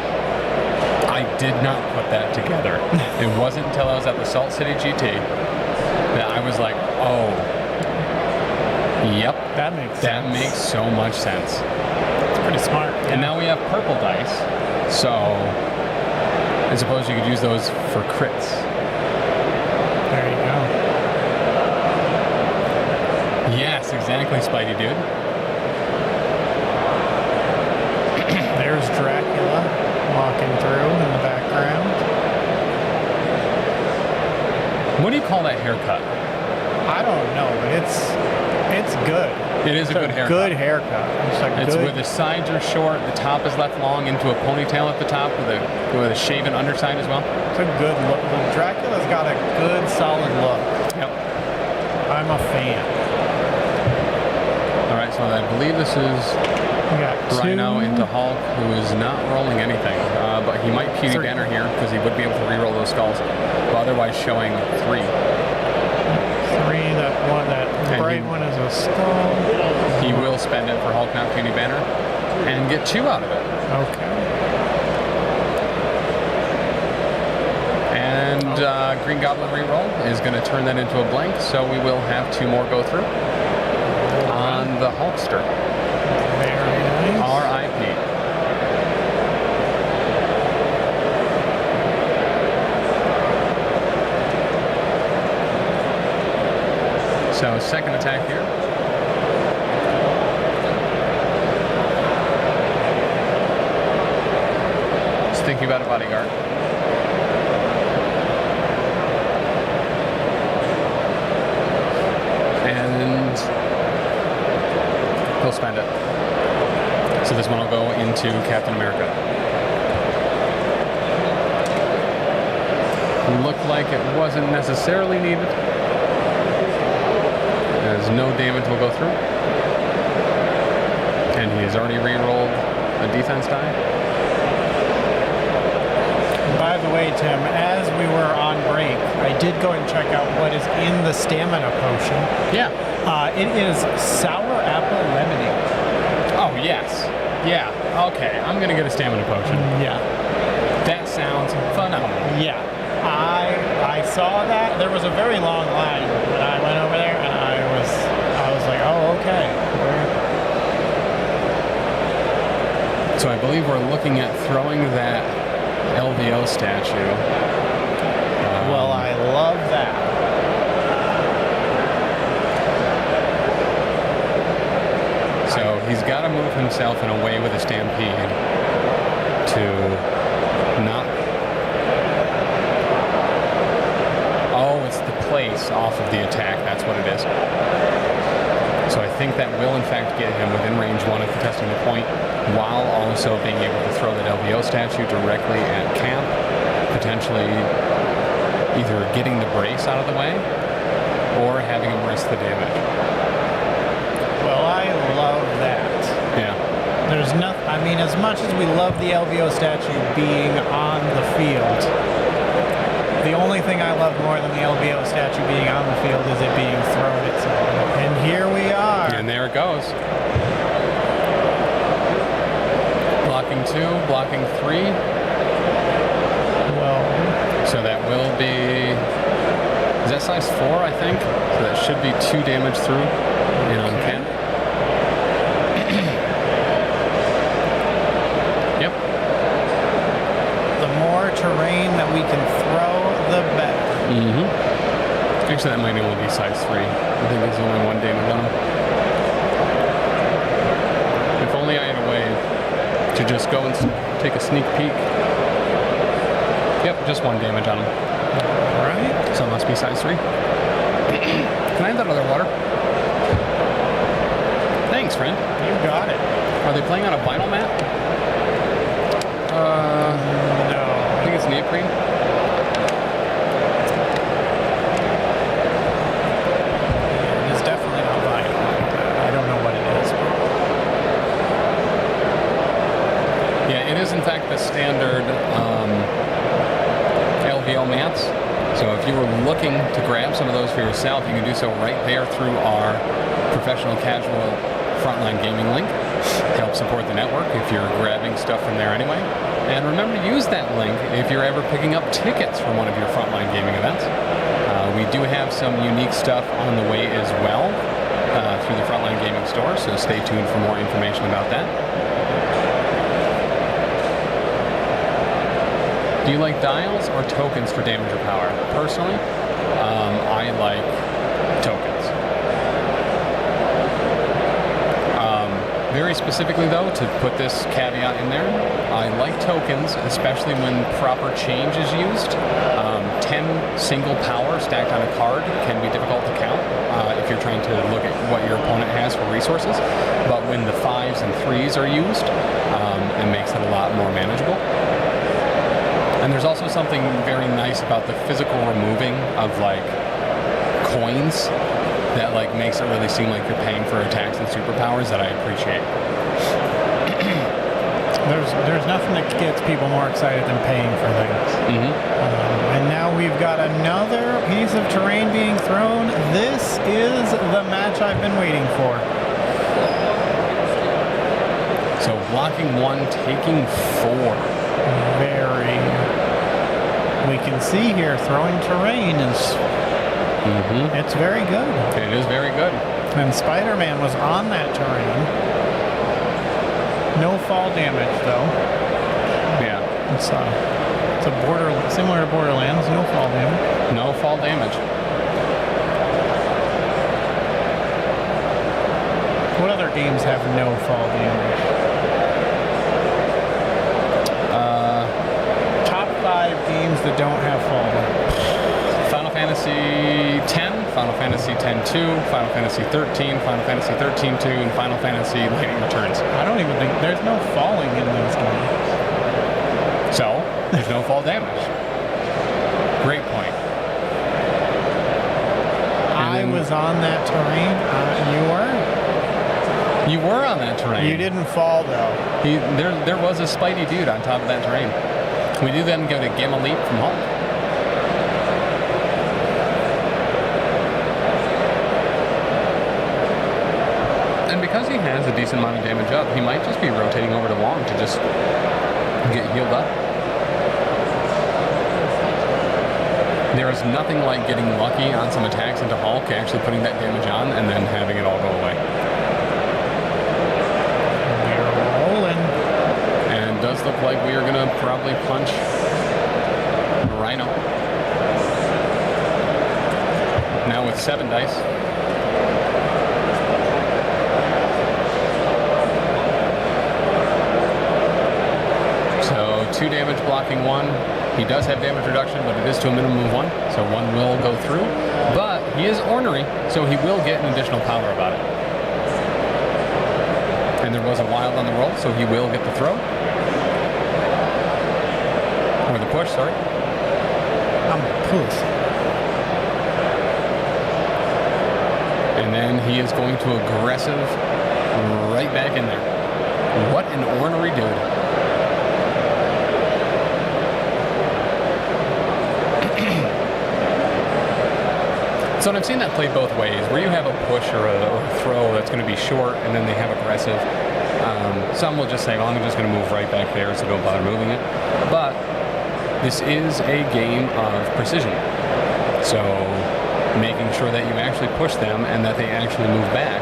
I did not put that together. It wasn't until I was at the Salt City GT that I was like, oh, yep, That makes sense. that makes so much sense. It's pretty smart. And now we have purple dice, so I suppose you could use those for crits. There you go. Yes, exactly, Spidey dude. There's Dracula walking through in the background. What do you call that haircut? I don't know, but it's good. It is a good haircut. Good haircut. It's where the sides are short, the top is left long into a ponytail at the top with a shaven underside as well. It's a good look. Dracula's got a good, solid look. Yep. I'm a fan. All right, so I believe this is We got Rhino two. into Hulk, who is not rolling anything, but he might Puny Three. Banner here because he would be able to re-roll those skulls, but otherwise showing 3. Three. That bright one is a skull. He will spend it for Hulk, not Puny Banner, and get 2 out of it. Okay. And Green Goblin reroll is going to turn that into a blank, so we will have 2 more go through on the Hulkster. Very nice. R.I.P. So second attack here. Just thinking about a bodyguard. And he'll spend it. So this one will go into Captain America. Looked like it wasn't necessarily needed, as no damage will go through. And he has already re-rolled a defense die. By the way, Tim, as we were on break, I did go and check out what is in the stamina potion. Yeah. It is sour apple lemonade. Oh, yes. Yeah. Okay, I'm going to get a stamina potion. Yeah. That sounds phenomenal. Yeah. I saw that. There was a very long line when I went over there, and I was like, oh, okay. So I believe we're looking at throwing that LVO statue. Well, I love that. So he's got to move himself in a way with a stampede to not... Oh, it's the place off of the attack. That's what it is. So I think that will, in fact, get him within range 1 of contesting the point, while also being able to throw that LVO statue directly at Camp, potentially either getting the brace out of the way or having him risk the damage. Well, I love that. Yeah. There's nothing, I mean, as much as we love the LVO statue being on the field, the only thing I love more than the LVO statue being on the field is it being thrown at someone. And here we are. And there it goes. Blocking 2, blocking 3. Well, So that will be... Is that size 4, I think? So that should be 2 damage through and on Camp. Yep. the more terrain that we can throw, the better. Actually, that might only be size 3. I think there's only 1 damage on him. If only I had a way To just go and take a sneak peek. Yep, just 1 damage on him. All right. So it must be size 3. Can I have that other water? Thanks, friend. You got it. Are they playing on a vinyl mat? No. I think it's neoprene. It's definitely not vinyl. I don't know what it is. Yeah, it is in fact the standard LVO mats. So if you were looking to grab some of those for yourself, you can do so right there through our professional casual frontline gaming link. Help support the network if you're grabbing stuff from there anyway. And remember to use that link if you're ever picking up tickets from one of your frontline gaming events. We do have some unique stuff on the way as well through the Frontline Gaming store, so stay tuned for more information about that. Do you like dials or tokens for damage or power? Personally, I like tokens. Very specifically though, to put this caveat in there, I like tokens, especially when proper change is used. 10 single power stacked on a card can be difficult to count if you're trying to look at what your opponent has for resources. But when the 5s and 3s are used, it makes it a lot more manageable. And there's also something very nice about the physical removing of like coins that like makes it really seem like you're paying for attacks and superpowers that I appreciate. There's nothing that gets people more excited than paying for things. And now we've got another piece of terrain being thrown. This is the match I've been waiting for. So blocking 1, taking 4. Very. We can see here throwing terrain is. It's very good. It is very good. And Spider-Man was on that terrain. No fall damage though. Yeah. It's a similar to Borderlands. No fall damage. No fall damage. What other games have no fall damage? Top 5 games that don't have fall damage. Final Fantasy X, Final Fantasy X-2, Final Fantasy 13, Final Fantasy 13-2, and Final Fantasy Lightning Returns. I don't even think there's no falling in those games. So, there's no fall damage. Great point. I was on that terrain. You were? You were on that terrain. You didn't fall though. There was a Spidey dude on top of that terrain. We do then go to Gamma Leap from Hulk. Because he has a decent amount of damage up, he might just be rotating over to Wong to just get healed up. There is nothing like getting lucky on some attacks into Hulk, actually putting that damage on, and then having it all go away. We're rolling. And it does look like we are going to probably punch Rhino. Now with 7 dice. So 2 damage blocking 1. He does have damage reduction, but it is to a minimum of 1, so 1 will go through. But he is ornery, so he will get an additional power about it. And there was a wild on the roll, so he will get the throw. Or the push, sorry. Push. And then he is going to aggressive right back in there. What an ornery dude. So I've seen that played both ways, where you have a push or a throw that's going to be short, and then they have aggressive. Some will just say, well, I'm just going to move right back there, so don't bother moving it. But this is a game of precision. So making sure that you actually push them and that they actually move back,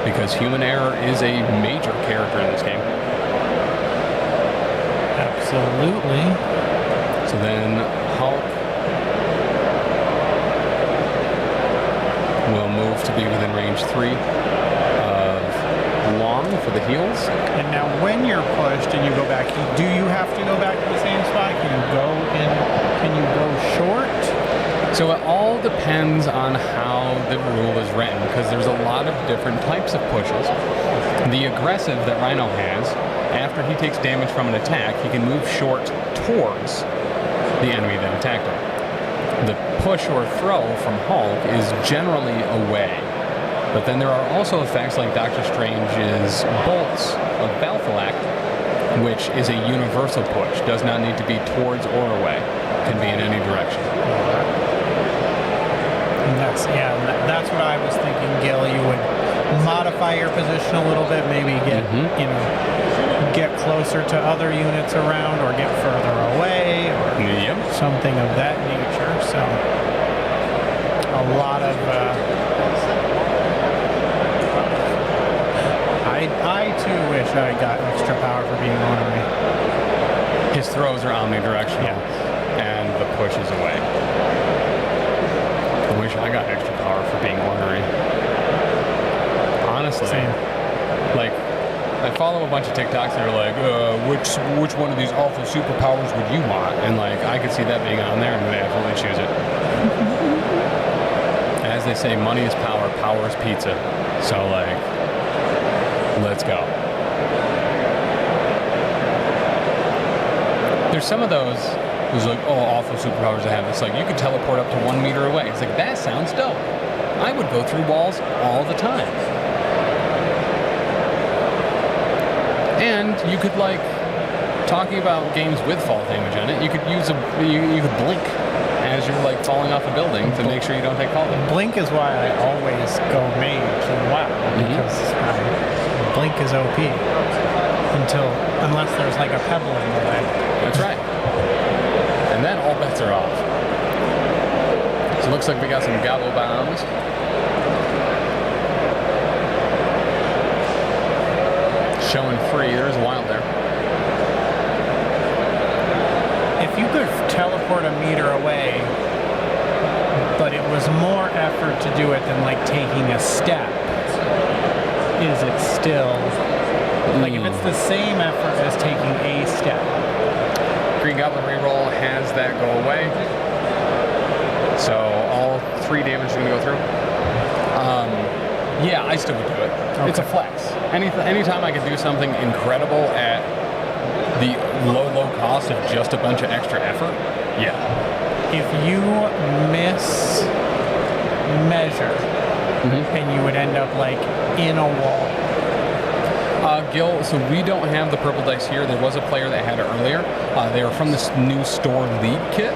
because human error is a major character in this game. Absolutely. So then Hulk will move to be within range 3 of Wong. long for the heels. And now when you're pushed and you go back, do you have to go back to the same spot? Can you go in? Can you go short? So it all depends on how the rule is written, because there's a lot of different types of pushes. The aggressive that Rhino has, after he takes damage from an attack, he can move short towards the enemy that attacked him. The push or throw from Hulk is generally away. But then there are also effects like Doctor Strange's bolts of Balthalac, which is a universal push. Does not need to be towards or away. Can be in any direction. That's what I was thinking, Gil. You would modify your position a little bit, maybe get get closer to other units around, or get further away, or something of that nature. So a lot of I too wish I got extra power for being ornery. His throws are omnidirectional, and the push is away. I wish I got extra power for being ornery. Honestly, same. Like, I follow a bunch of TikToks that are like, which one of these awful superpowers would you want? And like, I could see that being on there and would absolutely choose it. As they say, money is power, power is pizza. So like, let's go. There's some of those who's like, oh, awful superpowers I have. It's like, you could teleport up to 1 meter away. It's like, that sounds dope. I would go through walls all the time. And you could, like, talking about games with fall damage in it, you could use you could blink as you're like falling off a building to make sure you don't take fall damage. Blink is why I always go mage and WoW, because blink is OP unless there's like a pebble in the way. That's right. And then all bets are off. So it looks like we got some gobble bombs. Showing free. There's a wild there. If you could teleport a meter away, but it was more effort to do it than like taking a step, is it still like if it's the same effort as taking a step? Green Goblin reroll has that go away. So all 3 damage is going to go through. Yeah, I still would do it. Okay. It's a flex. Anytime I can do something incredible at the low cost of just a bunch of extra effort, yeah. If you miss measure, and you would end up like in a wall. Gil, so we don't have the purple dice here. There was a player that had it earlier. They are from this new store lead kit.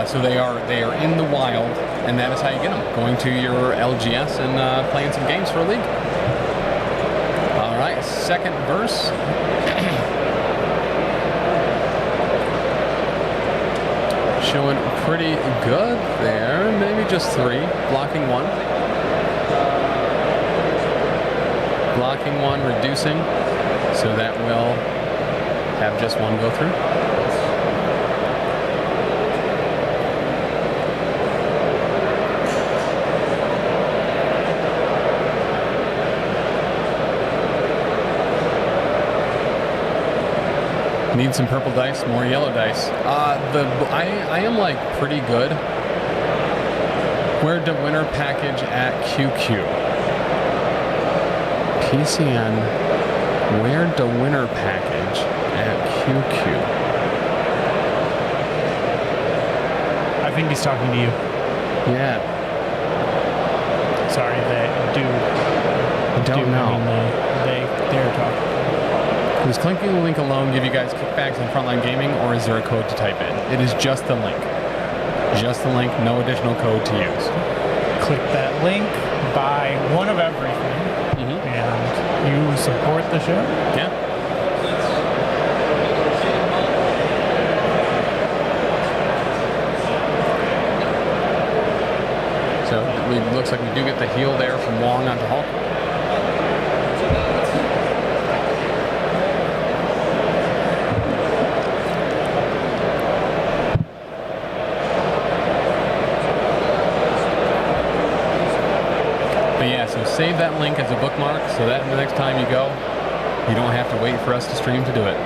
So they are in the wild, and that is how you get them. Going to your LGS and playing some games for a league. All right, second verse. Showing pretty good there. Maybe just 3. Blocking 1. Blocking 1, reducing. So that will have just 1 go through. Need some purple dice, more yellow dice. I am like pretty good. Where'd the winner package at QQ? PCN, where'd the winner package at QQ? I think he's talking to you. Yeah. Sorry, they do. Don't know. I mean, they're talking. Does clicking the link alone give you guys kickbacks on Frontline Gaming, or is there a code to type in? It is just the link. Just the link, no additional code to use. Click that link, buy one of everything, and you support the show. Yeah. So it looks like we do get the heal there from Wong onto Hulk. Save that link as a bookmark so that the next time you go, you don't have to wait for us to stream to do it.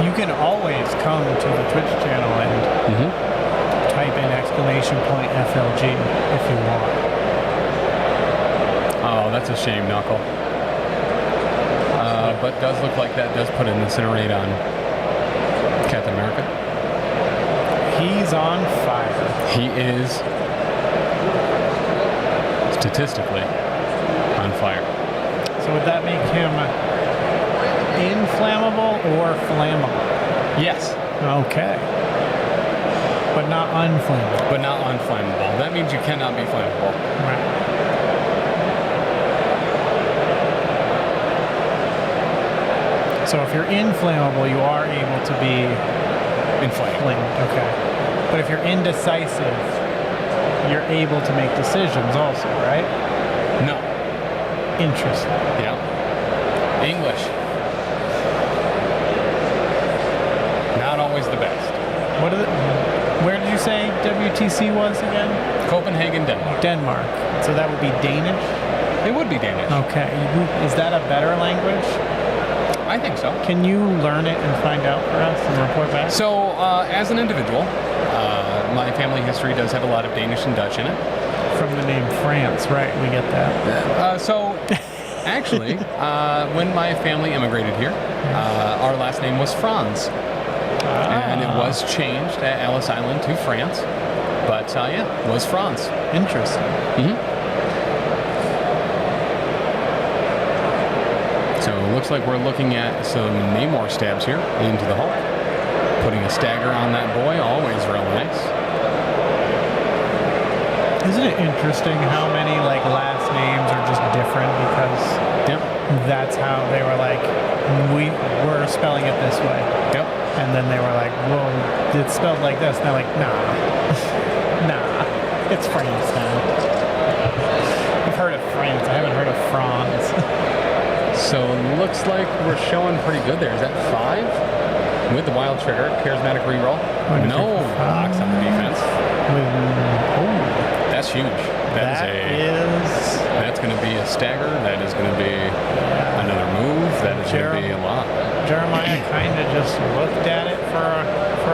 You can always come to the Twitch channel and type in !FLG if you want. Oh, that's a shame, Knuckle. But does look like that does put an incinerate on Captain America. He's on fire. He is statistically on fire. So would that make him inflammable or flammable? Yes. Okay. But not unflammable. But not unflammable. That means you cannot be flammable. Right. So if you're inflammable, you are able to be Inflamed. Okay. But if you're indecisive, you're able to make decisions also, right? No. Interesting. Yeah. English. Not always the best. Where did you say WTC was again? Copenhagen, Denmark. Denmark. So that would be Danish? It would be Danish. Okay. Is that a better language? I think so. Can you learn it and find out for us and report back? So, as an individual, my family history does have a lot of Danish and Dutch in it. From the name France, right? We get that. Actually, when my family immigrated here, our last name was Franz. And it was changed at Ellis Island to France. But, yeah, it was Franz. Interesting. So it looks like we're looking at some Namor stabs here into the Hulk. Putting a stagger on that boy, always real nice. Isn't it interesting how many last names are just different because that's how they were we're spelling it this way. Yep. And then they were like, well, it's spelled like this. And they're like, nah, it's France now. I've heard of France. I haven't heard of Franz. So it looks like we're showing pretty good there. Is that 5? With the wild trigger, charismatic reroll. No blocks on the defense. That's huge. That's going to be a stagger. That is going to be another move. That is going to be a lot. Jeremiah kind of just looked at it for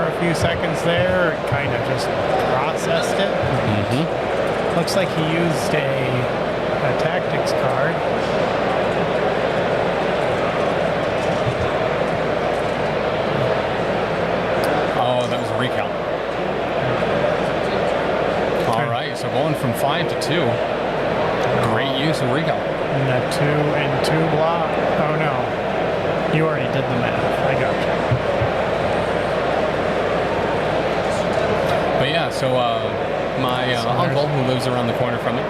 a few seconds there, kind of just processed it. Looks like he used a tactics card. Oh, that was a recount. All right, so going from 5 to 2. Great use of recount. And that 2 and 2 block. Oh no. You already did the math. I got you. But yeah, so my uncle, who lives around the corner from me,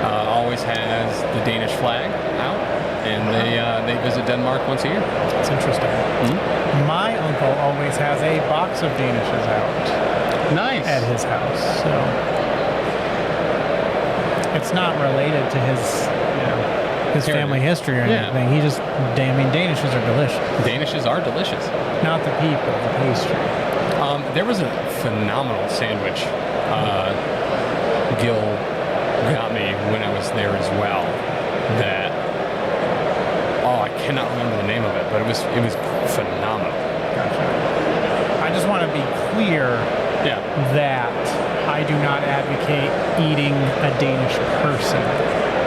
always has the Danish flag out, and they visit Denmark once a year. That's interesting. My uncle always has a box of Danishes out. Nice. At his house. So it's not related to his family history or anything. He just, Danishes are delicious. Danishes are delicious. Not the people, the pastry. There was a phenomenal sandwich Gil got me when I was there as well. That I cannot remember the name of it, but it was phenomenal. Gotcha. I just want to be clear that I do not advocate eating a Danish person.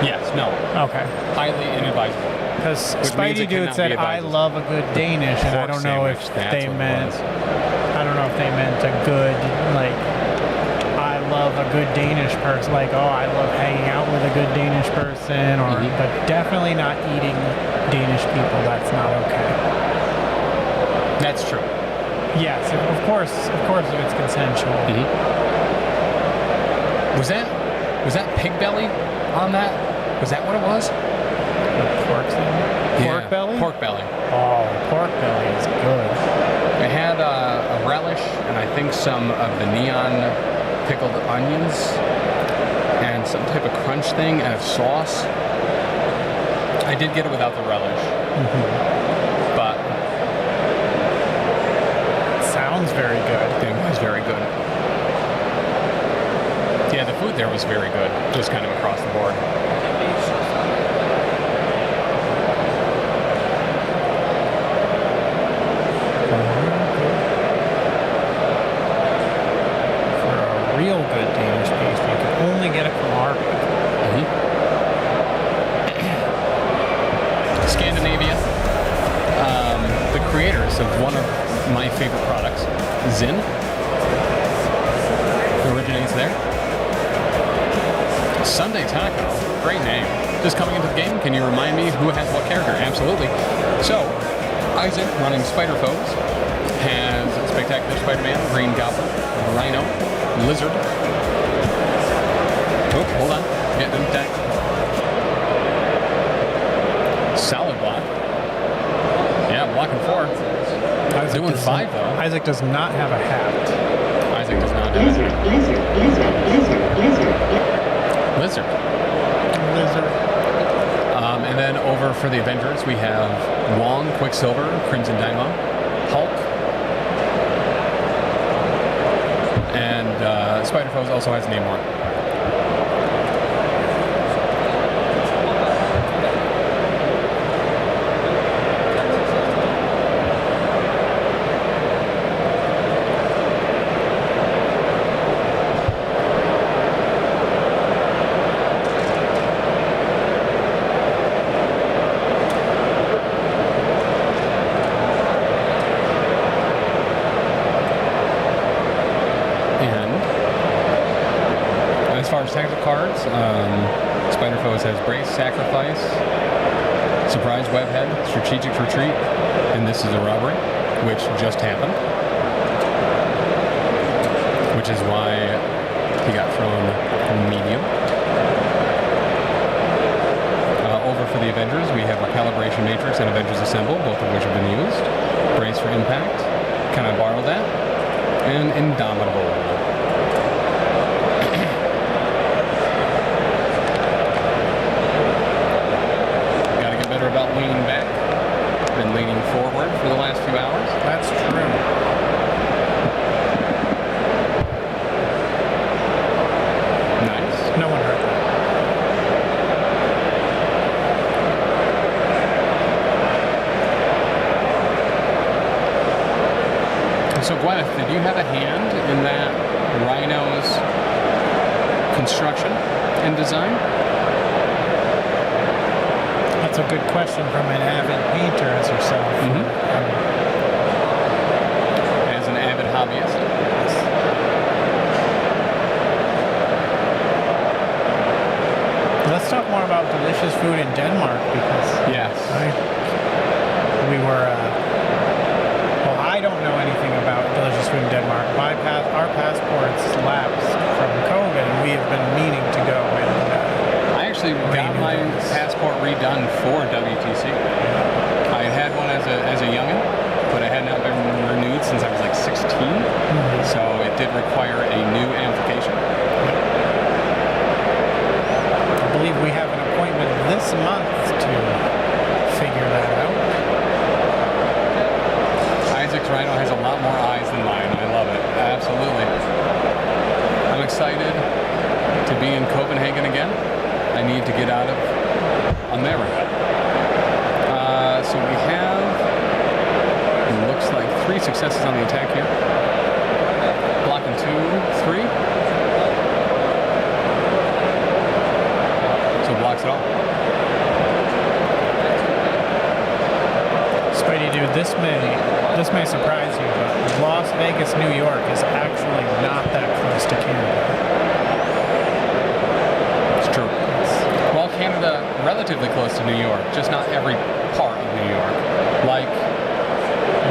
Yes, no. Okay. Highly inadvisable. Because Spidey Dude said, I love a good Danish, and I don't know if they meant a good, I love a good Danish person, I love hanging out with a good Danish person, but definitely not eating Danish people. That's not okay. That's true. Yes, of course, if it's consensual. Was that pig belly on that? Was that what it was? Pork belly? Pork belly. Oh, pork belly is good. It had a relish and I think some of the neon pickled onions and some type of crunch thing and a sauce. I did get it without the relish. But it sounds very good. It was very good. Yeah, the food there was very good, just kind of across the board. creators of one of my favorite products, Zin. Originates there. Sunday Taco, great name. Just coming into the game, can you remind me who has what character? Absolutely. So, Isaac, running Spider Foes, has Spectacular Spider-Man, Green Goblin, Rhino, Lizard. Oh, hold on. Getting attacked. Solid block. Yeah, blocking 4. Isaac Doing 5, though. Isaac does not have a hat. Isaac does not have a hat. Lizard. And then over for the Avengers, we have Wong, Quicksilver, Crimson Dynamo, Hulk, and Spider Foes also has Namor. As far as tactical cards, Spider Foes has Brace, Sacrifice, Surprise Webhead, Strategic Retreat, and This is a Robbery, which just happened. Which is why he got thrown medium. Over for the Avengers, we have a Calibration Matrix and Avengers Assemble, both of which have been used. Brace for Impact, can I borrow that? And Indomitable. About leaning back, been leaning forward for the last few hours. That's true. Nice. No one heard that. So Gwyneth, did you have a hand in that Rhino's construction and design? That's a good question from an avid painter as yourself. As an avid hobbyist. Let's talk more about delicious food in Denmark because yes, we were. Well, I don't know anything about delicious food in Denmark. Our passports lapsed from COVID, and we have been meaning to go and. I actually got my passport redone for WTC. I had one as a youngin', but it had not been renewed since I was like 16. So it did require a new application. I believe we have an appointment this month to figure that out. Isaac's Rhino has a lot more eyes than mine. I love it. Absolutely. I'm excited to be in Copenhagen again. I need to get out of America. So we have, it looks like 3 successes on the attack here. Blocking 2, 3. So blocks it all. Spidey dude, this may surprise you, but Las Vegas, New York is actually not that close to Canada. It's true. Well, Canada, relatively close to New York, just not every part of New York. Like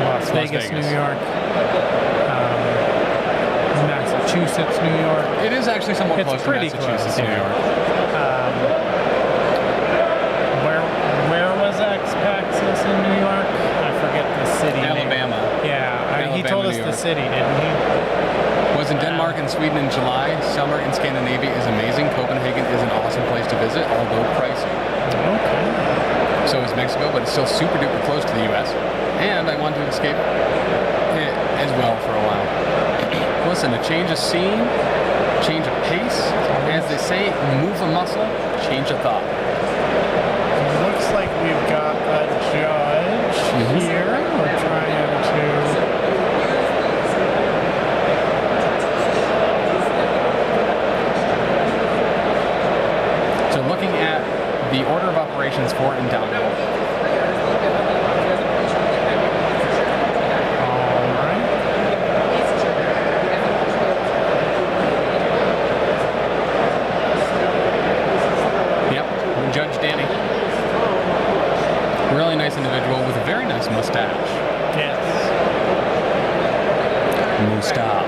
Las Vegas, New York, Massachusetts, New York. It is actually somewhat close to Massachusetts, New York. Where was X-Paxis in New York? I forget the city. Alabama. Yeah, he told us the city, didn't he? Was in Denmark and Sweden in July. Summer in Scandinavia is amazing. Copenhagen is an awesome place to visit, although pricey. Okay. So is Mexico, but it's still super duper close to the U.S. And I want to escape it as well for a while. Listen, a change of scene, change of pace. As they say, move a muscle, change a thought. Looks like we've got a judge here. We're trying to... So looking at the order of operations for Indomitable. Yes. Mustache.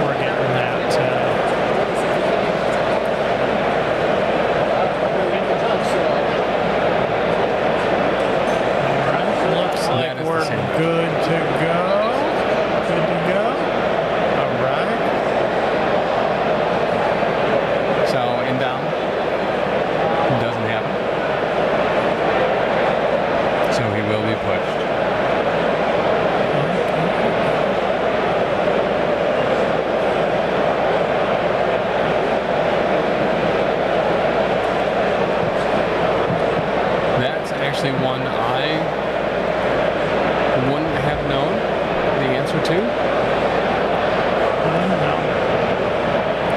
We're getting that. All right. Looks That like is the we're same. good to go. Good to go. All right. So inbound doesn't happen. So he will be pushed. That's actually one I wouldn't have known the answer to.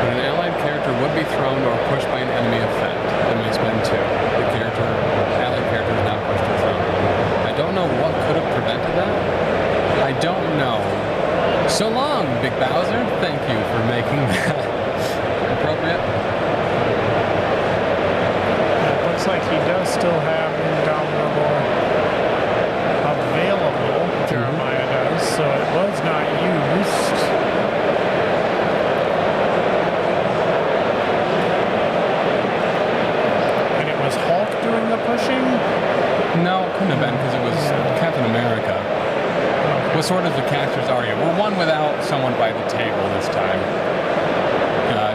When an allied character would be thrown or pushed by an enemy effect, it may spend 2. The allied character is not pushed or thrown. I don't know what could have prevented that. I don't know. So long, Big Bowser. Thank you for making that appropriate. It looks like he does still have Indomitable available. Jeremiah does, so it was not used. And it was Hulk doing the pushing? No, it couldn't have been because it was Captain America. What sort of the casters are you? We're one without someone by the table this time.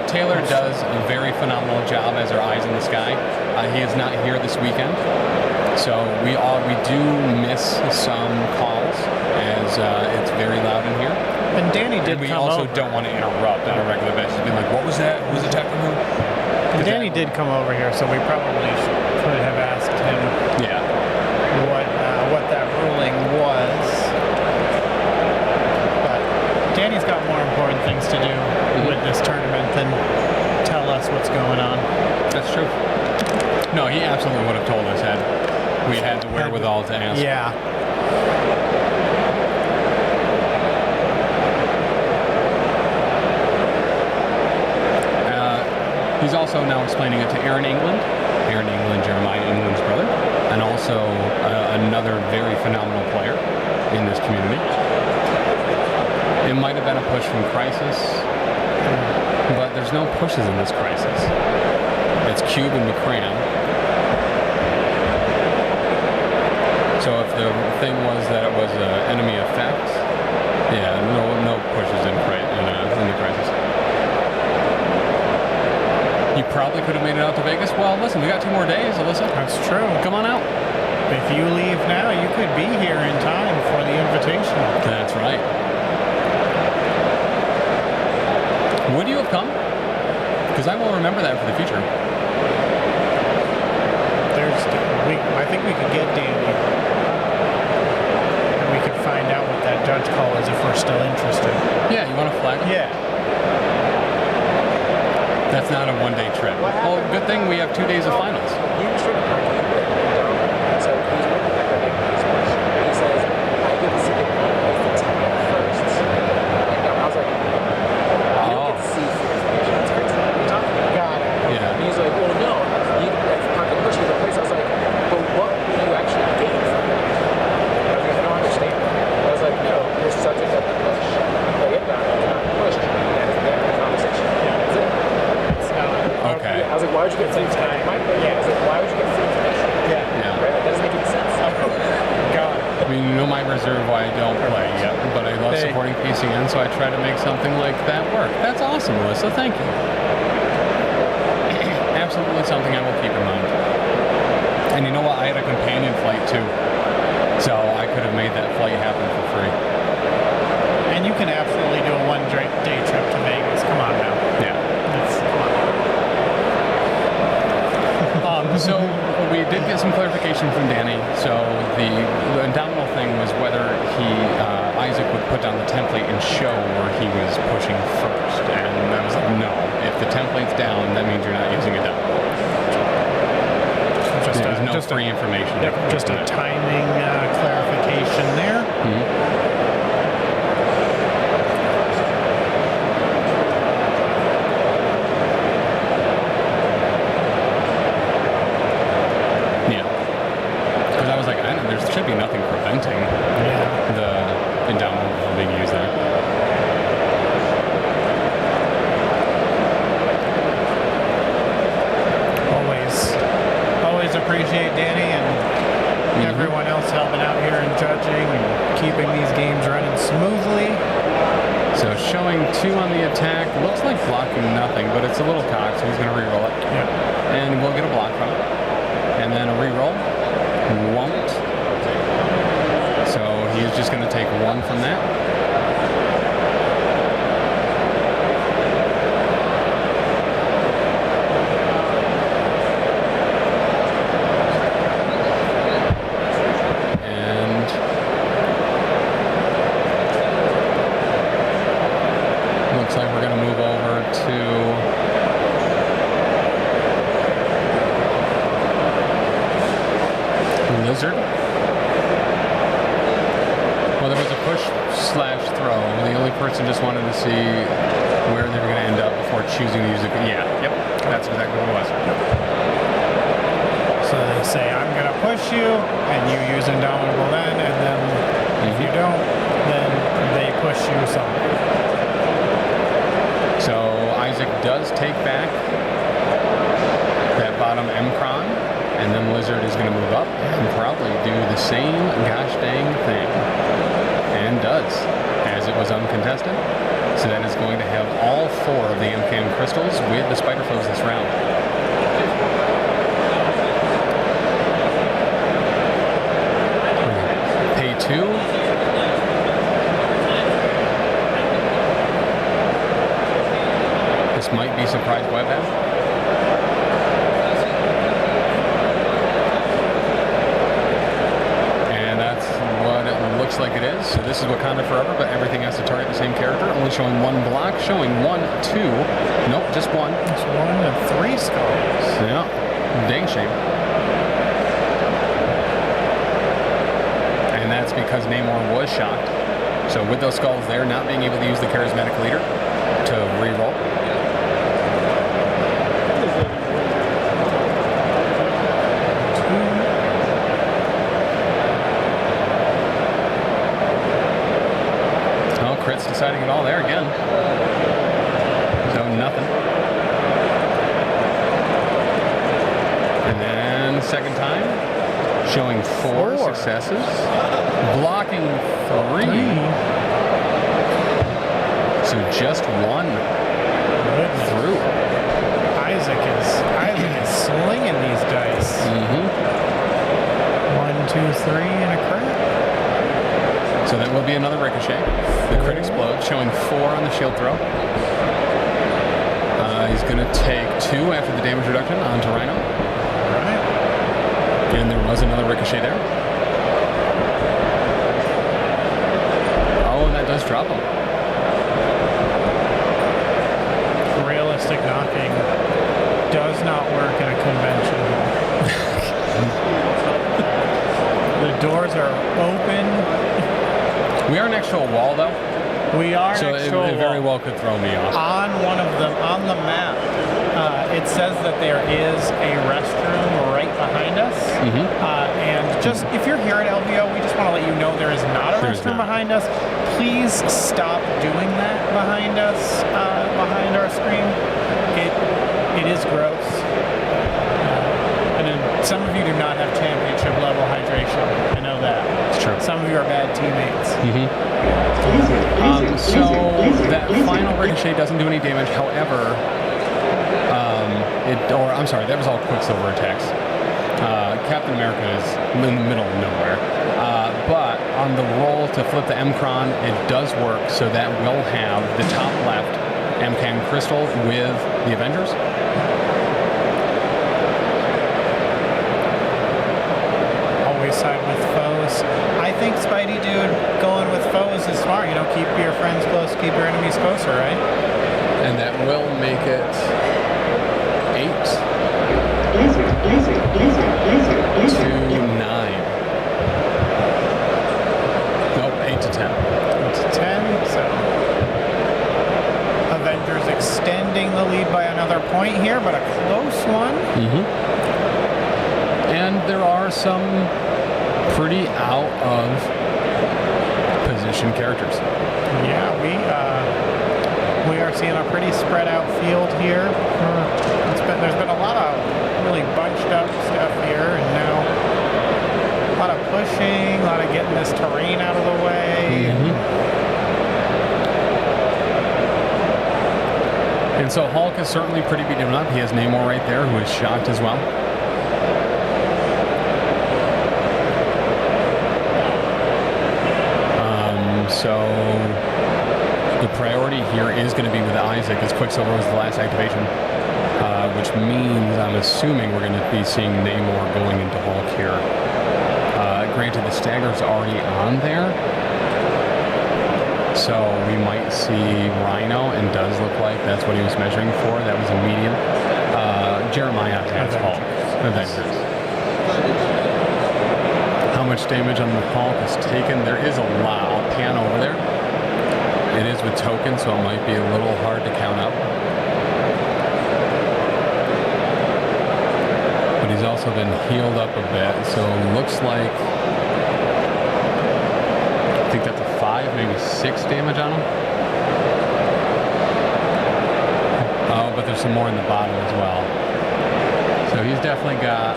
Taylor does a very phenomenal job as our eyes in the sky. He is not here this weekend, so we do miss some calls as it's very loud in here. And Danny did And we come also over. don't want to interrupt on a regular basis. Be like, what was that? Who was attacking who? And Danny did come over here, so we probably could have asked him Yeah. what that ruling was. But Danny's got more important things to do with this tournament than tell us what's going on. That's true. No, he absolutely would have told us had we had the wherewithal to ask. Yeah. He's also now explaining it to Aaron England. Aaron England, Jeremiah England's brother, and also another very phenomenal player in this community. It might have been a push from Crisis, but there's no pushes in this Crisis. It's Cube and McCram. So if the thing was that it was enemy effect, yeah, no pushes in the Crisis. You probably could have made it out to Vegas. Well, listen, we got 2 more days, Alyssa. That's true. Come on out. If you leave now, you could be here in time for the invitation. That's right. Would you have come? Because I will remember that for the future. I think we could get Danny. And we could find out what that judge call is if we're still interested. Yeah, you want to flag him? Yeah. That's not a one-day trip. Well, good thing we have 2 days of finals. So he's working back on he says, I get to see the first. And I was like, you don't get to see full information. It's crazy. You're talking about it. Yeah. And he's like, well, no. That's part of the push. He's a place. I was like, but what will you actually gain from it? I was like, I don't understand. I was like, no, you're subject of the push. But inbound, it's not pushed. That is the end of the conversation. Yeah, that's it. Okay. I was like, why would you get free time? Yeah, I was like, why would you get free information? Yeah. Right? That doesn't make any sense. God. I mean, you know my reserve why I don't play yet, but I love supporting PCN, so I try to make something like that work. That's awesome, Melissa. Thank you. Absolutely something I will keep in mind. And you know what? I had a companion flight too, so I could have made that flight happen for free. And you can absolutely do a one-day trip to Vegas. Come on now. Yeah. Come on. So we did get some clarification from Danny. So the Indomitable thing was whether Isaac would put down the template and show where he was pushing first. And I was like, no. If the template's down, that means you're not using Indomitable. There's no free information. Just a timing clarification there. and down move being used there. Always appreciate Danny and everyone else helping out here and judging and keeping these games running smoothly. So showing 2 on the attack, looks like blocking nothing, but it's a little cocked, so he's going to re-roll it. Yeah. And we'll get a block from it. And then a re-roll. Won't. So he is just going to take 1 from that. Like we're going to move over to Lizard. Well, there was a push/throw. The only person just wanted to see where they were going to end up before choosing to use it. Yeah, yep, that's exactly what it was. So they say, I'm going to push you, and you use Indomitable then, and then if you don't, then they push you something. So Isaac does take back that bottom M-Cron, and then Lizard is going to move up and probably do the same gosh dang thing. And does, as it was uncontested. So that is going to have all 4 of the MKM crystals with the Spider Foes this round. Pay 2. This might be surprise web app. And that's what it looks like it is. So this is Wakanda Forever, but everything has to target the same character. Only showing 1 block, showing 1, 2. Nope, just 1. It's 1 and 3 skulls. Yeah, dang shame. And that's because Namor was shocked. So with those skulls there, not being able to use the charismatic leader to re-roll. Crit's deciding it all there again. So nothing. And then second time, showing 4 successes, blocking 3. So just 1 through. Isaac is slinging these dice. 1, 2, 3, and a crit. So that will be another ricochet. The crit explodes, showing 4 on the shield throw. He's going to take 2 after the damage reduction onto Rhino. Right. And there was another ricochet there. Oh, and that does drop him. Realistic knocking does not work in a convention. The doors are open. We are next to a wall, though. We are so next to a wall. So it very well could throw me off. On one of them, on the map, it says that there is a restroom right behind us. And just, if you're here at LVO, we just want to let you know there is not a restroom behind us. Please stop doing that behind us, behind our screen. It is gross. And then some of you do not have championship level hydration. I know that. It's true. Some of you are bad teammates. So that final ricochet doesn't do any damage. However, I'm sorry, that was all Quicksilver attacks. Captain America is in the middle of nowhere. But on the roll to flip the M-Cron, it does work. So that will have the top left MKM crystal with the Avengers. Always side with foes. I think Spidey dude going with foes is smart. You know, keep your friends close, keep your enemies closer, right? And that will make it 8 to 9. Nope, 8 to 10. 8 to 10. So Avengers extending the lead by another point here, but a close one. And there are some pretty out of position Russian characters. Yeah, we are seeing a pretty spread out field here. There's been a lot of really bunched up stuff here, and now a lot of pushing, a lot of getting this terrain out of the way. And so Hulk is certainly pretty beat up. He has Namor right there, who is shocked as well. So the priority here is going to be with Isaac, as Quicksilver was the last activation, which means I'm assuming we're going to be seeing Namor going into Hulk here. Granted, the stagger's already on there, so we might see Rhino, and does look like that's what he was measuring for. That was a medium. Jeremiah has Hulk. Avengers. How much damage on the Hulk is taken? There is a lot. I'll pan over there. It is with tokens, so it might be a little hard to count up. But he's also been healed up a bit, so it looks like, I think that's a 5, maybe 6 damage on him. Oh, but there's some more in the bottom as well. So he's definitely got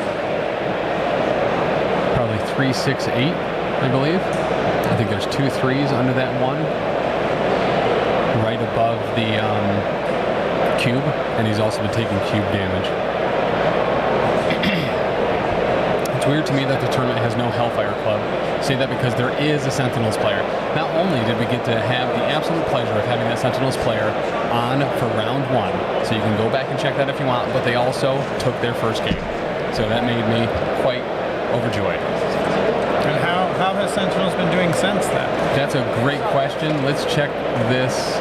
probably 3, 6, 8, I believe. I think there's 2 3s under that one, right above the cube, and he's also been taking cube damage. It's weird to me that the tournament has no Hellfire Club. I say that because there is a Sentinels player. Not only did we get to have the absolute pleasure of having that Sentinels player on for round 1, so you can go back and check that if you want, but they also took their first game. So that made me quite overjoyed. And how has Sentinels been doing since then? That's a great question. Let's check this.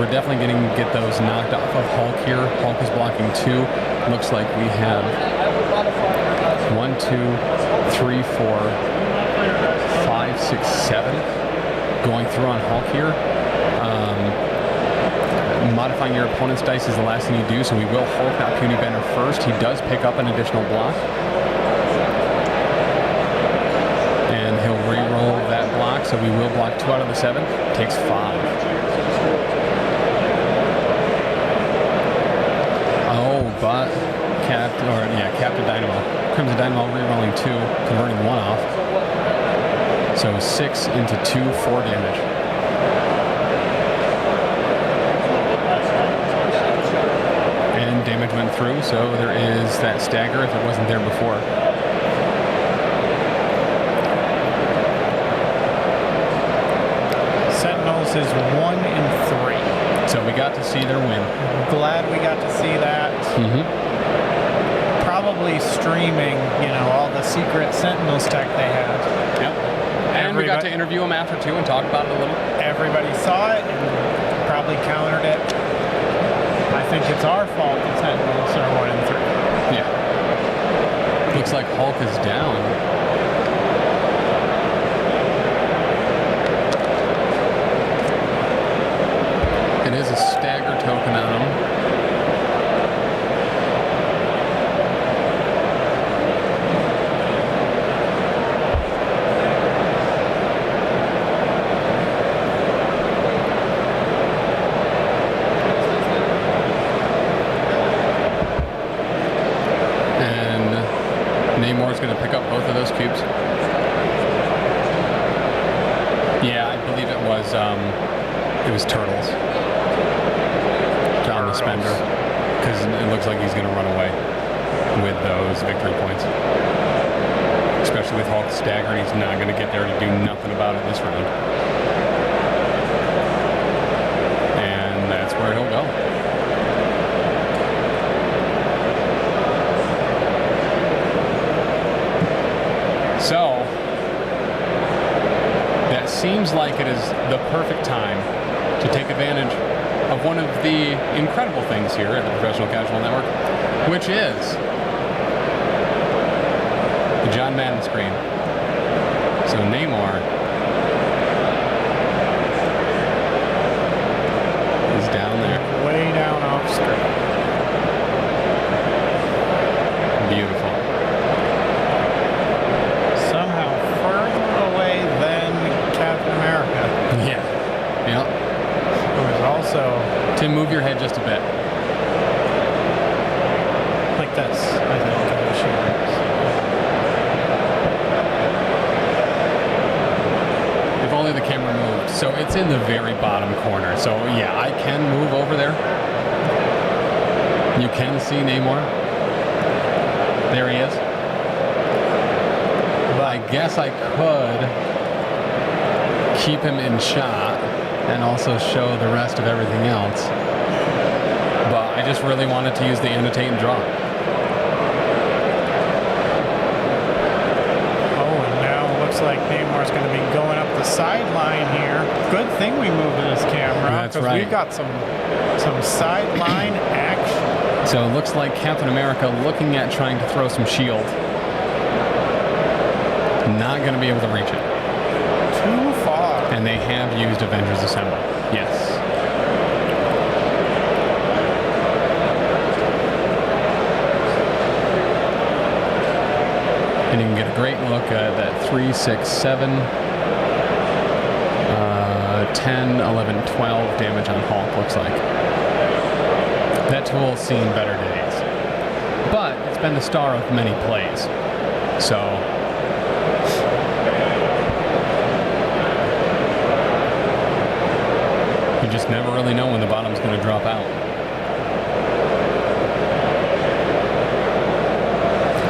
We're definitely going to get those knocked off of Hulk here. Hulk is blocking 2. Looks like we have 1, 2, 3, 4, 5, 6, 7 going through on Hulk here. Modifying your opponent's dice is the last thing you do, so we will Hulk that Puny Banner first. He does pick up an additional block. And he'll re-roll that block, so we will block 2 out of the 7. Takes 5. Oh, but Captain Dynamo. Crimson Dynamo re-rolling 2, converting 1 off. So 6 into 2, 4 damage. And damage went through, so there is that stagger if it wasn't there before. Sentinels is 1 and 3. So we got to see their win. Glad we got to see that. Probably streaming, all the secret Sentinels tech they had. Yep. And we got to interview them after too and talk about it a little. Everybody saw it and probably countered it. I think it's our fault that Sentinels are 1 and 3. Yeah. Looks like Hulk is down. It is a stagger token on him. Namor's going to pick up both of those cubes. Yeah, I believe it was Turtles. John the Spender. Because it looks like he's going to run away with those victory points. Especially with Hulk staggering, he's not going to get there to do nothing about it this round. And that's where he'll go. So, that seems like it is the perfect time to take advantage of one of the incredible things here at the Professional Casual Network, which is the John Madden screen. So Namor is down there. Way down off screen. Beautiful. Somehow further away than Captain America. Tim, move your head just a bit. Like this, I think. She works. If only the camera moved. So it's in the very bottom corner. So yeah, I can move over there. You can see Namor. There he is. I guess I could keep him in shot and also show the rest of everything else. But I just really wanted to use the annotate and draw. Oh, and now it looks like Namor's going to be going up the sideline here. Good thing we moved this camera. That's right. Because we've got some sideline action. So it looks like Captain America looking at trying to throw some shield. Not going to be able to reach it. Too far. And they have used Avengers Assemble. Yes. And you can get a great look at that 3, 6, 7, 10, 11, 12 damage on Hulk, looks like. That tool's seen better days. But it's been the star of many plays. So you just never really know when the bottom's going to drop out.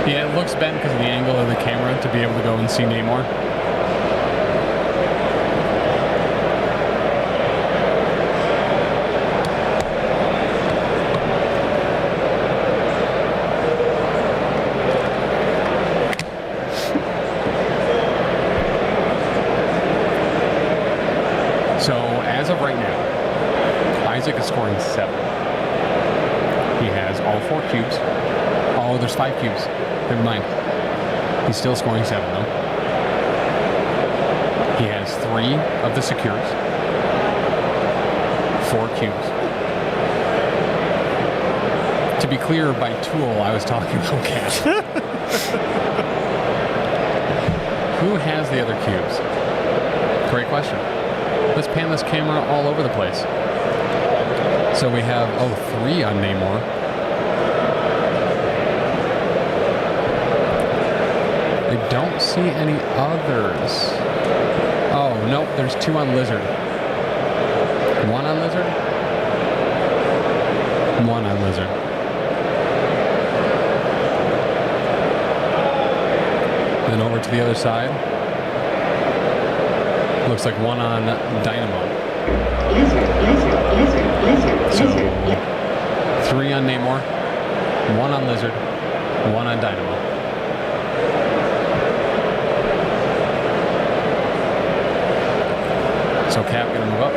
Yeah, it looks bent because of the angle of the camera to be able to go and see Namor. So, as of right now, Isaac is scoring 7. He has all 4 cubes. Oh, there's 5 cubes. Never mind. He's still scoring 7, though. He has 3 of the secures. 4 cubes. To be clear, by tool, I was talking about Cat. Who has the other cubes? Great question. Let's pan this camera all over the place. So we have, 3 on Namor. I don't see any others. Oh, nope, there's 2 on Lizard. 1 on Lizard? 1 on Lizard. Then over to the other side. Looks like 1 on Dynamo. So 3 on Namor, 1 on Lizard, 1 on Dynamo. So Cap gonna move up.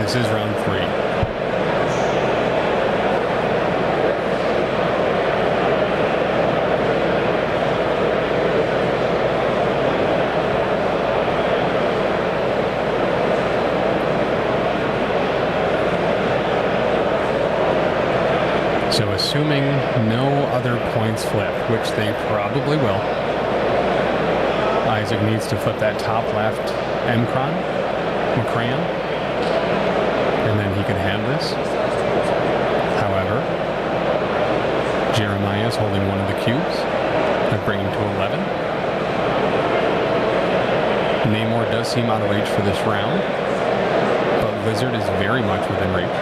This is round 3. So assuming no other points flip, which they probably will, Isaac needs to flip that top left Macran. And then he can have this. However, Jeremiah is holding 1 of the cubes. That brings him to 11. Namor does seem out of reach for this round, but Lizard is very much within reach.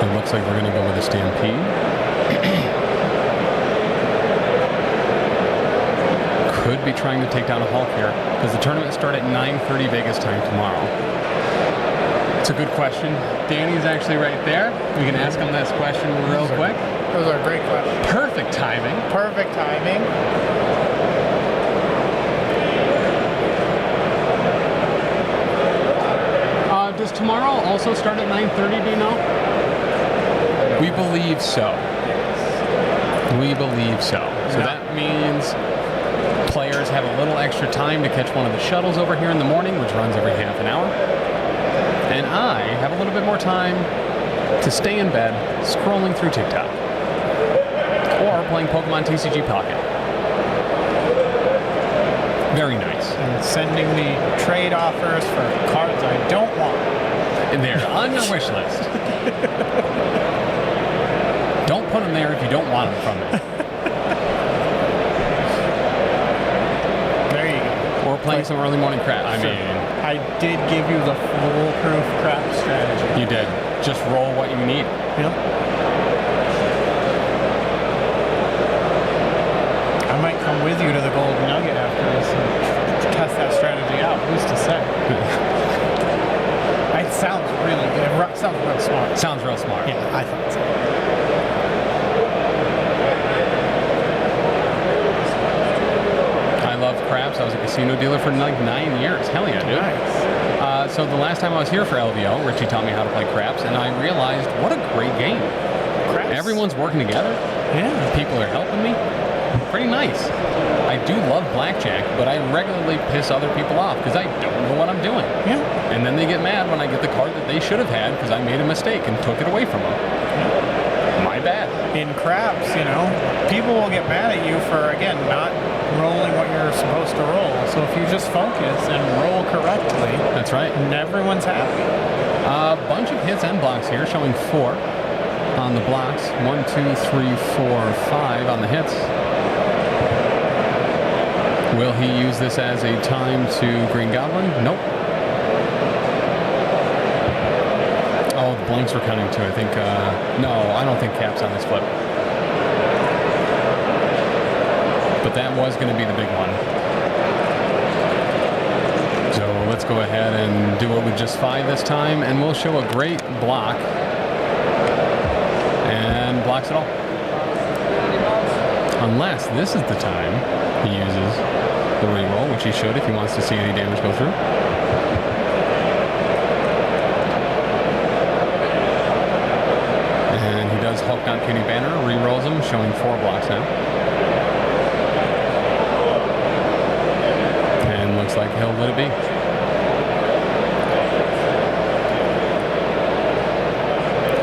It looks like we're going to go with a Stampede. Could be trying to take down a Hulk here, because the tournament starts at 9:30 Vegas time tomorrow. It's a good question. Danny's actually right there. We can ask him this question real quick. Those are great questions. Perfect timing. Perfect timing. tomorrow also start at 9:30, do you know? We believe so. We believe so. So that means players have a little extra time to catch one of the shuttles over here in the morning, which runs every half an hour. And I have a little bit more time to stay in bed scrolling through TikTok or playing Pokemon TCG Pocket. Very nice. And sending me trade offers for cards I don't want. And they're on your wish list. Don't put them there if you don't want them from me. There you go. Or playing some early morning crap. I mean, I did give you the foolproof crap strategy. you did. Just roll what you need. Yep. I might come with you to the Golden Nugget after this and test that strategy out. Who's to say? It sounds really good. It sounds real smart. Sounds real smart. Yeah, I thought so. I love craps. I was a casino dealer for like 9 years. Hell yeah, dude. Nice. So the last time I was here for LVO, Richie taught me how to play craps, and I realized what a great game. Craps. Everyone's working together. Yeah. People are helping me. Pretty nice. I do love blackjack, but I regularly piss other people off because I don't know what I'm doing. Yeah. And then they get mad when I get the card that they should have had because I made a mistake and took it away from them. My bad. In craps, you know, people will get mad at you for, again, not rolling what you're supposed to roll. So if you just focus and roll correctly, That's right. everyone's happy. A bunch of hits and blocks here, showing 4 on the blocks. 1, 2, 3, 4, 5 on the hits. Will he use this as a time to Green Goblin? Nope. Oh, the blanks were counting too. I think, no, I don't think Cap's on this flip. But that was going to be the big one. So let's go ahead and do it with just 5 this time, and we'll show a great block. And blocks it all. Unless this is the time he uses the reroll, which he should if he wants to see any damage go through. And he does Hulk Not Kitty Banner, rerolls him, showing 4 blocks now. And looks like he'll let it be.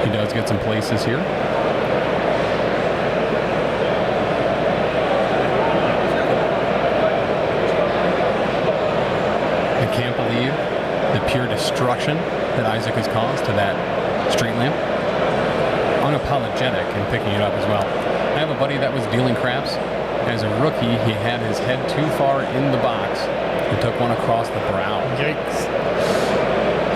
He does get some places here. I can't believe the pure destruction that Isaac has caused to that street lamp. Unapologetic in picking it up as well. I have a buddy that was dealing craps. As a rookie, he had his head too far in the box and took one across the brow. Yikes.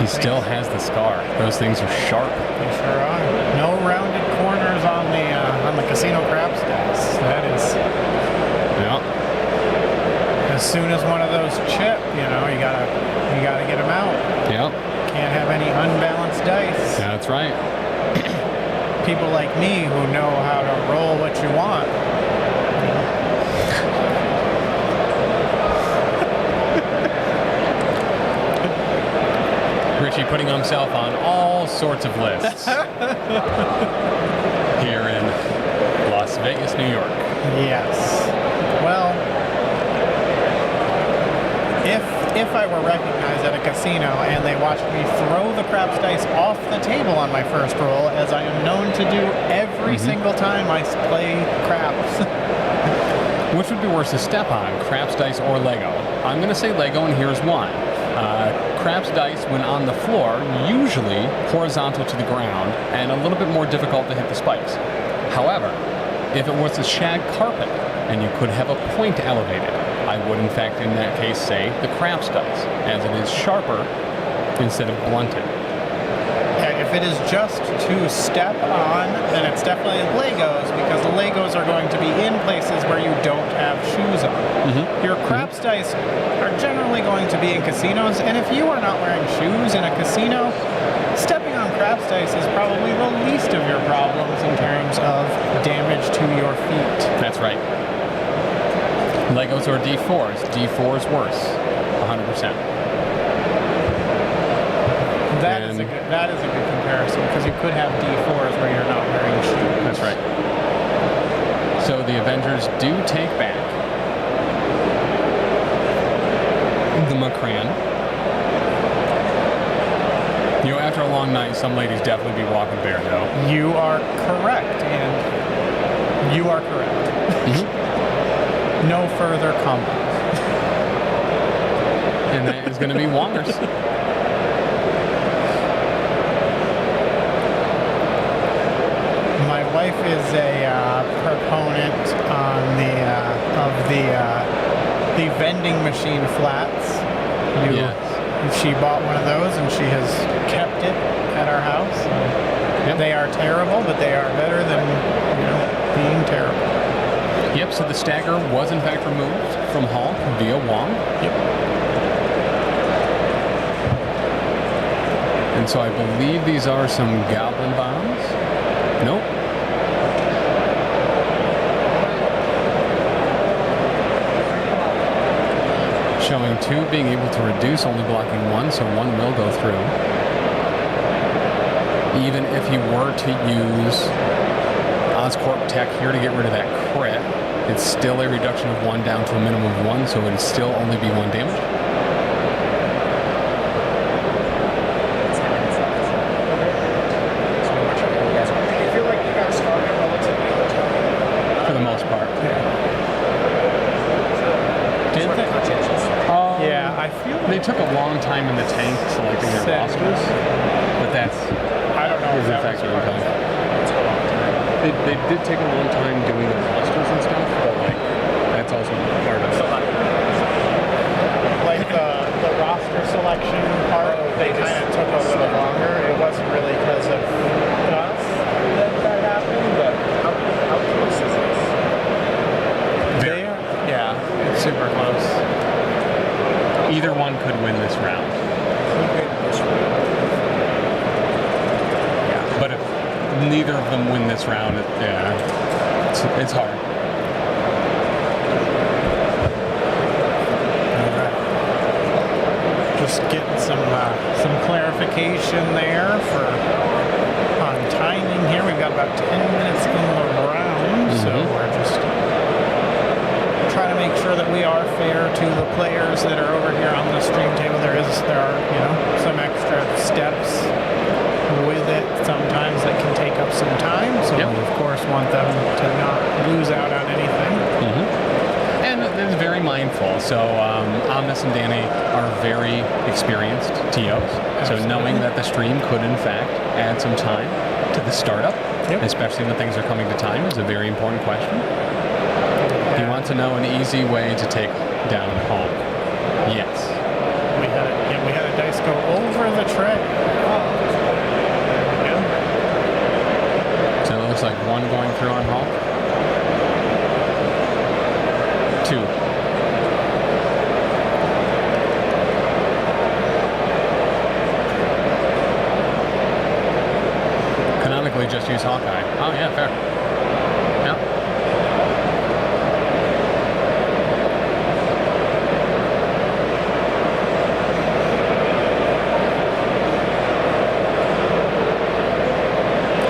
He still has the scar. Those things are sharp. They sure are. No rounded corners on the casino craps dice. That is, Yeah. as soon as one of those chip, you gotta get them out. Yep. Can't have any unbalanced dice. That's right. People like me who know how to roll what you want. Richie putting himself on all sorts of lists here in Las Vegas, New York. Yes. Well, if I were recognized at a casino and they watched me throw the craps dice off the table on my first roll, as I am known to do every single time I play craps. Which would be worse to step on, craps dice or Lego? I'm going to say Lego, and here's why. Craps dice, when on the floor, usually horizontal to the ground and a little bit more difficult to hit the spikes. However, if it was a shag carpet and you could have a point elevated, I would in fact in that case say the craps dice, as it is sharper instead of blunted. If it is just to step on, then it's definitely Legos, because the Legos are going to be in places where you don't have shoes on. Your craps dice are generally going to be in casinos, and if you are not wearing shoes in a casino, stepping on craps dice is probably the least of your problems in terms of damage to your feet. That's right. Legos are D4s. D4 is worse. 100%. That is a good comparison because you could have D4s where you're not wearing shoes. That's right. So the Avengers do take back the McCran. You know, after a long night, some ladies definitely be walking bare, though. You are correct, and you are correct. No further comment. And that is going to be Wongers. My wife is a proponent on the vending machine flats. Yes. She bought one of those and she has kept it at our house. Yep. They are terrible, but they are better than being terrible. Yep, so the stagger was in fact removed from Hulk via Wong. Yep. And so I believe these are some Goblin bombs. Nope. Showing 2 being able to reduce, only blocking 1, so 1 will go through. Even if he were to use Oscorp Tech here to get rid of that crit, it's still a reduction of 1 down to a minimum of 1, so it would still only be 1 damage. I feel like you guys started relatively on time. For the most part. Did they? Conscientious. Yeah, I feel They took a long time in the tank selecting their rosters, but that's I don't know if is in that fact was their time. They did take a long time doing the rosters and stuff, but like that's also part of it. like the roster selection part. They kind of took a little longer. It wasn't really because of us that happened, but How close is this? they are. Yeah, it's super close. Either one could win this round. But if neither of them win this round, it's hard. Just getting some clarification there on timing here. We've got about 10 minutes in the round, so we're just trying to make sure that we are fair to the players that are over here on the stream table. There are some extra steps with it sometimes that can take up some time, so we of course want them to not lose out on anything. And it's very mindful. So Omnis and Danny are very experienced TOs. So knowing that the stream could in fact add some time to the startup, especially when things are coming to time, is a very important question. You want to know an easy way to take down Hulk? Yes. We had a dice go over the tray. So it looks like 1 going through on Hulk. 2. Canonically, just use Hawkeye. Oh yeah, fair. Yep.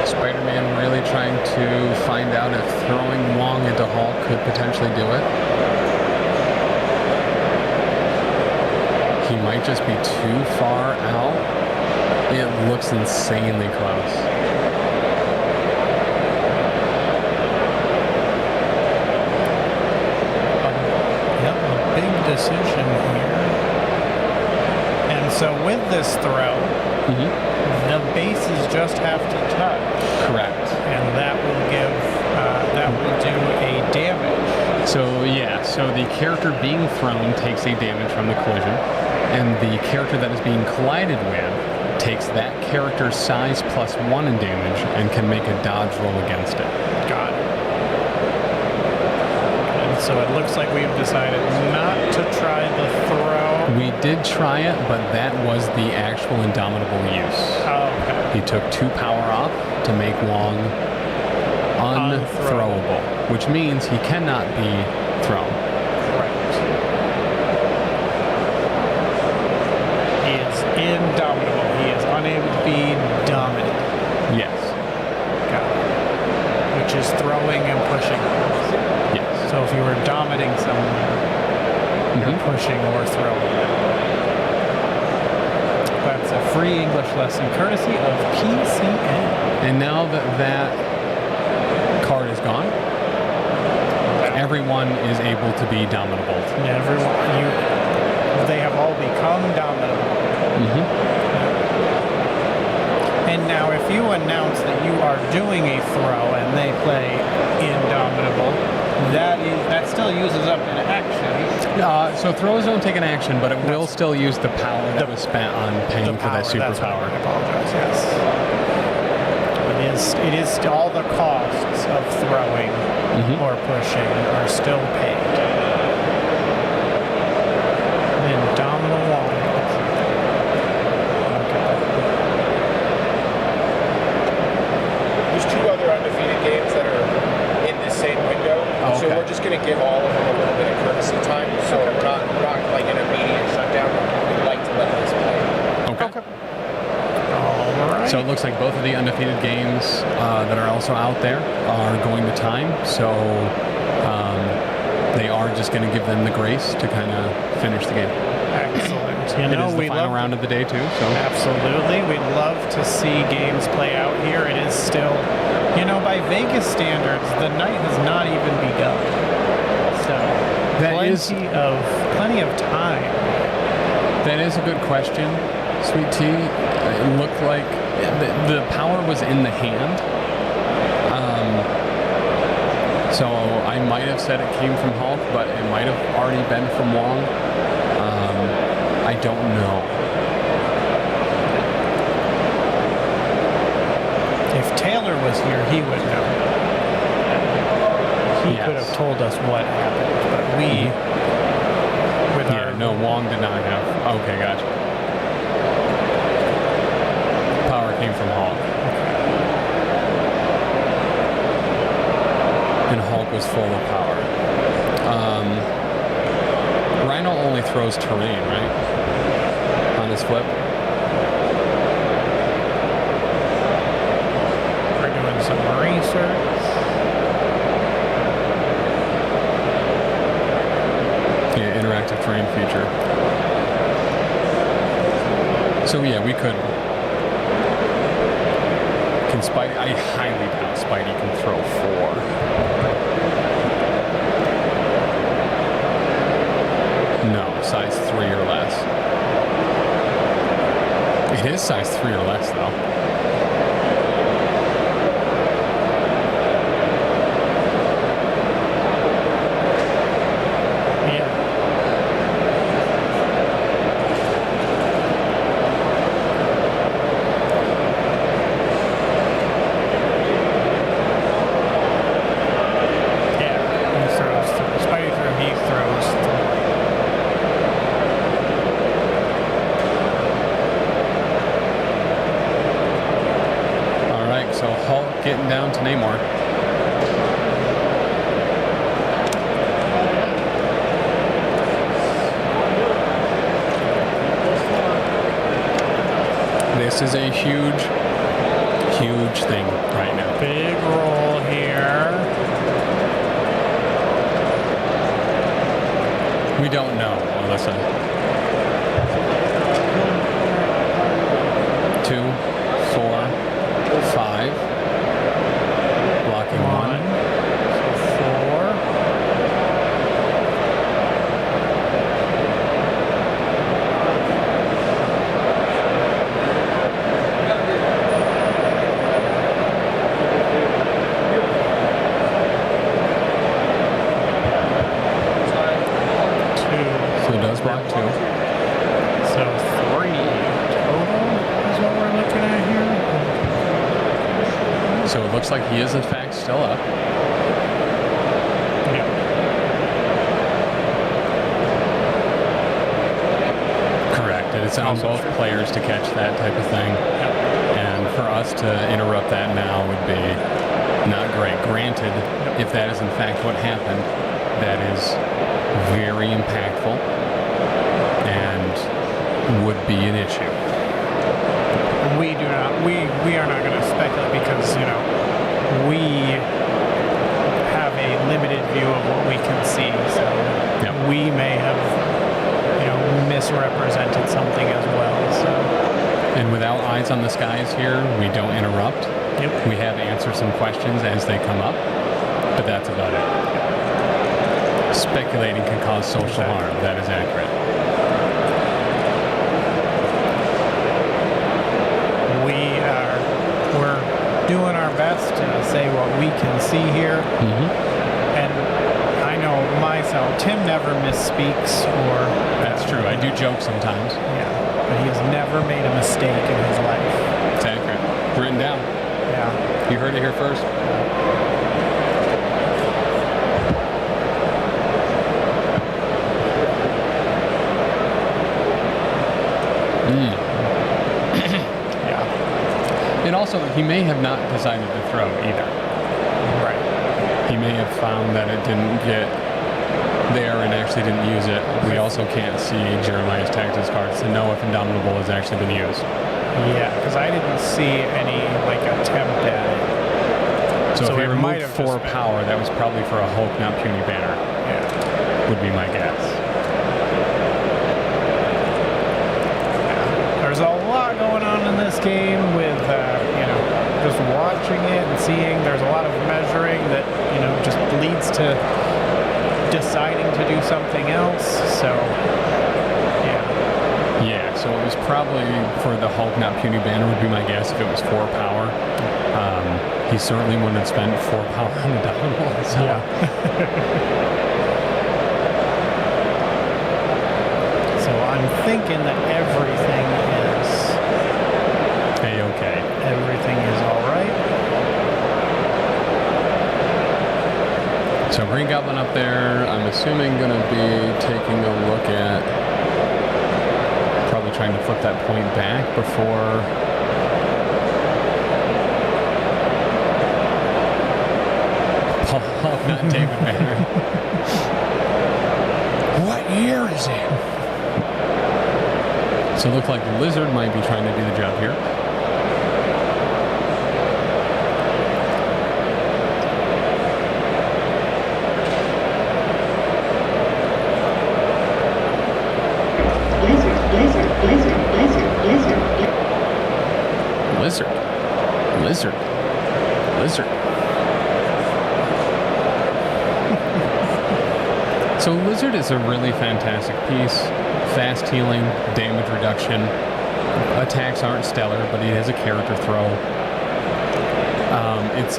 Spider-Man really trying to find out if throwing Wong into Hulk could potentially do it. He might just be too far out. It looks insanely close. A big decision here. And so with this throw, the bases just have to touch. Correct. And that will do a damage. So the character being thrown takes a damage from the collision, and the character that is being collided with takes that character's size plus 1 in damage and can make a dodge roll against it. Got it. And so it looks like we've decided not to try the throw. We did try it, but that was the actual Indomitable use. Oh, okay. He took 2 power off to make Wong unthrowable, which means he cannot be thrown. Correct. He is indomitable. He is you're pushing or throwing. That's a free English lesson courtesy of PCN. And now that that card is gone, everyone is able to be dominable. They have all become dominable. And now if you announce that you are doing a throw and they play Indomitable, that still uses up an action. So throws don't take an action, but it will still use the power that was spent on paying for that superpower. I apologize, yes. It is all the costs of throwing or pushing are still paid. Indomitable wall. There's 2 other undefeated games that are in this same window, so we're just going to give all of them a little bit of courtesy time. So we're not like an immediate shutdown. We'd like to let this play. Okay. All right. So it looks like both of the undefeated games that are also out there are going to time. So they are just going to give them the grace to kind of finish the game. Excellent. It is the final round of the day too. So absolutely, we'd love to see games play out here. It is still, by Vegas standards, the night has not even begun. So plenty of time. That is a good question, Sweet Tea. It looked like the power was in the hand. So I might have said it came from Hulk, but it might have already been from Wong. I don't know. If Taylor was here, he would know. He could have told us what happened, but Wong did not have. Okay, gotcha. Power came from Hulk. And Hulk was full of power. Rhino only throws terrain, right? On his flip. We're doing some research. Yeah, interactive terrain feature. So yeah, we could. Can Spidey? I highly doubt Spidey can throw 4. No, size 3 or less. It is size 3 or less, though. Yeah. Yeah, he throws through. Spidey through, he throws through. So Hulk getting down to Namor. This is a huge, huge thing right now. Big roll here. We don't know, Alyssa. 2, 4, 5. Blocking 1. So 4. So it does block 2. So 3 total is what we're looking at here. So it looks like he is in fact still up. Yeah. Correct. And it's on both players to catch that type of thing. And for us to interrupt that now would be not great. Granted, if that is in fact what happened, that is very impactful and would be an issue. We are not going to speculate because, we have a limited view of what we can see. So we may have misrepresented something as well. So. And without eyes on the skies here, we don't interrupt. Yep. We have answered some questions as they come up, but that's about it. Speculating can cause social harm. That is accurate. We're doing our best to say what we can see here. And I know myself, Tim never misspeaks or... That's true. I do joke sometimes. Yeah, but he has never made a mistake in his life. It's accurate. Written down. Yeah. You heard it here first. And also, he may have not decided to throw either. Right. He may have found that it didn't get there and actually didn't use it. We also can't see Jeremiah's tactics cards to know if Indomitable has actually been used. Yeah, because I didn't see any, like, attempt at it. So if he it might removed have 4 power, that was probably for a Hulk, not Puny Banner. Yeah. Would be my guess. There's a lot going on in this game with, just watching it and seeing. There's a lot of measuring that, just leads to deciding to do something else. So, yeah. Yeah, so it was probably for the Hulk, not Puny Banner would be my guess if it was 4 power. He certainly wouldn't have spent 4 power on the Downwall. So. Yeah. So I'm thinking that everything is A-okay. Everything is all right. So Green Goblin up there, I'm assuming going to be taking a look at probably trying to flip that point back before... Paul, not David Banner. What year is it? So it looked like Lizard might be trying to do the job here. Lizard. So Lizard is a really fantastic piece. Fast healing, damage reduction. Attacks aren't stellar, but he has a character throw. It's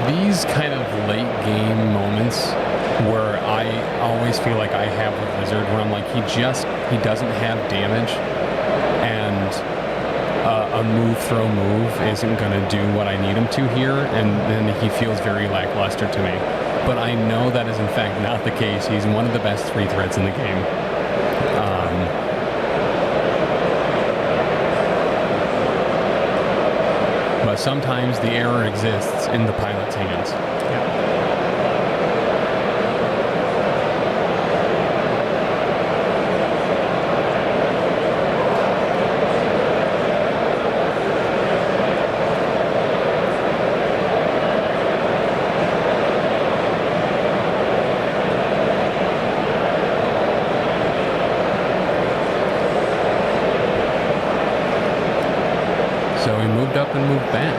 these kind of late game moments where I always feel like I have with Lizard, where I'm like, he doesn't have damage, and a throw move isn't going to do what I need him to here, and then he feels very lackluster to me. But I know that is in fact not the case. He's one of the best 3 threats in the game. But sometimes the error exists in the pilot's hands. So he moved up and moved back.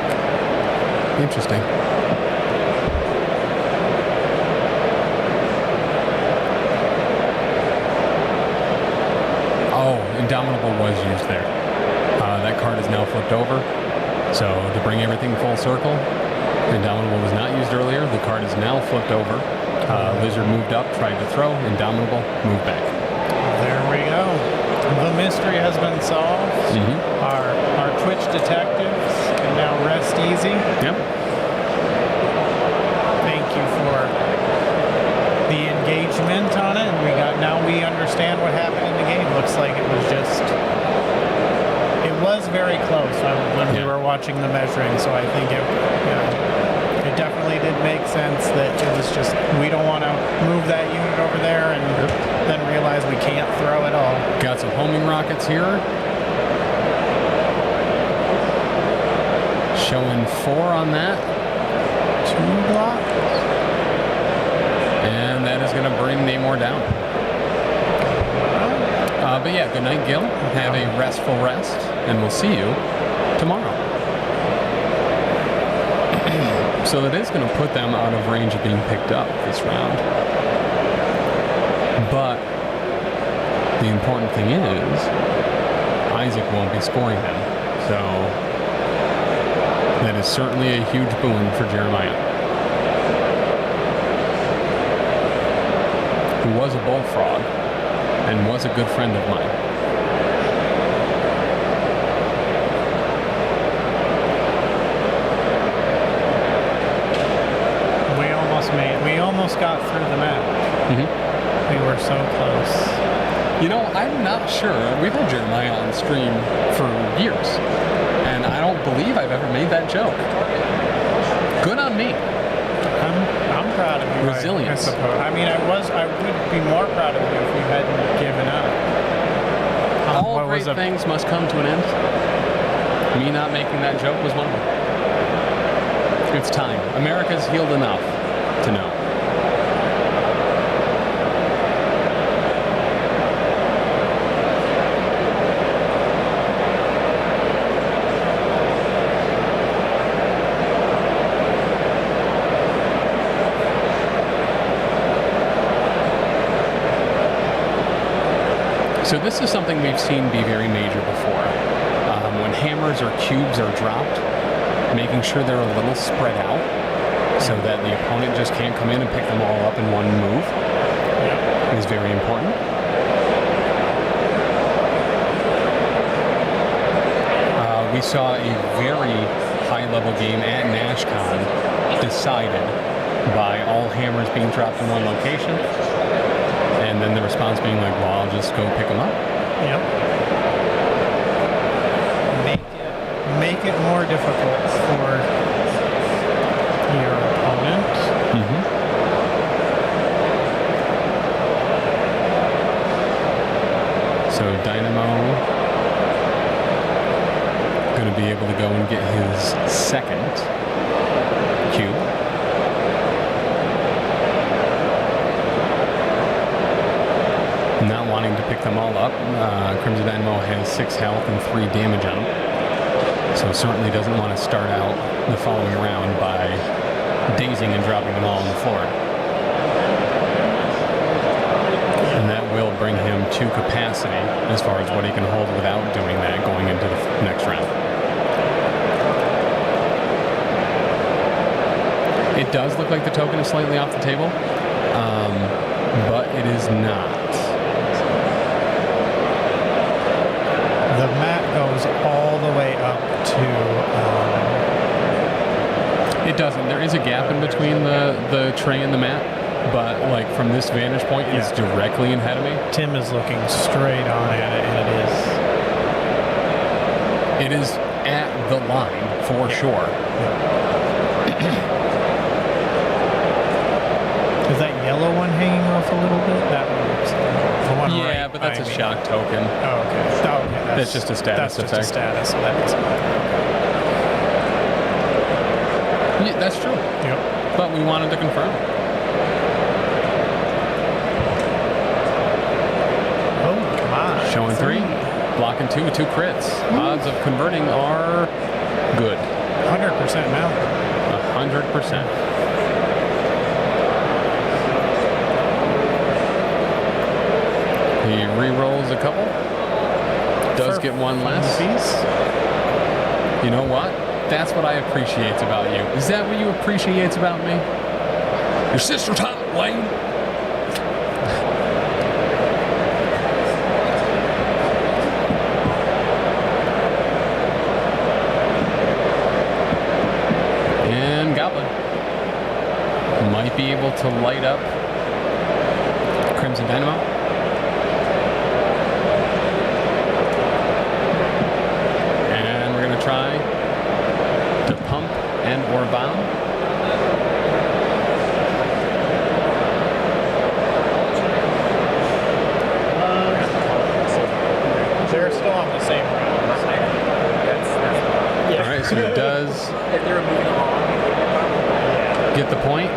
Interesting. Oh, Indomitable was used there. That card is now flipped over. So to bring everything full circle, Indomitable was not used earlier. The card is now flipped over. Lizard moved up, tried to throw. Indomitable moved back. There we go. The mystery has been solved. Our Twitch detectives can now rest easy. Yep. Thank you for the engagement on it. Now we understand what happened in the game. Looks like it was very close when we were watching the measuring. So I think it definitely did make sense that it was just, we don't want to move that unit over there and then realize we can't throw at all. Got some homing rockets here. Showing 4 on that. 2 blocks. And that is going to bring Namor down. But yeah, good night, Gil. Have a restful rest, and we'll see you tomorrow. So that is going to put them out of range of being picked up this round. But the important thing is Isaac won't be scoring them. So that is certainly a huge boon for Jeremiah, who was a bullfrog and was a good friend of mine. We almost got through the match. We were so close. You know, I'm not sure. We've had Jeremiah on stream for years, and I don't believe I've ever made that joke. Good on me. I'm proud of you. Resilience. I suppose. I mean, I would be more proud of you if you hadn't given up. All great things must come to an end. Me not making that joke was one of them. It's time. America's healed enough to know. So this is something we've seen be very major before. When hammers or cubes are dropped, making sure they're a little spread out so that the opponent just can't come in and pick them all up in one move is very important. We saw a very high-level game at NashCon decided by all hammers being dropped in one location, and then the response being like, well, I'll just go pick them up. Yep. Make it more difficult for your opponent. So Dynamo going to be able to go and get his second cube. Not wanting to pick them all up. Crimson Dynamo has 6 health and 3 damage on him. So certainly doesn't want to start out the following round by dazing and dropping them all on the floor. And that will bring him to capacity as far as what he can hold without doing that going into the next round. It does look like the token is slightly off the table, but it is not. The mat goes all the way up to... It doesn't. There is a gap in between the tray and the mat, but like from this vantage point, it's directly ahead of me. Tim is looking straight on at it, and it is at the line for sure. Is that yellow one hanging off a little bit? That one's the one right but that's a behind me. shock token. Oh, okay. That's just a status effect. That's just a status, so that's Yeah, that's true. Yep. But we wanted to confirm. Oh, come on. Showing 3, blocking 2 with 2 crits. Odds of converting are good. 100% now. 100%. He re-rolls a couple. Does get one less. You know what? That's what I appreciate about you. Is that what you appreciate about me? Your sister's hot, Wayne. And Goblin might be able to light up Crimson Dynamo. Try to pump and or bomb. They're still on the same round. All right, so he does get the point.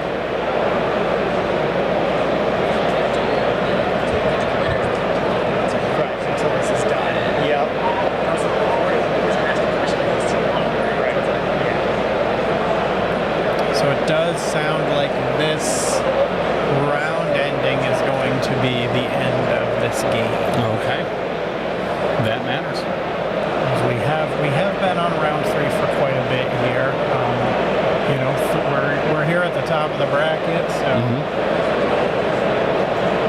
top of the bracket, so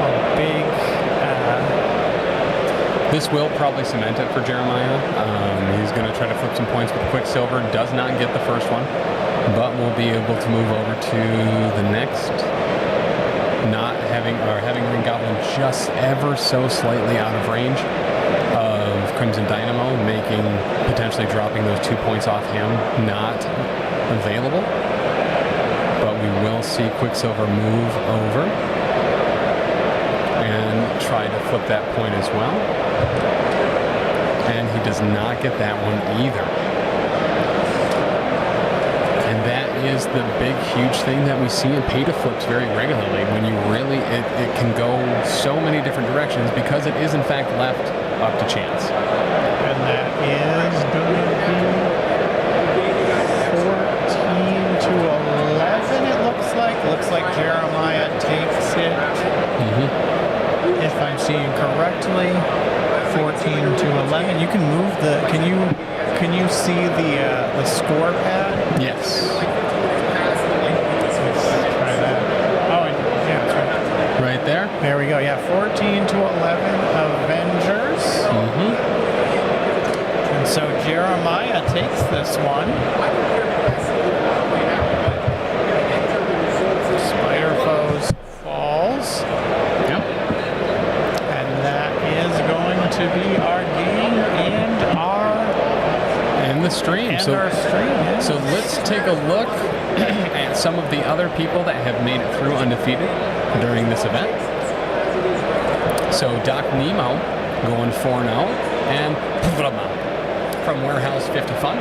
a big. This will probably cement it for Jeremiah. He's going to try to flip some points with Quicksilver. Does not get the first one, but will be able to move over to the next. Not having Green Goblin just ever so slightly out of range of Crimson Dynamo, making potentially dropping those 2 points off him not available. But we will see Quicksilver move over and try to flip that point as well. And he does not get that one either. And that is the big, huge thing that we see in pay to flips very regularly. When you really, it can go so many different directions because it is in fact left up to chance. And that is going to be 14 to 11, it looks like. Looks like Jeremiah takes it. If I'm seeing correctly, 14 to 11. You can move the. Can you see the score pad? Yes. Let's try that. Oh, yeah, that's right. Right there. There we go. Yeah, 14 to 11 Avengers. And so Jeremiah takes this one. Spider Foes falls. Yep. And that is going to be our game and our stream. And our stream, yes. So let's take a look at some of the other people that have made it through undefeated during this event. So Doc Nemo going 4-0, and from Warehouse 50 Fun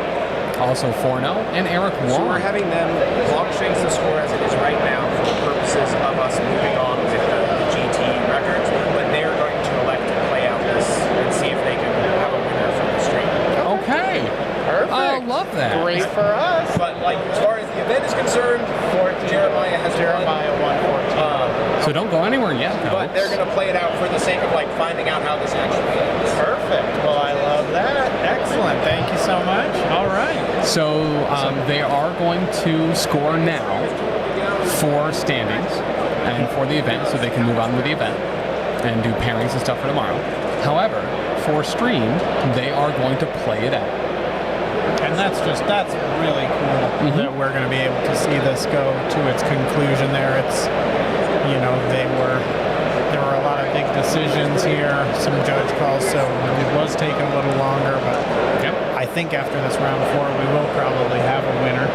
also 4-0, and Eric Wong. So we're having them long change the score as it is right now for the purposes of us moving on with the GT records, but they're going to elect to play out this and see if they can have a winner from the stream. Okay. Perfect. I love that. Great for us. But like as far as the event is concerned, Jeremiah has won 14. So don't go anywhere yet, but they're going to play it out for the sake of like finding out how this actually ends. Perfect. Well, I love that. Excellent. Thank you so much. All right. So they are going to score now for standings and for the event, so they can move on with the event and do pairings and stuff for tomorrow. However, for stream, they are going to play it out. And that's really cool that we're going to be able to see this go to its conclusion there. It's, there were a lot of big decisions here, some judge calls, so it was taking a little longer, but I think after this round 4 we will probably have a winner.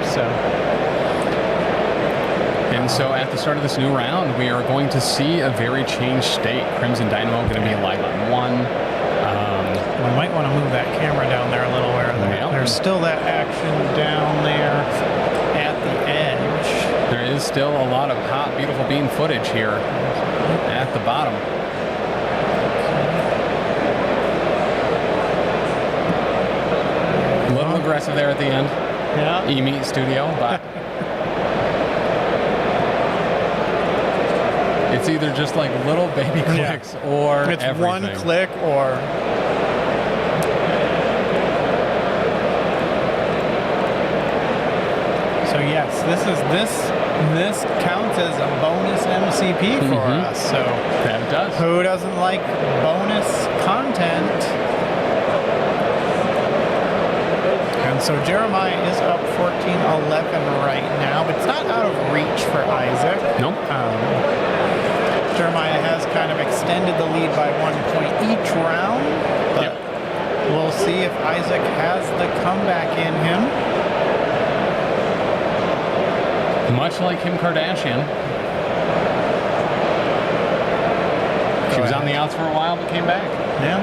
And so at the start of this new round, we are going to see a very changed state. Crimson Dynamo going to be live on 1. We might want to move that camera down there a little where there's still that action down there at the edge. There is still a lot of hot, beautiful bean footage here at the bottom. A little aggressive there at the end. Yeah. E-Meet Studio, but it's either just like little baby clicks or it's everything. one click or... So yes, this counts as a bonus MCP for us. So that it does. Who doesn't like bonus content? And so Jeremiah is up 14-11 right now, but it's not out of reach for Isaac. Nope. Jeremiah has kind of extended the lead by 1 point each round, but we'll see if Isaac has the comeback in him. Much like Kim Kardashian. She was on the outs for a while, but came back. Yeah.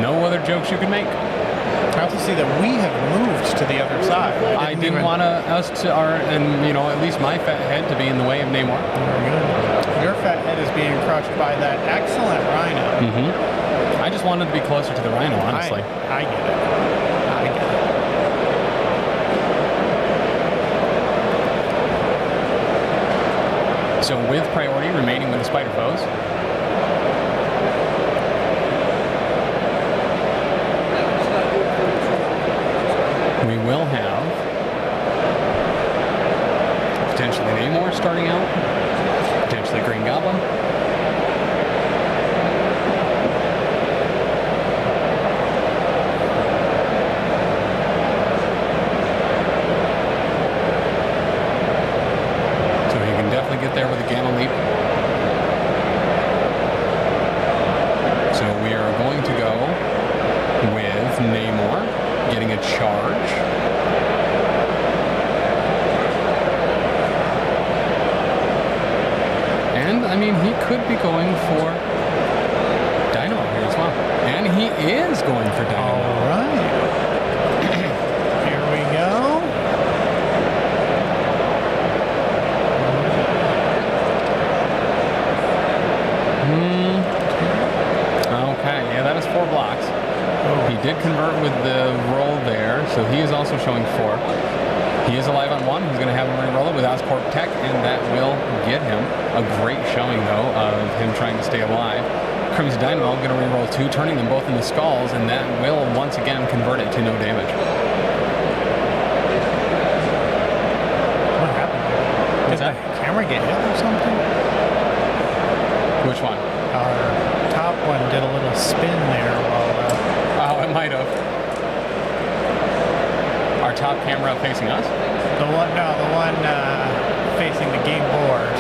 No other jokes you could make. I also see that we have moved to the other side. I didn't want us to, at least my fat head to be in the way of Namor. Very good. Your fat head is being crushed by that excellent rhino. I just wanted to be closer to the rhino, honestly. I get it. So with priority remaining with the Spider Foes. We will have starting out. Potentially Green Goblin. So he can definitely get there with a Gamma Leap. So we are going to go with Namor getting a charge. And, I mean, he could be going for Dynamo here as well. And he is going for Dynamo. All right. Here we go. Okay, yeah, that is 4 blocks. He did convert with the roll there, so he is also showing 4. He is alive on 1. He's going to have him re-roll it with Oscorp Tech, and that will get him a great showing, though, of him trying to stay alive. Crimson Dynamo going to re-roll 2, turning them both into skulls, and that will once again convert it to no damage. What happened there? Did the camera get hit or something? Which one? Our top one did a little spin there while... Oh, it might have. Our top camera facing us? The one facing the game board.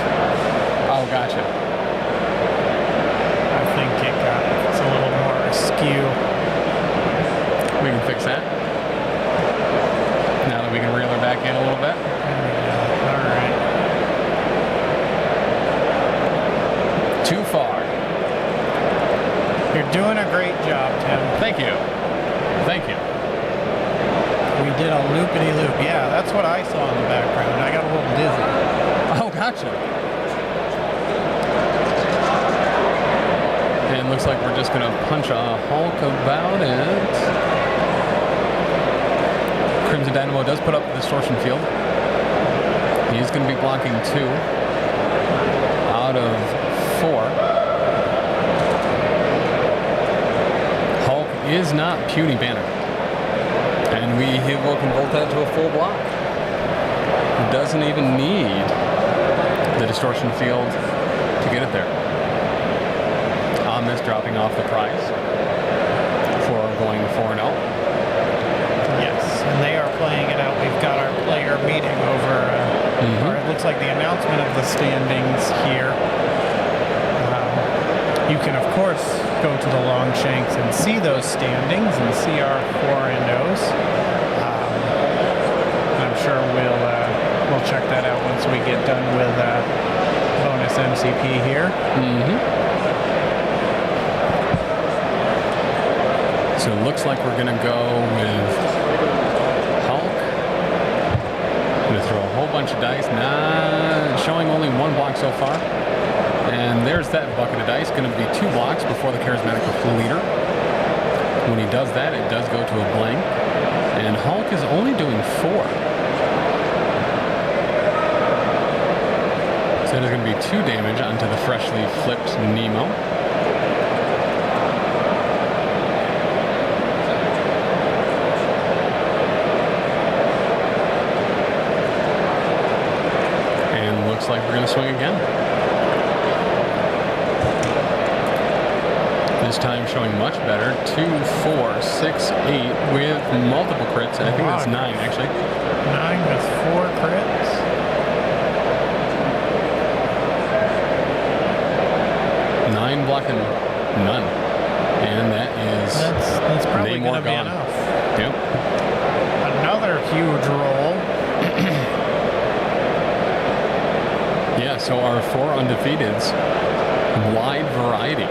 Oh, gotcha. I think it's a little more askew. We can fix that. Now that we can reel her back in a little bit. All right. Too far. You're doing a great job, Tim. Thank you. Thank you. We did a loopity-loop. Yeah, that's what I saw in the background. I got a little dizzy. Oh, gotcha. And looks like we're just going to punch a Hulk about it. Crimson Dynamo does put up the distortion field. He's going to be blocking 2 out of 4. Hulk is not Puny Banner. And he will convert that to a full block. Doesn't even need the distortion field to get it there. Omnis dropping off the price for going 4-0. Yes, and they are playing it out. We've got our player meeting over, or it looks like the announcement of the standings here. You can, of course, go to the Longshanks and see those standings and see our 4-0s. I'm sure we'll check that out once we get done with bonus MCP here. So it looks like we're going to go with Hulk. Going to throw a whole bunch of dice. Showing only 1 block so far. And there's that bucket of dice. Going to be 2 blocks before the charismatic leader. When he does that, it does go to a blank. And Hulk is only doing 4. So there's going to be 2 damage onto the freshly flipped Nemo. And looks like we're going to swing again. This time showing much better. 2, 4, 6, 8 with multiple crits. And I think that's 9 actually. 9 with 4 crits. 9 blocking none. And that is That's probably Namor going to be gone. enough. Yep. Another huge roll. Yeah, so our 4 undefeateds, wide variety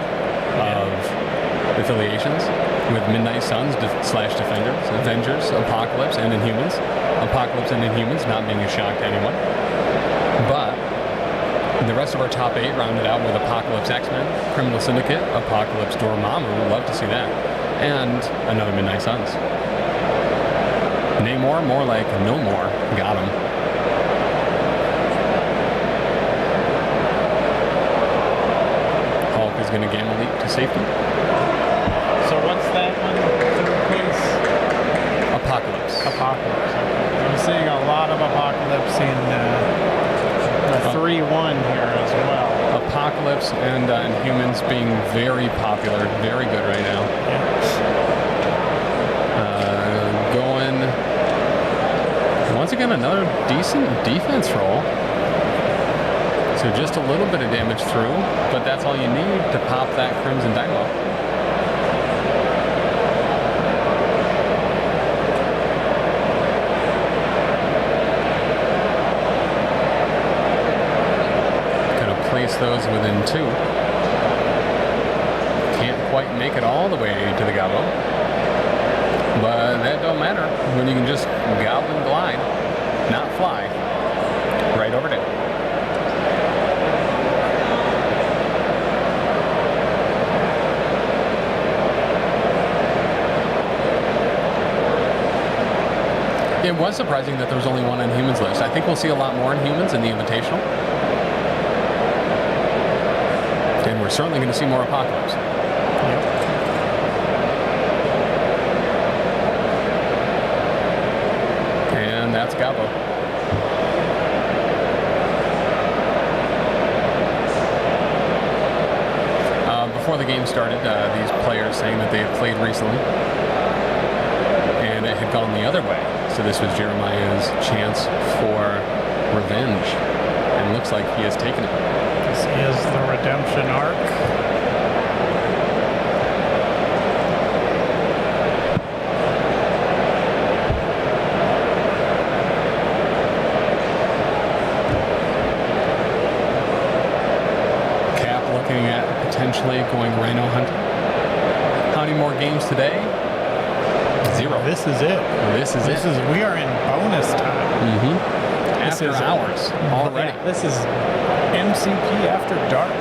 of affiliations with Midnight Suns slash Defenders, Avengers, Apocalypse, and Inhumans. Apocalypse and Inhumans not being a shock to anyone. But the rest of our top 8 rounded out with Apocalypse X-Men, Criminal Syndicate, Apocalypse Dormammu, would love to see that, and another Midnight Suns. Namor, more like no more, got him. Hulk is going to Gamma Leap to safety. So what's that one? Third place? Apocalypse. Apocalypse. I'm seeing a lot of Apocalypse in the 3 and humans being very popular, very good right now. Going, once again, another decent defense roll. So just a little bit of damage through, but that's all you need to pop that Crimson Dynamo. Those within 2. Can't quite make it all the way to the gobbo, but that don't matter when you can just gobble and glide, not fly, right over there. It was surprising that there was only one on humans list. I think we'll see a lot more in humans in the Invitational. And we're certainly going to see more Apocalypse. Yep. And that's Gabo. Before the game started, these players saying that they had played recently and it had gone the other way. So this was Jeremiah's chance for revenge. And looks like he has taken it. This is the redemption arc. Cap looking at potentially going rhino hunting. How many more games today? 0. This is it. We are in bonus time. Mm-hmm. After hours already. Yeah, this is MCP After Dark.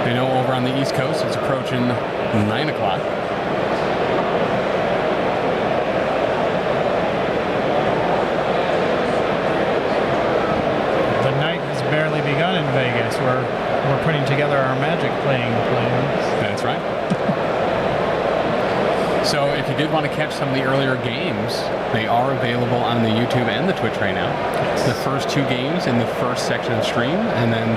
I know over on the East Coast it's approaching 9 o'clock. The night has barely begun in Vegas. We're putting together our Magic playing plans. That's right. So if you did want to catch some of the earlier games, they are available on the YouTube and the Twitch right now. The first 2 games in the first section of the stream, and then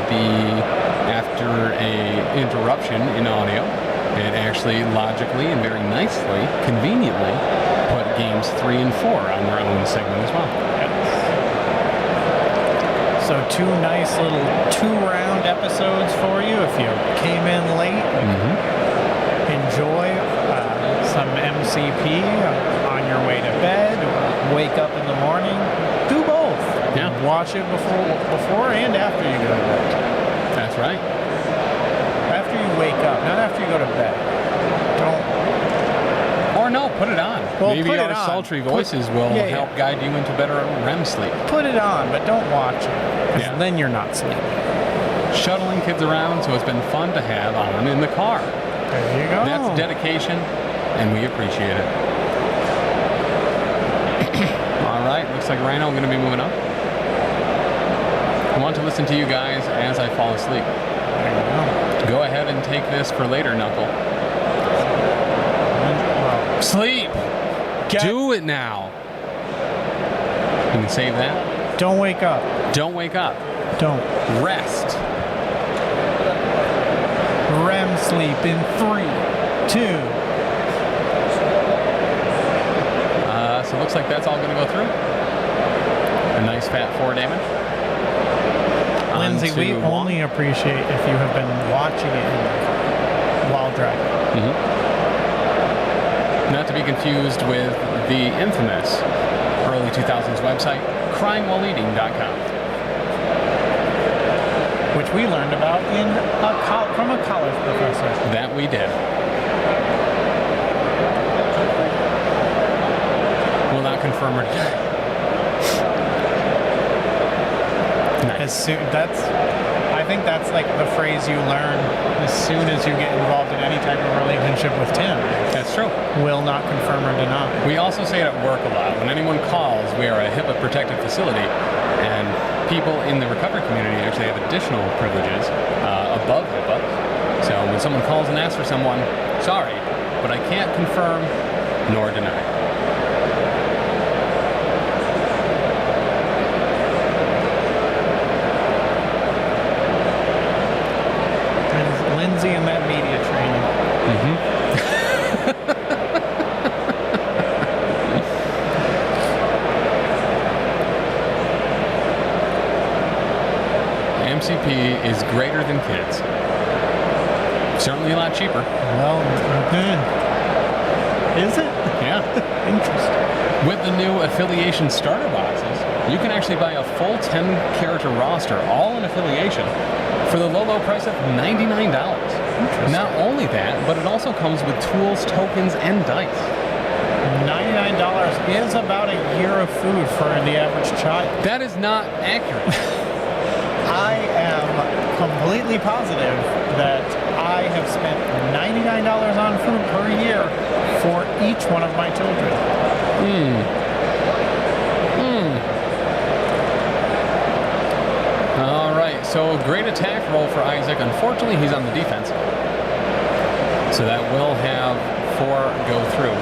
after a interruption in audio, it actually logically and very nicely, conveniently, put games 3 and 4 on their own segment as well. So 2 nice little 2-round episodes for you if you came in late. Enjoy some MCP on your way to bed, or wake up in the morning. Do both. Yeah. Watch it before and after you go to bed. That's right. After you wake up, not after you go to bed. Don't. Or no, put it on. Well, Maybe put our it on. sultry voices will help guide you into better REM sleep. Put it on, but don't watch it. 'Cause Yeah. then you're not sleeping. Shuttling kids around, so it's been fun to have on in the car. There you go. That's dedication, and we appreciate it. All right, looks like Rhino, I'm going to be moving up. I want to listen to you guys as I fall asleep. There you go. Go ahead and take this for later, Knuckle. Well, Sleep! Do it now! You can save that. don't wake up. Don't wake up. Don't. Rest. REM sleep in 3, 2. So it looks like that's all going to go through. A nice fat 4 damage. Lindsay, we only appreciate if you have been watching it while driving. Not to be confused with the infamous early 2000s website, crimewhileleating.com. Which we learned about from a college professor. That we did. Will not confirm or deny. Nice. I think that's like the phrase you learn as soon as you get involved in any type of relationship with Tim. That's true. Will not confirm or deny. We also say it at work a lot. When anyone calls, we are a HIPAA-protected facility, and people in the recovery community actually have additional privileges above HIPAA. So when someone calls and asks for someone, sorry, but I can't confirm nor deny. Lindsay and that media training. MCP is greater than kids. Certainly a lot cheaper. Well, is it? Yeah. Interesting. With the new affiliation starter boxes, you can actually buy a full 10-character roster, all in affiliation, for the low, low price of $99. Not only that, but it also comes with tools, tokens, and dice. $99 is about a year of food for the average child. That is not accurate. I am completely positive that I have spent $99 on food per year for each one of my children. All right, so great attack roll for Isaac. Unfortunately, he's on the defense. So that will have 4 go through.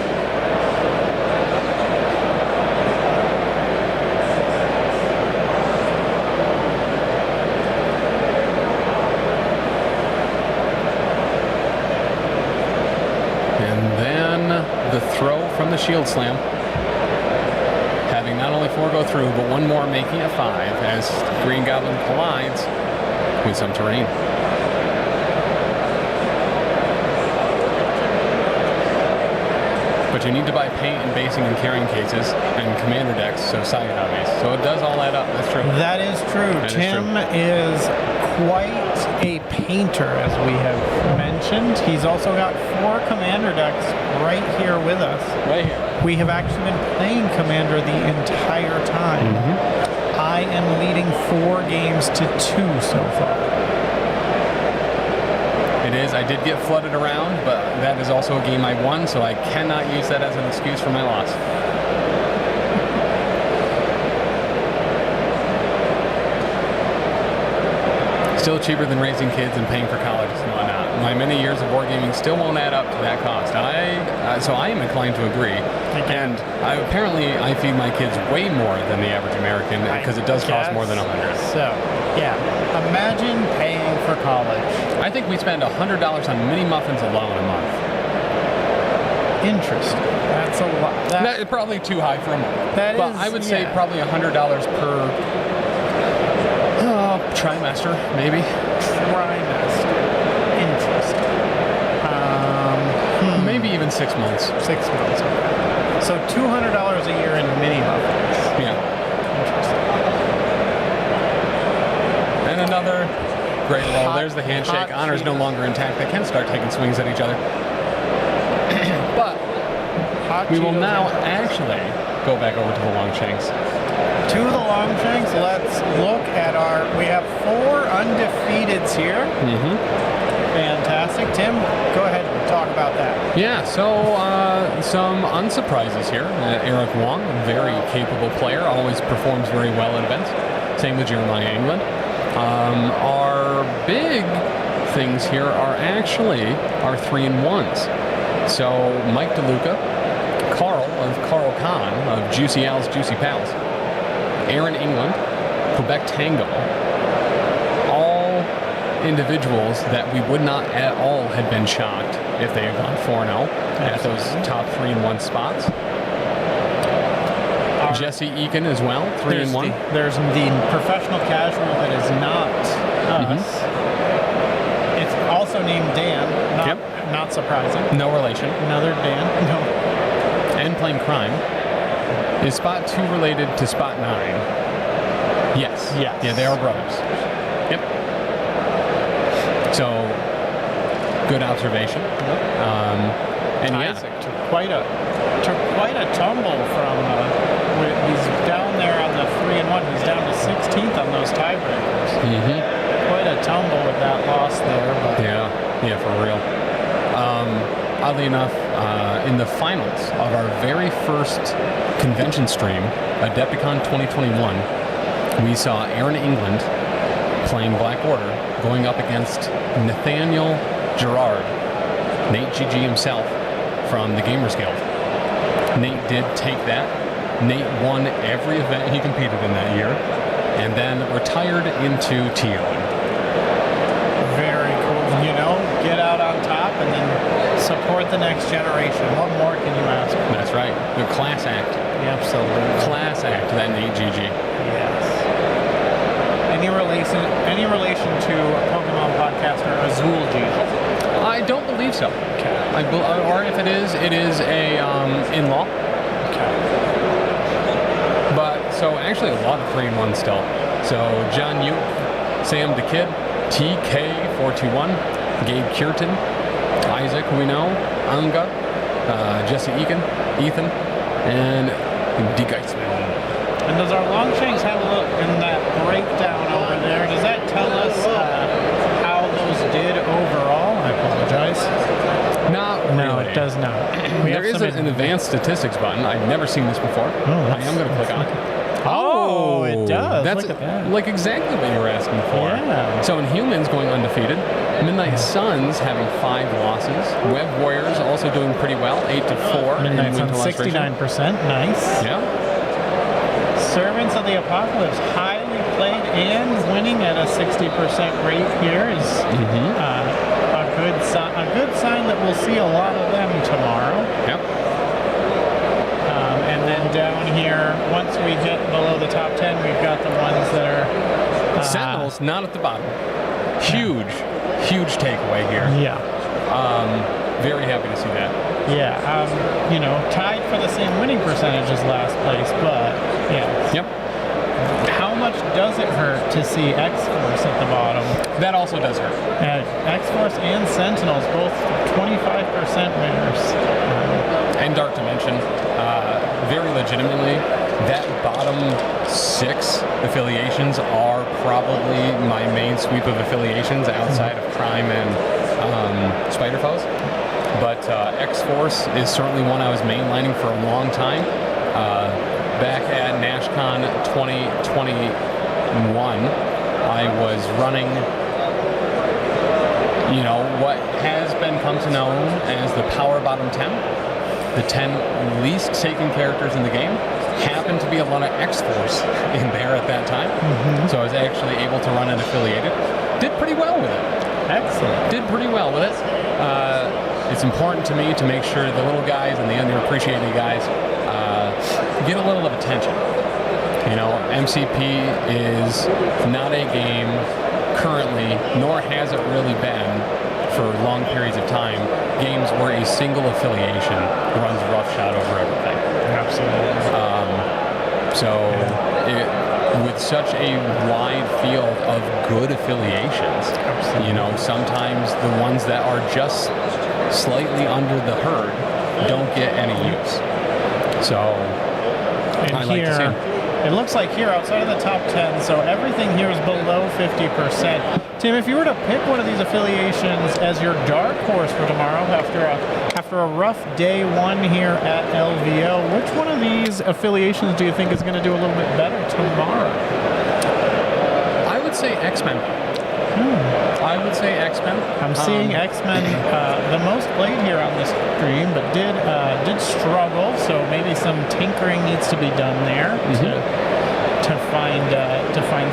The throw from the shield slam, having not only 4 go through, but 1 more making it 5 as Green Goblin collides with some terrain. But you need to buy paint and basing and carrying cases and commander decks, so side hobbies. So it does all add up. That's true. That is true. Tim is quite a painter, as we have mentioned. He's also got 4 commander decks right here with us. Right here. We have actually been playing Commander the entire time. I am leading 4 games to 2 so far. It is. I did get flooded around, but that is also a game I won, so I cannot use that as an excuse for my loss. Still cheaper than raising kids and paying for colleges and whatnot. My many years of wargaming still won't add up to that cost. So I am inclined to agree. And apparently I feed my kids way more than the average American because it does cost more than $100. So, yeah. Imagine paying for college. I think we spend $100 on mini muffins alone a month. Interesting. That's a lot. That is probably too high for a month. But I would say probably $100 per trimester, maybe. Trimester. Interesting. Maybe even 6 months. 6 months. Okay. So $200 a year in mini muffins. Yeah. Interesting. And another great roll. There's the handshake. Honor's no longer intact. They can start taking swings at each other. But we will now actually go back over to the Longshanks. To the Longshanks, let's look at we have 4 undefeateds here. Fantastic. Tim, go ahead and talk about that. Yeah, so some unsurprises here. Eric Wong, very capable player, always performs very well at events. Same with Jeremiah England. Our big things here are actually our 3-in-1s. So Mike DeLuca, Carl of Carl Khan of Juicy Al's Juicy Pals, Aaron England, Quebec Tango, all individuals that we would not at all have been shocked if they had gone 4-0 at those top 3-in-1 spots. Jesse Eakin as well, 3-in-1. There's the professional casual that is not us. It's also named Dan. Not surprising. No relation. Another Dan. No. And playing crime. Is spot 2 related to spot 9? Yes. Yes. Yeah, they are brothers. Yep. So, good observation. And Isaac took quite a tumble from. He's down there on the 3-in-1. He's down to 16th on those tiebreakers. Quite a tumble with that loss there. But. Yeah, for real. Oddly enough, in the finals of our very first convention stream, Adepticon 2021, we saw Aaron England playing Black Order going up against Nathaniel Gerard, Nate GG himself from the Gamers Guild. Nate did take that. Nate won every event he competed in that year and then retired into TO. Very cool. Support the next generation. What more can you ask for? That's right. The class act. Absolutely. Class act, that Nate GG. Yes. Any relation to Pokemon podcaster Azul GG? I don't believe so. Okay. Or if it is a in-law. Okay. But so actually a lot of 3-in-1 still. So John Yu, Sam the Kid, TK421, Gabe Kierton, Isaac, who we know, Anga, Jesse Ethan, and D. Geitzman. And does our Longshanks have a look in that breakdown over there? Does that tell us how those did overall? I apologize. Not No, really. it does not. There is an advanced statistics button. I've never seen this before. I am going to click on it. Oh, it does. That's Look at that. like exactly what you were asking for. Yeah. So in humans going undefeated, Midnight Suns having 5 losses, Web Warriors also doing pretty well, 8-4. Midnight in Sun, win to loss ratio. 69%. Nice. Yeah. Servants of the Apocalypse, highly played and winning at a 60% rate here is a good sign that we'll see a lot of them tomorrow. Yep. And then down here, once we hit below the top 10, we've got the ones that are Sentinels not at the bottom. Huge takeaway here. Yeah. Very happy to see that. Yeah. Tied for the same winning percentage as last place, but yeah. Yep. How much does it hurt to see X-Force at the bottom? That also does hurt. X-Force and Sentinels, both 25% winners. And Dark Dimension, very legitimately, that bottom 6 affiliations are probably my main sweep of affiliations outside of Prime and Spider Foes. But X-Force is certainly one I was mainlining for a long time. Back at NashCon 2021, I was running, what has been come to know as the Power Bottom 10. The 10 least taken characters in the game. Happened to be a lot of X-Force in there at that time. So I was actually able to run it affiliated. Did pretty well with it. Excellent. Did pretty well with it. It's important to me to make sure the little guys and the underappreciated guys get a little of attention. MCP is not a game currently, nor has it really been for long periods of time, games where a single affiliation runs roughshod over everything. Absolutely. With such a wide field of good affiliations, sometimes the ones that are just slightly under the herd don't get any use. So I like to see them. It looks like here outside of the top 10, so everything here is below 50%. Tim, if you were to pick one of these affiliations as your dark horse for tomorrow after a rough day one here at LVO, which one of these affiliations do you think is going to do a little bit better tomorrow? I would say X-Men. I would say X-Men. I'm seeing X-Men the most played here on this stream, but did struggle. So maybe some tinkering needs to be done there to find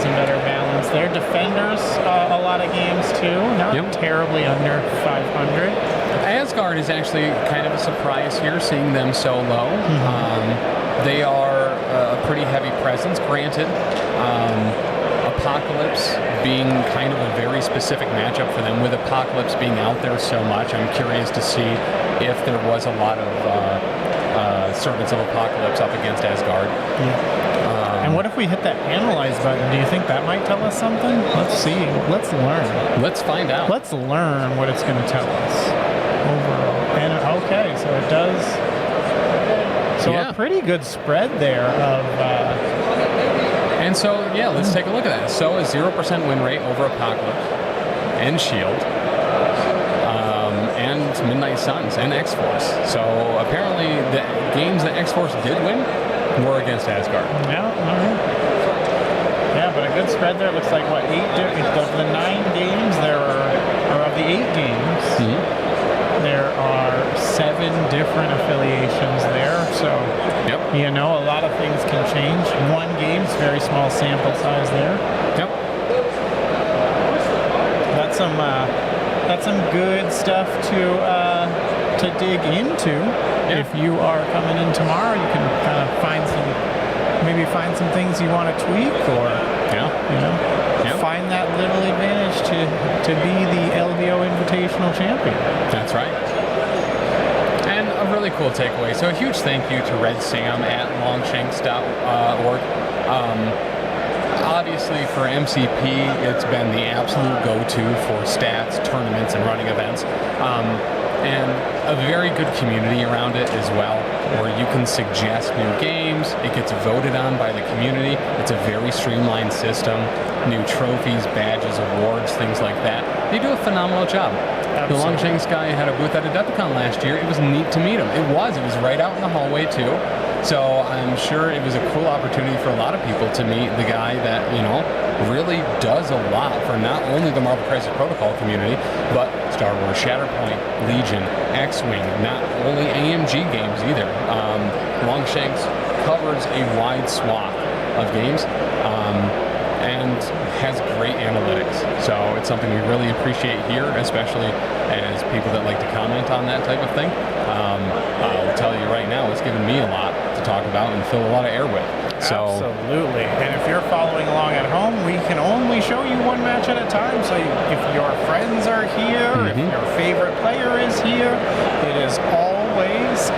some better balance there. Defenders, a lot of games too, not terribly under 500. Asgard is actually kind of a surprise here, seeing them so low. They are a pretty heavy presence, granted. Apocalypse being kind of a very specific matchup for them. With Apocalypse being out there so much, I'm curious to see if there was a lot of Servants of Apocalypse up against Asgard. And what if we hit that analyze button? Do you think that might tell us something? Let's see. Let's learn. Let's find out. Let's learn what it's going to tell us overall. And okay, so it does. So a pretty good spread there of. And so, let's take a look at that. So a 0% win rate over Apocalypse and Shield, and Midnight Suns and X-Force. So apparently the games that X-Force did win were against Asgard. Yeah, all right. Yeah, but a good spread there. It looks like, what, 8 of the 9 games there are, or of the 8 games, there are 7 different affiliations there. So, a lot of things can change. One game's very small sample size there. That's some good stuff to to dig into. If you are coming in tomorrow, you can kind of maybe find some things you want to tweak, or find that little advantage to be the LVO Invitational champion. That's right. And a really cool takeaway. So a huge thank you to Red Sam at longshanks.org. Obviously, for MCP, it's been the absolute go-to for stats, tournaments, and running events. And a very good community around it as well, where you can suggest new games. It gets voted on by the community. It's a very streamlined system. New trophies, badges, awards, things like that. They do a phenomenal job. Absolutely. The Longshanks guy had a booth at Adepticon last year. It was neat to meet him. It was right out in the hallway too. So I'm sure it was a cool opportunity for a lot of people to meet the guy that, really does a lot for not only the Marvel Crisis Protocol community, but Star Wars Shatterpoint, Legion, X-Wing, not only AMG games either. Longshanks covers a wide swath of games and has great analytics. So it's something we really appreciate here, especially as people that like to comment on that type of thing. I'll tell you right now, it's given me a lot to talk about and fill a lot of air with. So, absolutely. And if you're following along at home, we can only show you one match at a time. So if your friends are here, if your favorite player is here, it is always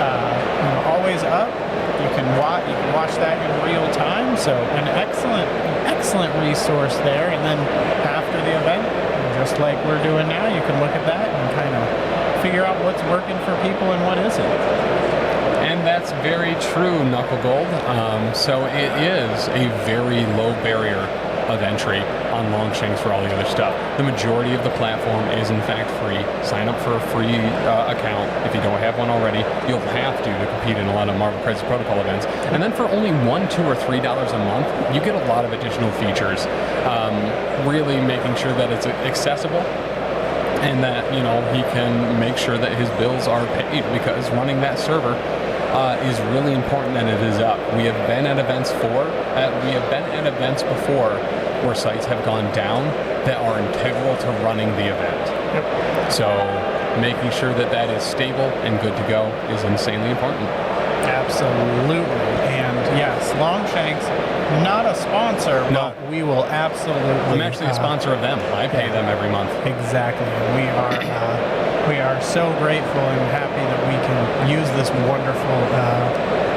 up. You can watch that in real time. So an excellent resource there. And then after the event, just like we're doing now, you can look at that and kind of figure out what's working for people and what isn't. And that's very true, Knuckle Gold. So it is a very low barrier of entry on Longshanks for all the other stuff. The majority of the platform is in fact free. Sign up for a free account if you don't have one already. You'll have to compete in a lot of Marvel Crisis Protocol events. And then for only $1, $2, or $3 a month, you get a lot of additional features. Really making sure that it's accessible, and that he can make sure that his bills are paid, because running that server is really important that it is up. We have been at events before where sites have gone down that are integral to running the event. Yep. So making sure that that is stable and good to go is insanely important. Absolutely. And yes, Longshanks, not a sponsor, but we will absolutely... I'm actually a sponsor of them. I pay them every month. Exactly. We are so grateful and happy that we can use this wonderful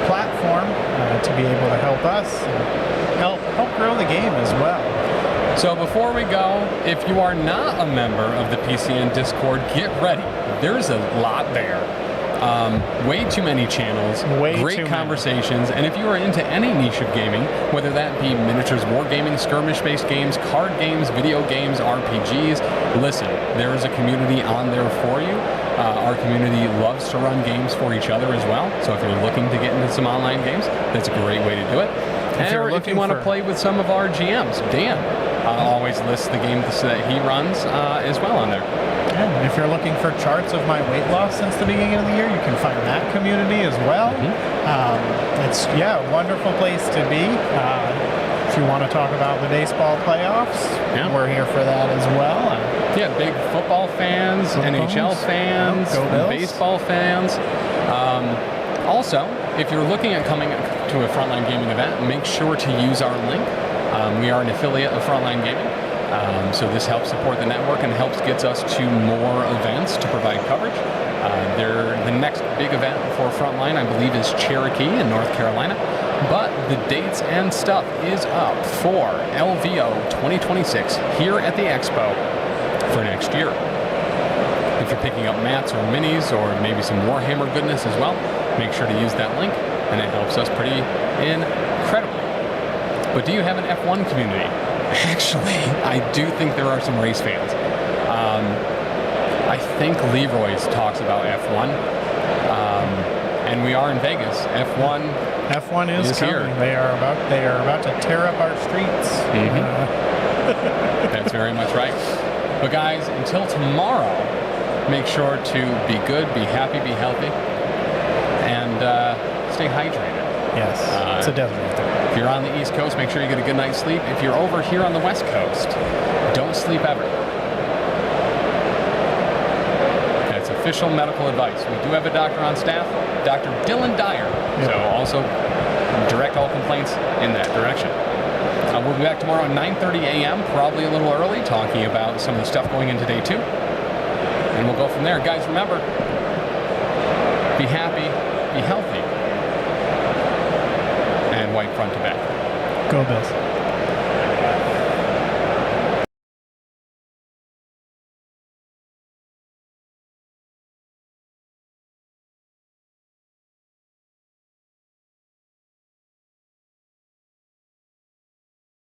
platform to be able to help us and help grow the game as well. So before we go, if you are not a member of the PCN Discord, get ready. There's a lot there. Way too many channels, great conversations, and if you are into any niche of gaming, whether that be miniatures wargaming, skirmish-based games, card games, video games, RPGs, listen, there is a community on there for you. Our community loves to run games for each other as well, so if you're looking to get into some online games, that's a great way to do it. If you want to play with some of our GMs, Dan always lists the games that he runs as well on there. And if you're looking for charts of my weight loss since the beginning of the year, you can find that community as well. It's a wonderful place to be. If you want to talk about the baseball playoffs, we're here for that as well. Big football fans, NHL fans, baseball fans. Also, if you're looking at coming to a Frontline Gaming event, make sure to use our link. We are an affiliate of Frontline Gaming. So this helps support the network and helps gets us to more events to provide coverage. The next big event for Frontline, I believe, is Cherokee in North Carolina. But the dates and stuff is up for LVO 2026 here at the Expo for next year. If you're picking up mats or minis or maybe some Warhammer goodness as well, make sure to use that link, and it helps us pretty incredibly. But do you have an F1 community? Actually, I do think there are some race fans. I think Leroy's talks about F1, and we are in Vegas. F1 is coming. Here. They are about to tear up our streets. That's very much right. But guys, until tomorrow, make sure to be good, be happy, be healthy, and stay hydrated. Yes, it's a desert out there. If you're on the East Coast, make sure you get a good night's sleep. If you're over here on the West Coast, don't sleep ever. That's official. official medical advice. We do have a doctor on staff, Dr. Dylan Dyer. So also direct all complaints in that direction. We'll be back tomorrow at 9:30 a.m., probably a little early, talking about some of the stuff going into day 2. And we'll go from there. Guys, remember, be happy, be healthy, and white front to back. Go Bills.